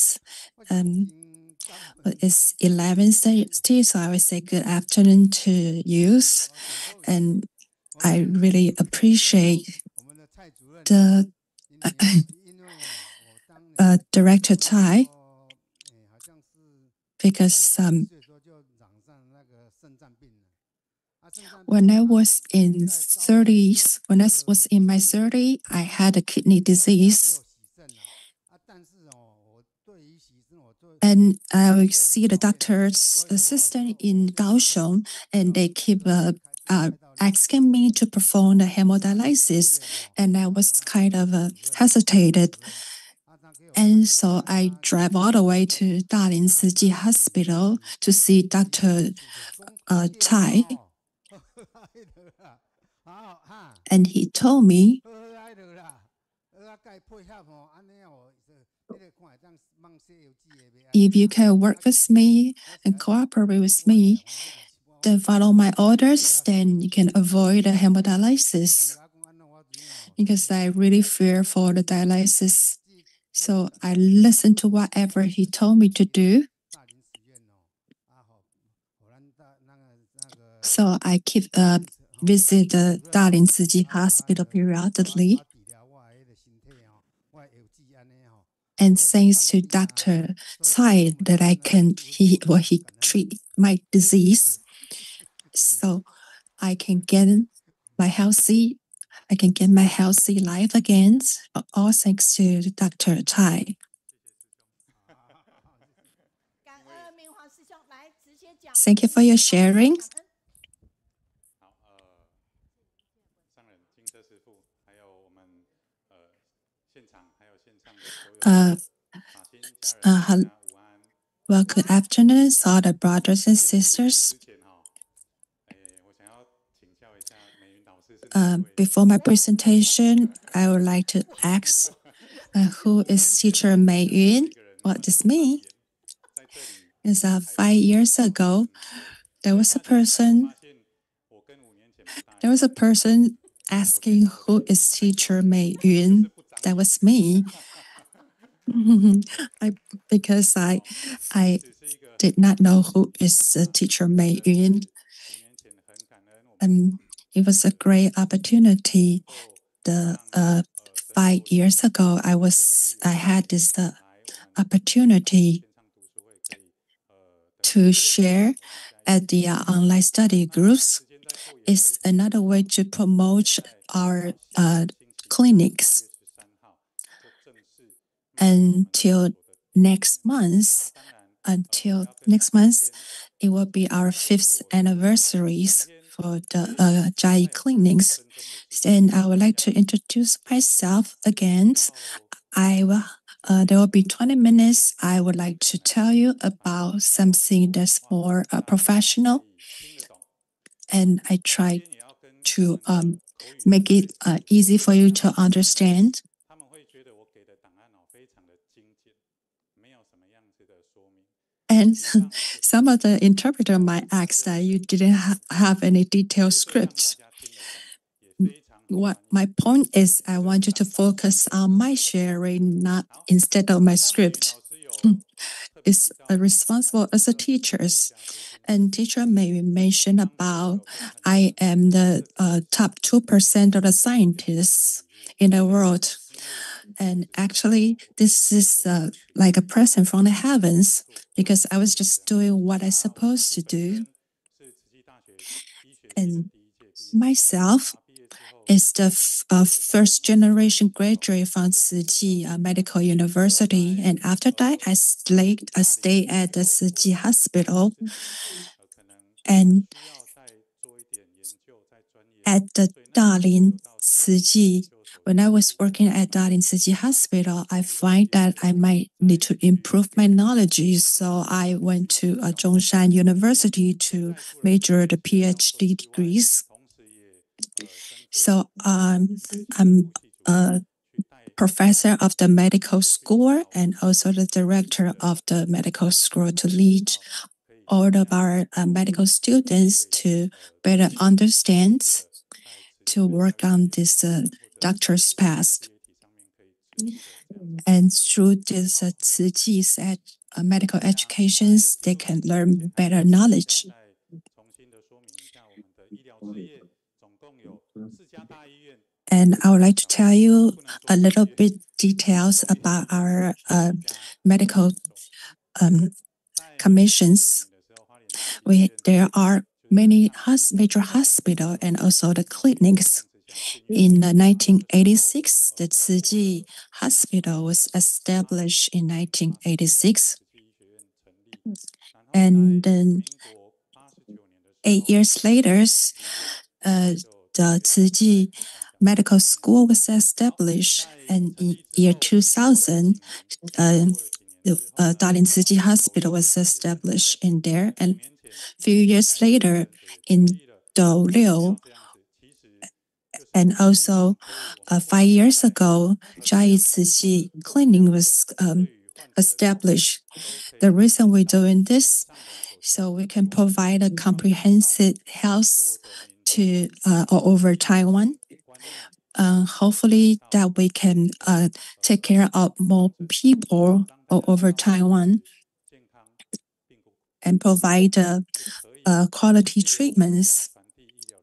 S8: It's 11:30, so I would say good afternoon to you. And I really appreciate the Director Cai, because when I was in my 30s, I had a kidney disease. And I would see the doctor's assistant in Kaohsiung, and they keep asking me to perform the hemodialysis, and I was kind of hesitated. And so I drive all the way to Dalin Hospital to see Dr. Cai. And he told me, if you can work with me and cooperate with me, then follow my orders, then you can avoid the hemodialysis. Because I really fear for the dialysis. So I listened to whatever he told me to do. So I keep visit the Dalin Hospital periodically. And thanks to Dr. Cai that he treat my disease. So I can get my healthy life again, all thanks to Dr. Cai. Thank you for your sharing. Well, good afternoon, all the brothers and sisters. Before my presentation, I would like to ask who is teacher Meiyun? What does mean? Is 5 years ago, there was a person asking who is teacher Meiyun. That was me. Because I did not know who is teacher Meiyun. And it was a great opportunity. 5 years ago, I had this opportunity to share at the online study groups. It's another way to promote our clinics. Until next month, it will be our 5th anniversary for the Chiayi clinics. And I would like to introduce myself again. There will be 20 minutes. I would like to tell you about something that's more professional. And I try to make it easy for you to understand. then some of the interpreter might ask that you didn't have any detailed script. What my point is, I want you to focus on my sharing, not instead of my script. It's responsible as a teachers. And teacher may mention about I am the top 2% of the scientists in the world. And actually, this is like a present from the heavens because I was just doing what I'm supposed to do. And myself is the first generation graduate from Tzu Medical University. And after that, I stayed at the Tzu Hospital. And at the Dalin Tzu, when I was working at Dalin Tzu Hospital, I find that I might need to improve my knowledge. So I went to Zhongshan University to major the PhD degrees. So I'm a professor of the medical school and also the director of the medical school to lead all of our medical students to better understand, to work on this doctor's path. And through this Tzu at medical educations, they can learn better knowledge. And I would like to tell you a little bit details about our medical commissions. There are many major hospitals and also the clinics. In 1986, the Tzu Hospital was established in 1986. And then 8 years later, the Tzu Medical School was established. And in year 2000, the Dalin Tzu Hospital was established in there. And a few years later, in Douliu, and also 5 years ago, Chiayi Tzu Clinic was established. The reason we're doing this, so we can provide a comprehensive health to all over Taiwan. Hopefully that we can take care of more people all over Taiwan and provide quality treatments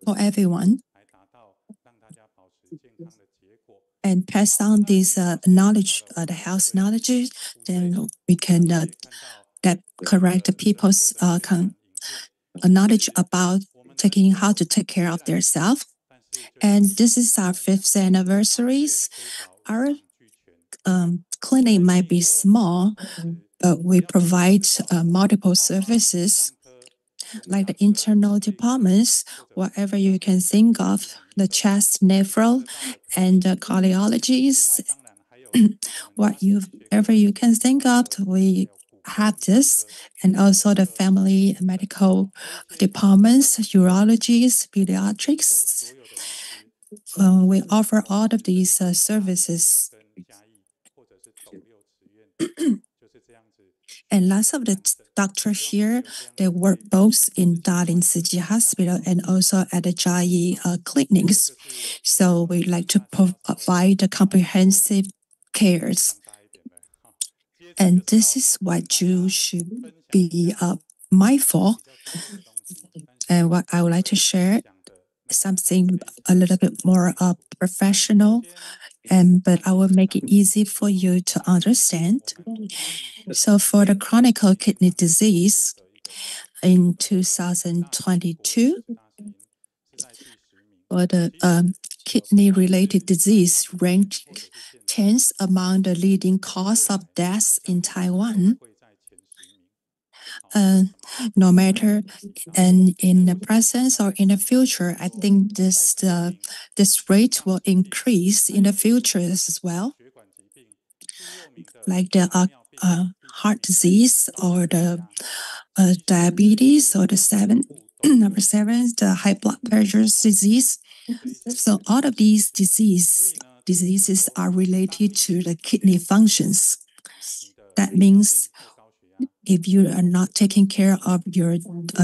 S8: for everyone and pass on this knowledge, the health knowledge, then we can that correct people's knowledge about how to take care of themselves. And this is our 5th anniversary. Our clinic might be small, but we provide multiple services like the internal departments, whatever you can think of, the chest, nephro, and the cardiologists, whatever you can think of, we have this, and also the family medical departments, urologists, pediatrics. We offer all of these services. And lots of the doctors here, they work both in Dalin Tzu Hospital and also at the Chiayi clinics. So we like to provide the comprehensive cares. And this is what you should be mindful. And what I would like to share something a little bit more professional, but I will make it easy for you to understand. So for the chronic kidney disease, in 2022, or the kidney-related disease ranked 10th among the leading cause of death in Taiwan. No matter in the present or in the future, I think this rate will increase in the future as well. Like the heart disease or the diabetes or number 7, the high blood pressure disease. So all of these diseases are related to the kidney functions. That means if you are not taking care of your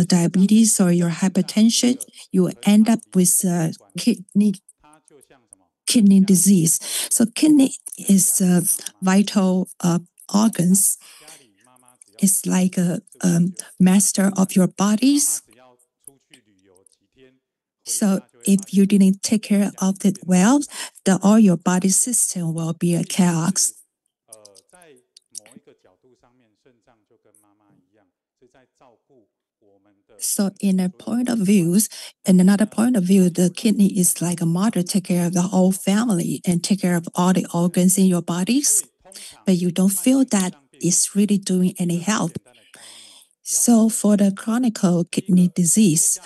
S8: diabetes or your hypertension, you will end up with kidney disease. So kidney is a vital organs. It's like a master of your bodies. So if you didn't take care of it well, all your body system will be a chaos. So in another point of view, the kidney is like a mother, take care of the whole family and take care of all the organs in your bodies, but you don't feel that it's really doing any help. So for the chronic kidney disease,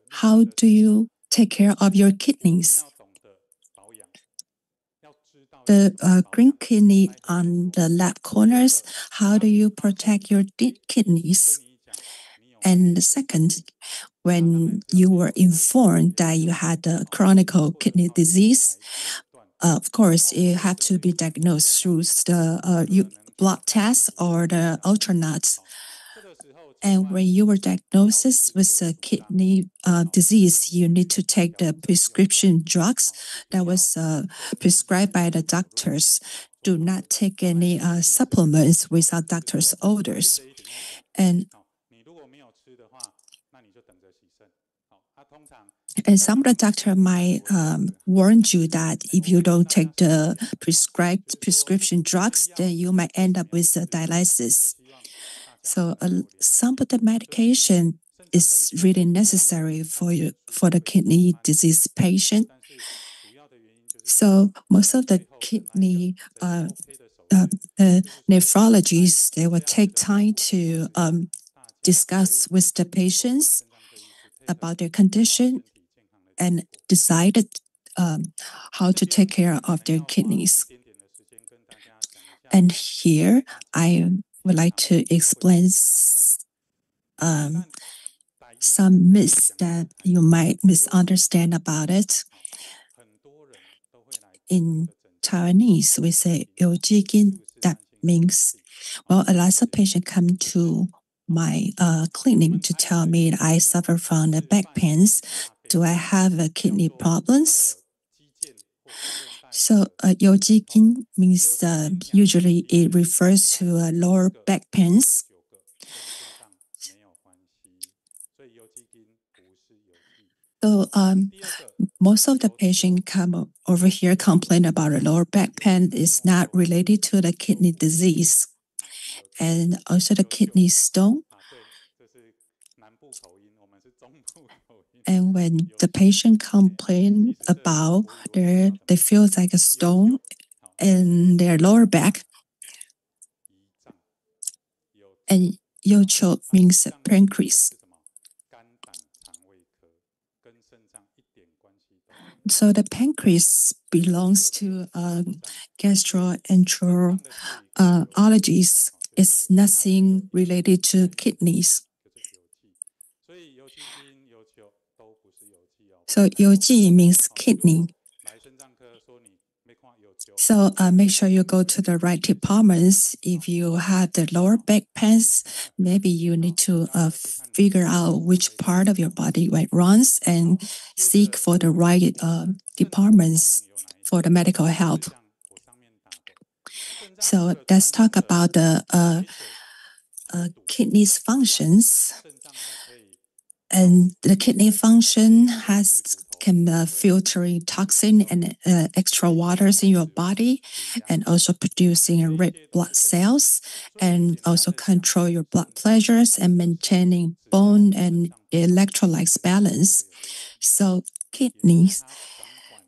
S8: how do you take care of your kidneys? The green kidney on the left corners, how do you protect your kidneys? And the second, when you were informed that you had a chronic kidney disease, of course, you have to be diagnosed through the blood test or the ultrasound. And when you were diagnosed with a kidney disease, you need to take the prescription drugs that was prescribed by the doctors. Do not take any supplements without doctor's orders. And some of the doctor might warn you that if you don't take the prescribed prescription drugs, then you might end up with dialysis. So some of the medication is really necessary for the kidney disease patient. So most of the kidney nephrologists, they will take time to discuss with the patients about their condition and decide how to take care of their kidneys. And here I would like to explain some myths that you might misunderstand about it. In Taiwanese, we say "Xiaojing." That means, well, a lot of patients come to my clinic to tell me that I suffer from the back pains. Do I have kidney problems? So Xiaojing means usually it refers to lower back pains. So most of the patients come over here complain about a lower back pain is not related to the kidney disease, and also the kidney stone. And when the patient complain about they feel like a stone in their lower back, and yocho means pancreas. So the pancreas belongs to gastroenterologists. It's nothing related to kidneys. So Xiaojing means kidney. So make sure you go to the right departments. If you have the lower back pains, maybe you need to figure out which part of your body went wrong and seek for the right departments for the medical help. So let's talk about the kidney's functions. And the kidney function can filtering toxin and extra waters in your body, and also producing red blood cells, and also control your blood pressures and maintaining bone and electrolytes balance. So kidneys,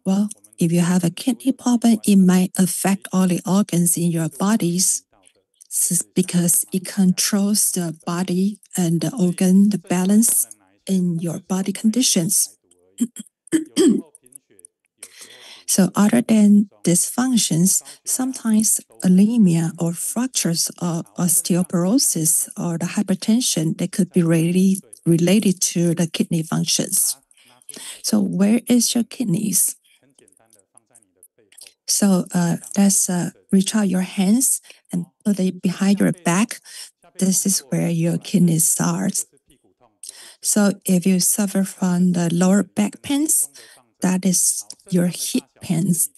S8: well, if you have a kidney problem, it might affect all the organs in your bodies, because it controls the body and the organ, the balance in your body conditions. So other than these functions, sometimes anemia or fractures or osteoporosis or the hypertension, they could be really related to the kidney functions. So where is your kidneys? So let's reach out your hands and put it behind your back. this is where your kidney starts. So if you suffer from the lower back pains, that is your hip pains.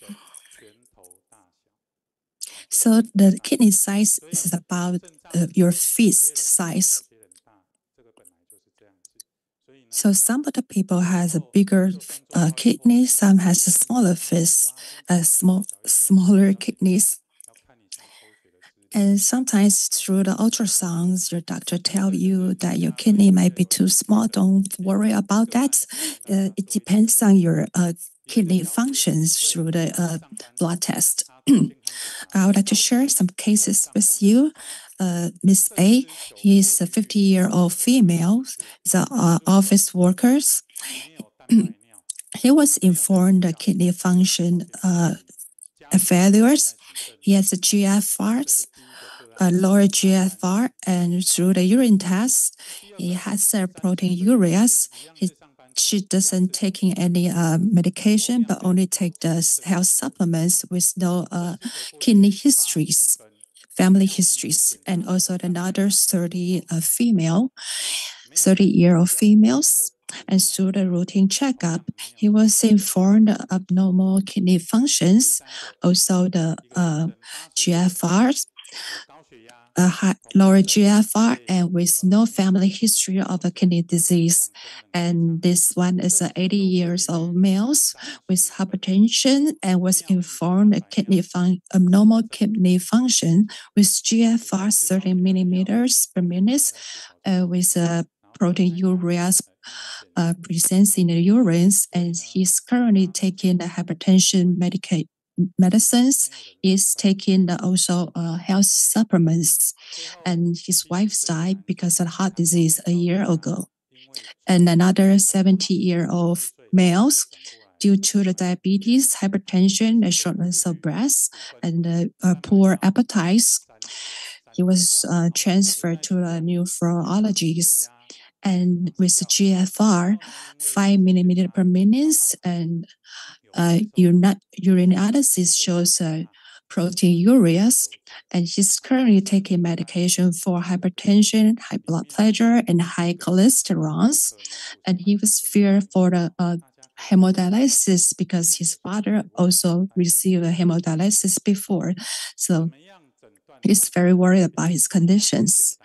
S8: So the kidney size is about your fist size. So some of the people has a bigger kidney, some has a smaller fist, smaller kidneys. And sometimes through the ultrasounds, your doctor tell you that your kidney might be too small. Don't worry about that. It depends on your kidney functions through the blood test. I would like to share some cases with you. Miss A, he's a 50-year-old female, the office workers. He was informed the kidney function failures. He has a GFRs, a lower GFR, and through the urine test, he has proteinuria. She doesn't taking any medication, but only take the health supplements with no kidney histories, family histories, and also another 30-year-old females. And through the routine checkup, he was informed of abnormal kidney functions, also the GFRs, lower GFR, and with no family history of a kidney disease. And this one is an 80 years old male with hypertension and was informed of abnormal kidney function with GFR 30 millimeters per minute with proteinuria presence in the urines, and he's currently taking the hypertension medicines. He's taking also health supplements, and his wife died because of heart disease a year ago. And another 70-year-old male, due to the diabetes, hypertension, the shortness of breath, and poor appetite, he was transferred to a nephrologist. And with the GFR 5 millimeter per minute, and urinalysis shows proteinuria, and he's currently taking medication for hypertension, high blood pressure, and high cholesterol. And he was feared for the hemodialysis because his father also received a hemodialysis before. So he's very worried about his conditions.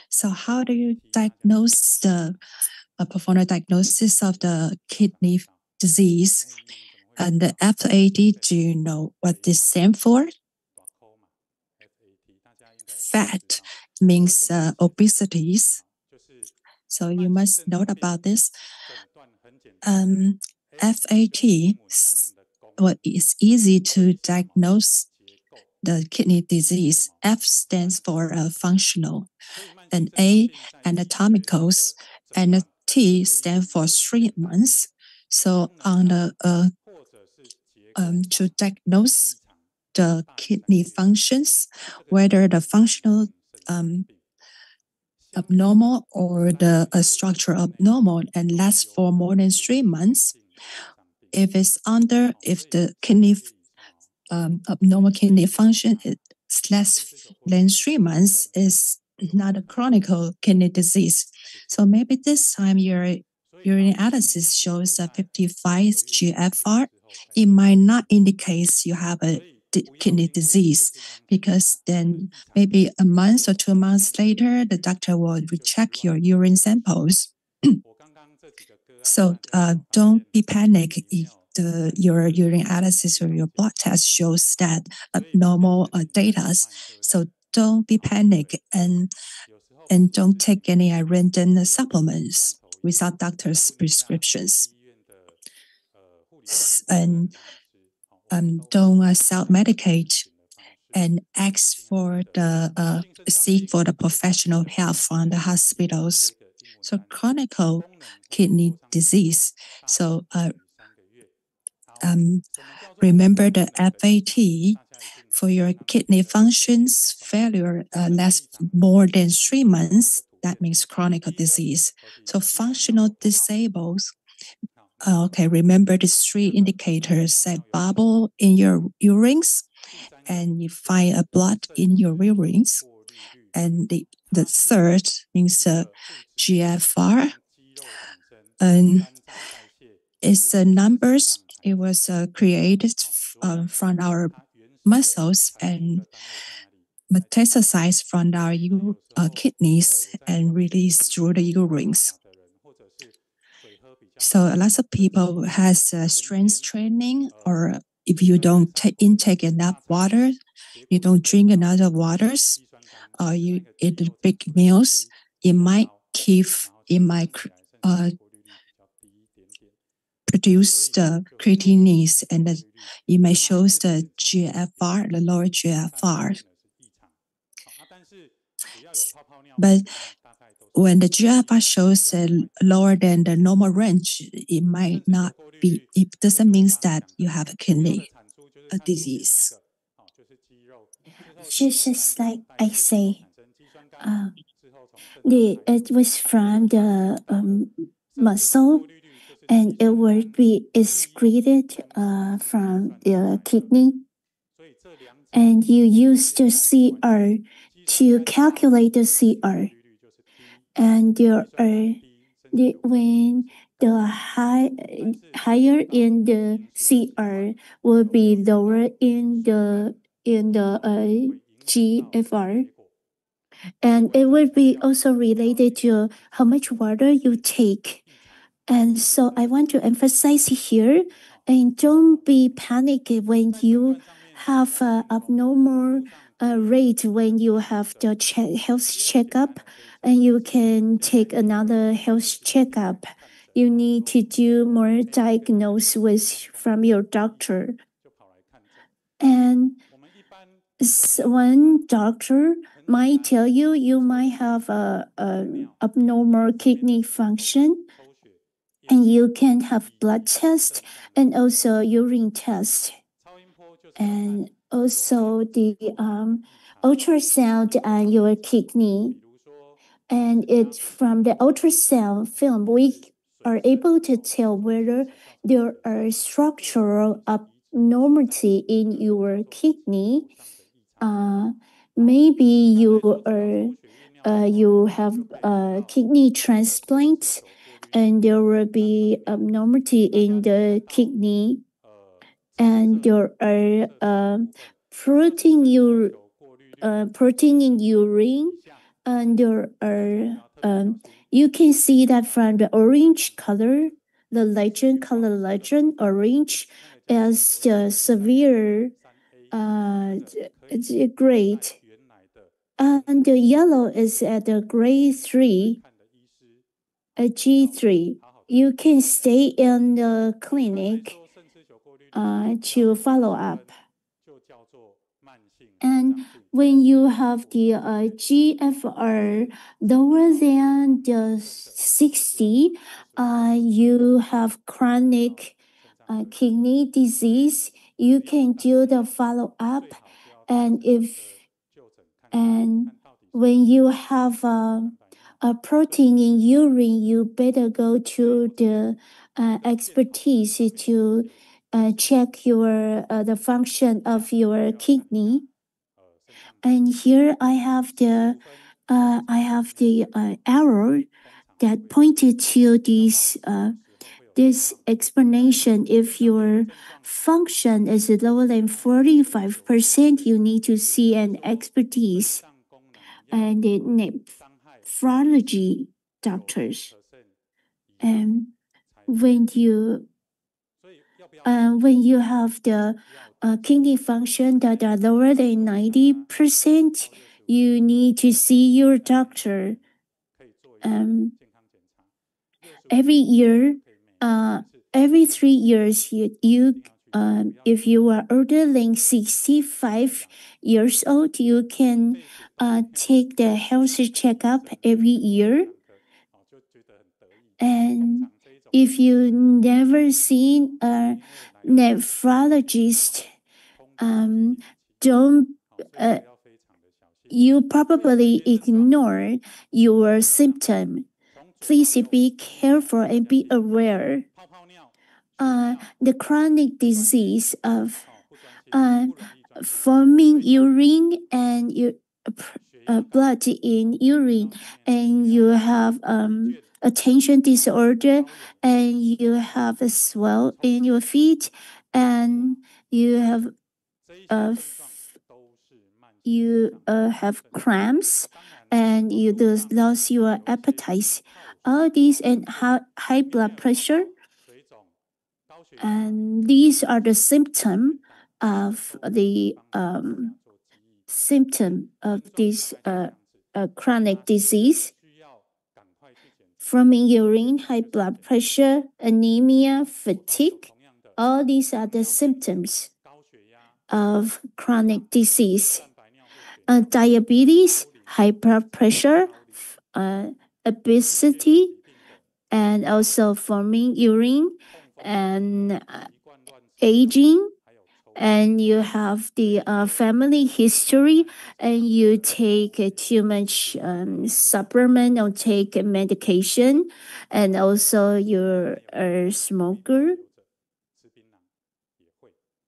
S8: So how do you diagnose perform a diagnosis of the kidney disease? And the FAD, do you know what this stands for? FAT means obesity. So you must note about this. FAT, it's easy to diagnose the kidney disease. F stands for functional, and A, anatomical, and T stands for 3 months. So on the to diagnose the kidney functions, whether the functional abnormal or the structure abnormal and lasts for more than 3 months. If the kidney abnormal kidney function is less than 3 months, is not a chronic kidney disease. So maybe this time your urinalysis shows a 55 GFR. It might not indicate you have a kidney disease, because then maybe a month or 2 months later, the doctor will recheck your urine samples. So don't be panicked if your urinalysis or your blood test shows that abnormal data. So don't be panicked and don't take any random supplements without doctor's prescriptions. And don't self-medicate, and seek for the professional help from the hospitals. So chronic kidney disease. So remember the FAT for your kidney functions failure lasts more than 3 months. That means chronic disease. So functional disabled. Okay, remember these 3 indicators: that bubble in your urines, and you find a blood in your urines, And the third means GFR. And its numbers, it was created from our muscles and metastasized from our kidneys and released through the urines. So lots of people has strength training, or if you don't intake enough water, you don't drink enough waters, or you eat big meals, it might produce the creatinine, and it may show the GFR, the lower GFR. But when the GFR shows lower than the normal range, it might not be, it doesn't mean that you have a kidney disease.
S9: Just like I say, it was from the muscle, and it will be excreted from the kidney. And you use the CR to calculate the CR. And when the higher in the CR will be lower in the GFR. And it will be also related to how much water you take. And so I want to emphasize here, and don't be panicked when you have an abnormal rate when you have the health checkup, and you can take another health checkup. You need to do more diagnosis from your doctor. And one doctor might tell you you might have a abnormal kidney function, and you can have blood test and also urine test, and also the ultrasound on your kidney. And it's from the ultrasound film we are able to tell whether there are structural abnormality in your kidney. Maybe you have a kidney transplant, and there will be abnormality in the kidney, and there are protein in urine, and there are you can see that from the orange color, the legend orange as the severe grade, and the yellow is at the grade 3, a G3. You can stay in the clinic to follow up. And when you have the GFR lower than the 60, you have chronic kidney disease. You can do the follow up, and when you have a protein in urine, you better go to the expertise to check the function of your kidney. And here I have the arrow that pointed to this explanation. If your function is lower than 45%, you need to see an expertise and the nephrology doctors. And when you have the kidney function that are lower than 90%, you need to see your doctor. Every year, every 3 years, if you are older than 65 years old, you can take the health checkup every year. And if you never seen a nephrologist, you probably ignore your symptom. Please be careful and be aware. The chronic disease of forming urine and blood in urine, and you have attention disorder, and you have a swell in your feet, and you have cramps, and you just lost your appetite. All these and high blood pressure, and these are the symptom of this chronic disease. From urine, high blood pressure, anemia, fatigue, all these are the symptoms of chronic disease. Diabetes, high blood pressure, obesity, and also forming urine, and aging, and you have the family history, and you take too much supplement or take medication, and also you're a smoker.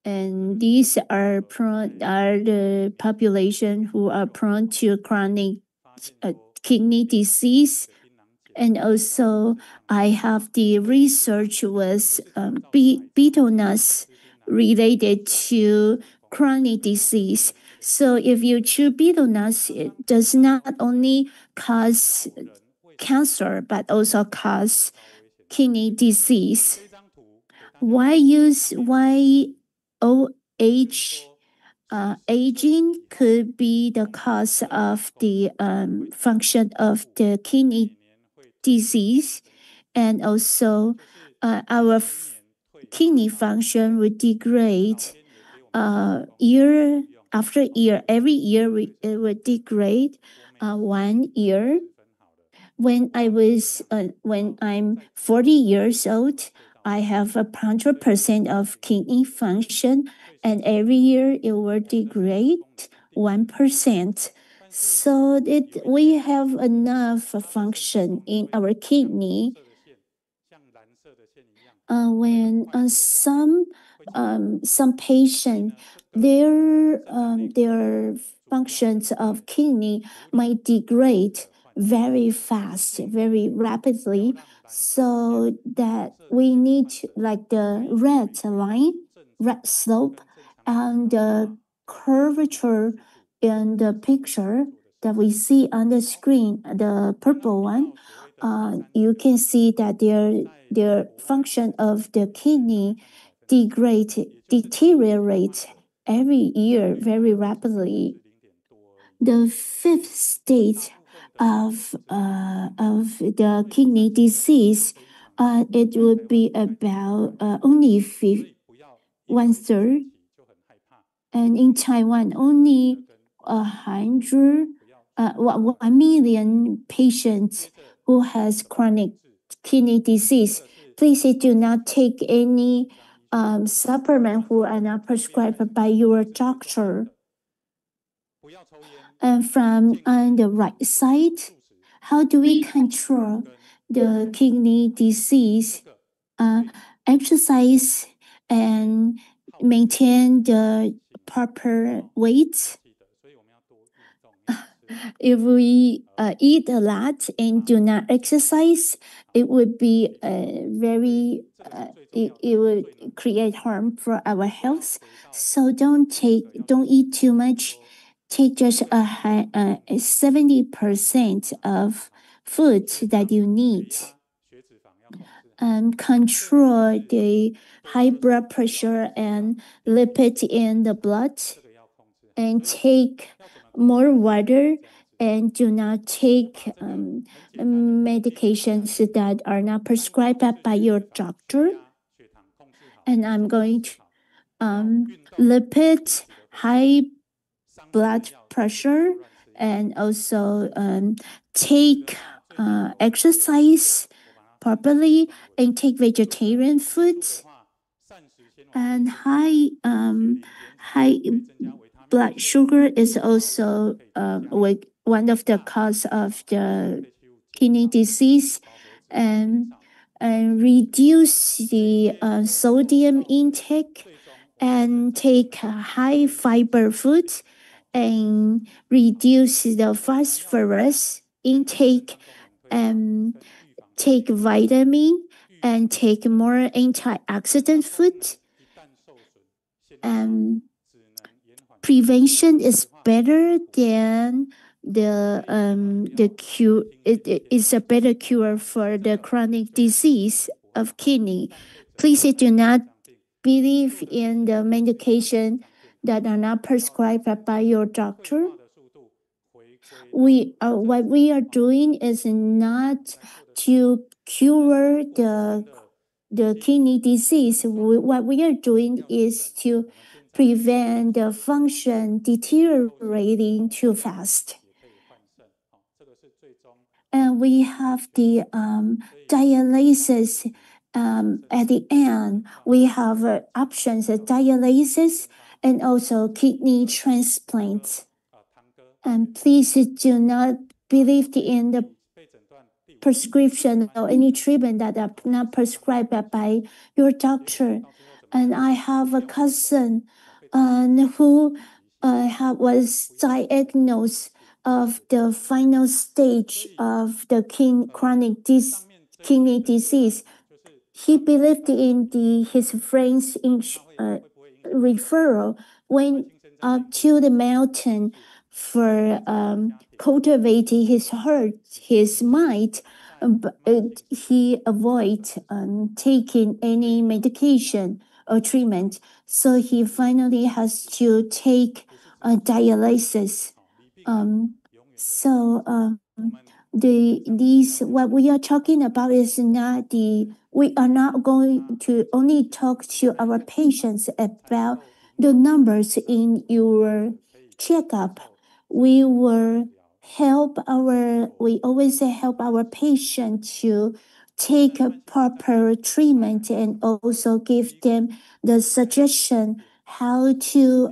S9: And these are the population who are prone to chronic kidney disease. And also, I have the research with betel nuts related to chronic disease. So if you chew betel nuts, it does not only cause cancer, but also cause kidney disease. Why aging could be the cause of the function of the kidney disease, and also our kidney function would degrade year after year. Every year it would degrade 1 year. When I'm 40 years old, I have 100% of kidney function, and every year it will degrade 1%. So that we have enough function in our kidney. When some patient, their functions of kidney might degrade very fast, very rapidly, so that we need like the red slope, and the curvature in the picture that we see on the screen, the purple one. You can see that their function of the kidney deteriorate every year very rapidly. The fifth stage of the kidney disease, it would be about only 1/3, and in Taiwan only 1 million patients who has chronic kidney disease. Please do not take any supplement who are not prescribed by your doctor. And from on the right side, how do we control the kidney disease? Exercise and maintain the proper weight. If we eat a lot and do not exercise, it would be it would create harm for our health. So don't eat too much. Take just 70% of food that you need. And control the high blood pressure and lipid in the blood, and take more water, and do not take medications that are not prescribed by your doctor. And I'm going to lipid, high blood pressure, and also take exercise properly, and take vegetarian foods. And high blood sugar is also one of the cause of the kidney disease, and reduce the sodium intake, and take high fiber foods, and reduce the phosphorus intake, and take vitamin, and take more antioxidant food. Prevention is better than the cure. It is a better cure for the chronic disease of kidney. Please do not believe in the medication that are not prescribed by your doctor. What we are doing is not to cure the kidney disease. What we are doing is to prevent the function deteriorating too fast. And we have the dialysis at the end. We have options of dialysis and also kidney transplants. And please do not believe in the prescription or any treatment that are not prescribed by your doctor. And I have a cousin who was diagnosed of the final stage of the chronic kidney disease. He believed in his friend's referral, went up to the mountain for cultivating his heart, his mind, but he avoided taking any medication or treatment. So he finally has to take dialysis. What we are talking about is not we are not going to only talk to our patients about the numbers in your checkup. We always help our patient to take a proper treatment and also give them the suggestion how to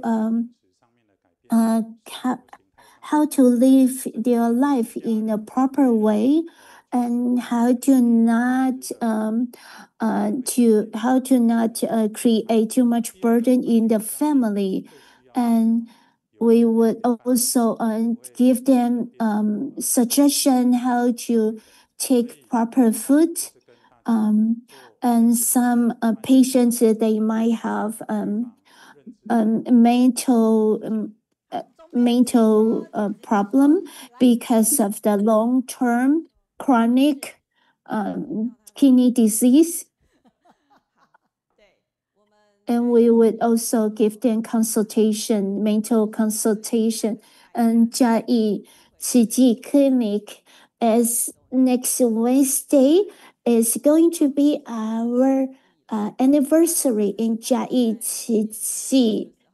S9: live their life in a proper way, and how to not create too much burden in the family. And we would also give them suggestion how to take proper food. And some patients, they might have mental problem because of the long-term chronic kidney disease. And we would also give them consultation, mental consultation. And Chiayi Clinic is next Wednesday is going to be our anniversary in Chiayi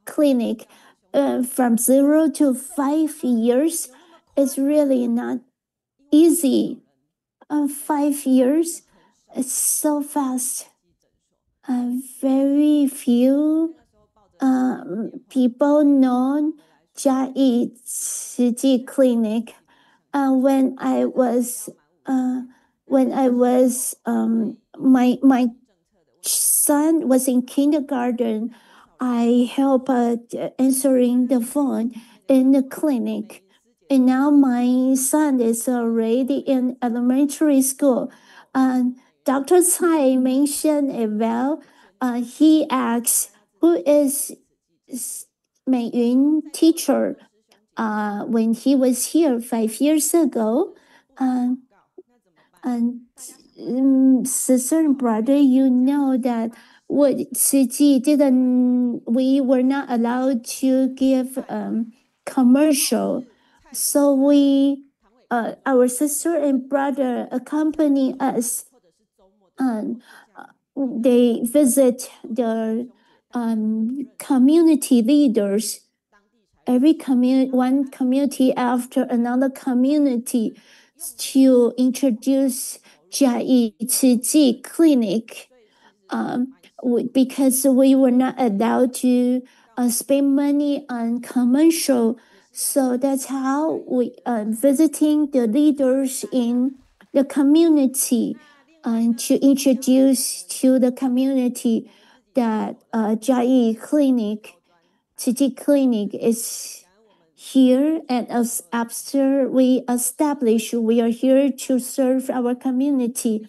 S9: Clinic. From 0 to 5 years is really not easy. 5 years is so fast. Very few people know Chiayi Clinic. When I was my son was in kindergarten, I helped answering the phone in the clinic. And now my son is already in elementary school. Dr. Cai mentioned about, he asked, who is Meiyun teacher? When he was here 5 years ago. Sister and brother, you know that what we were not allowed to give commercial. So our sister and brother accompany us. They visit the community leaders. One community after another community to introduce Chiayi Clinic. Because we were not allowed to spend money on commercial. So that's how we visiting the leaders in the community to introduce to the community that Chiayi Clinic is here, and as after we establish, we are here to serve our community.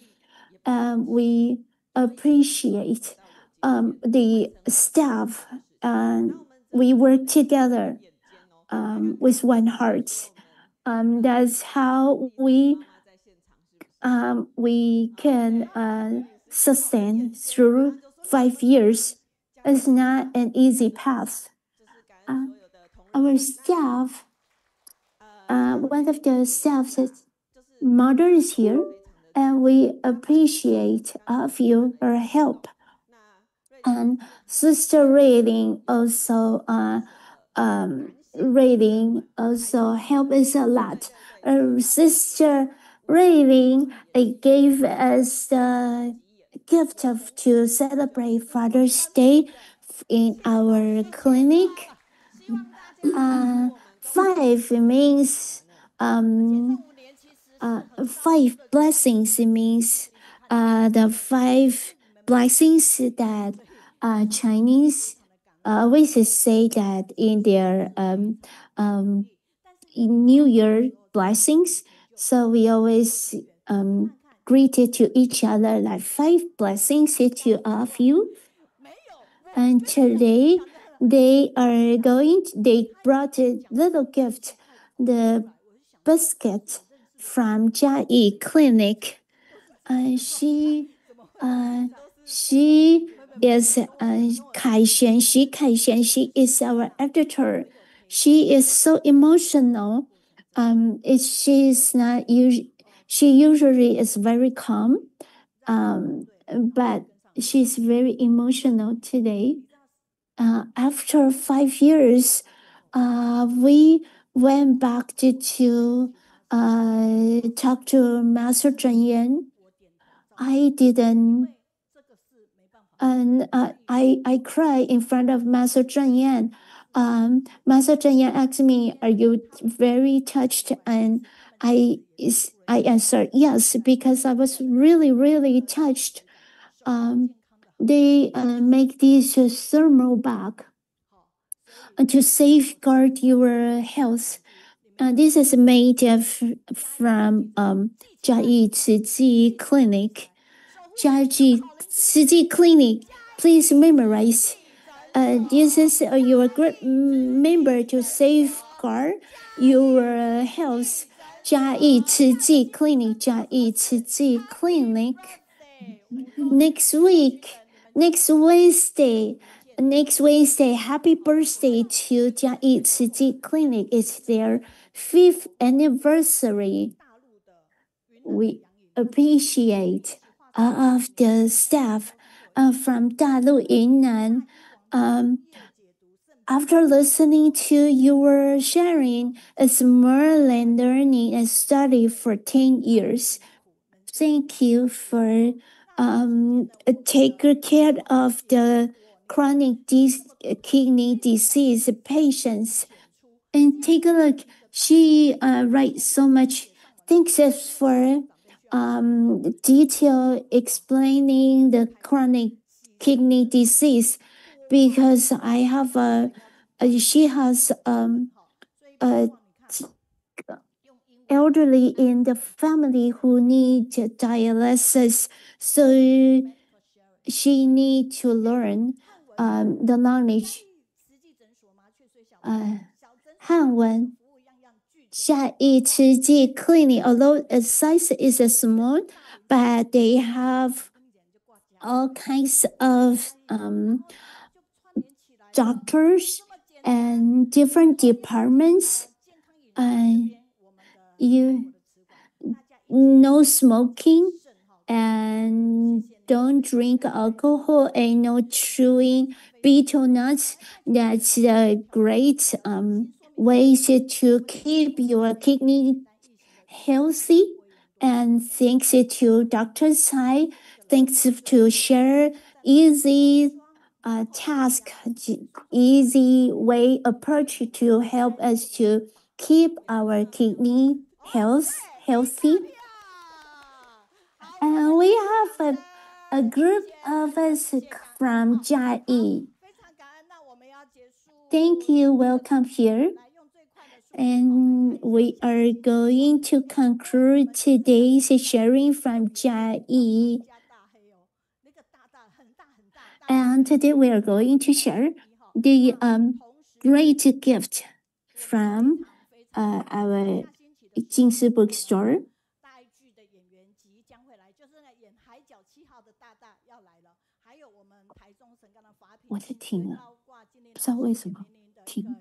S9: We appreciate the staff, and we work together with one heart. That's how we can sustain through 5 years. It's not an easy path. Our staff, one of the staff's mother is here, and we appreciate of you her help. And Sister Rating also help us a lot. Sister Rating gave us the gift to celebrate Father's Day in our clinic. 5 means 5 blessings. It means the 5 blessings that Chinese always say that in their New Year blessings. So we always greeted to each other like 5 blessings to all of you. And today they brought a little gift, the biscuit from Chiayi clinic. She is Cai Renbi. She is our editor. She is so emotional. She usually is very calm, but she's very emotional today. After 5 years, we went back to talk to Master Chen Yan. I didn't, and I cried in front of Master Chen Yan. Master Chen Yan asked me, "Are you very touched?" And I answered yes, because I was really, really touched. They make this thermal bag to safeguard your health. This is made from Chiayi clinic. Chiayi clinic. Please memorize. This is your group member to safeguard your health. Chiayi clinic. Chiayi clinic. Next Wednesday, happy birthday to Chiayi clinic. It's their 5th anniversary. We appreciate all of the staff from Dalin, Yunnan. After listening to your sharing, it's more than learning and study for 10 years. Thank you for taking care of the chronic kidney disease patients. And take a look, she writes so much. Thanks for detail explaining the chronic kidney disease, because I have she has elderly in the family who need dialysis, so she need to learn the knowledge. Hanwen Chiayi clinic, although its size is small, but they have all kinds of doctors and different departments. No smoking and don't drink alcohol and no chewing betel nuts. That's a great way to keep your kidney healthy. And thanks to Dr. Cai, thanks to share easy task, easy way approach to help us to keep our kidney healthy. And we have a group of us from Chiayi. Thank you. Welcome here. And we are going to conclude today's sharing from Chiayi. And today we are going to share the great gift from our Jingsi bookstore. 我在听啊，不知道为什么听。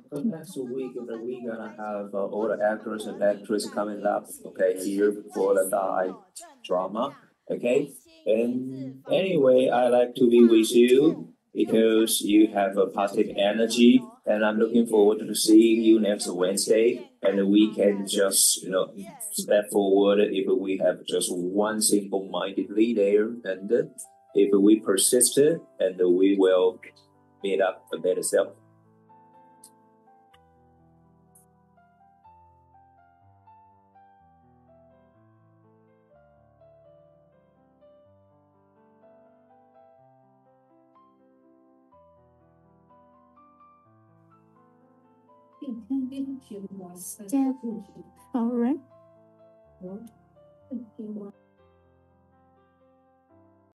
S3: So next week, we're gonna have all the actors and actresses coming up, okay, here for the Dai drama, okay? And anyway, I like to be with you because you have a positive energy, and I'm looking forward to seeing you next Wednesday, and we can just, step forward if we have just one single-mindedly there, and if we persist, and we will meet up a better self.
S9: Yeah. All right.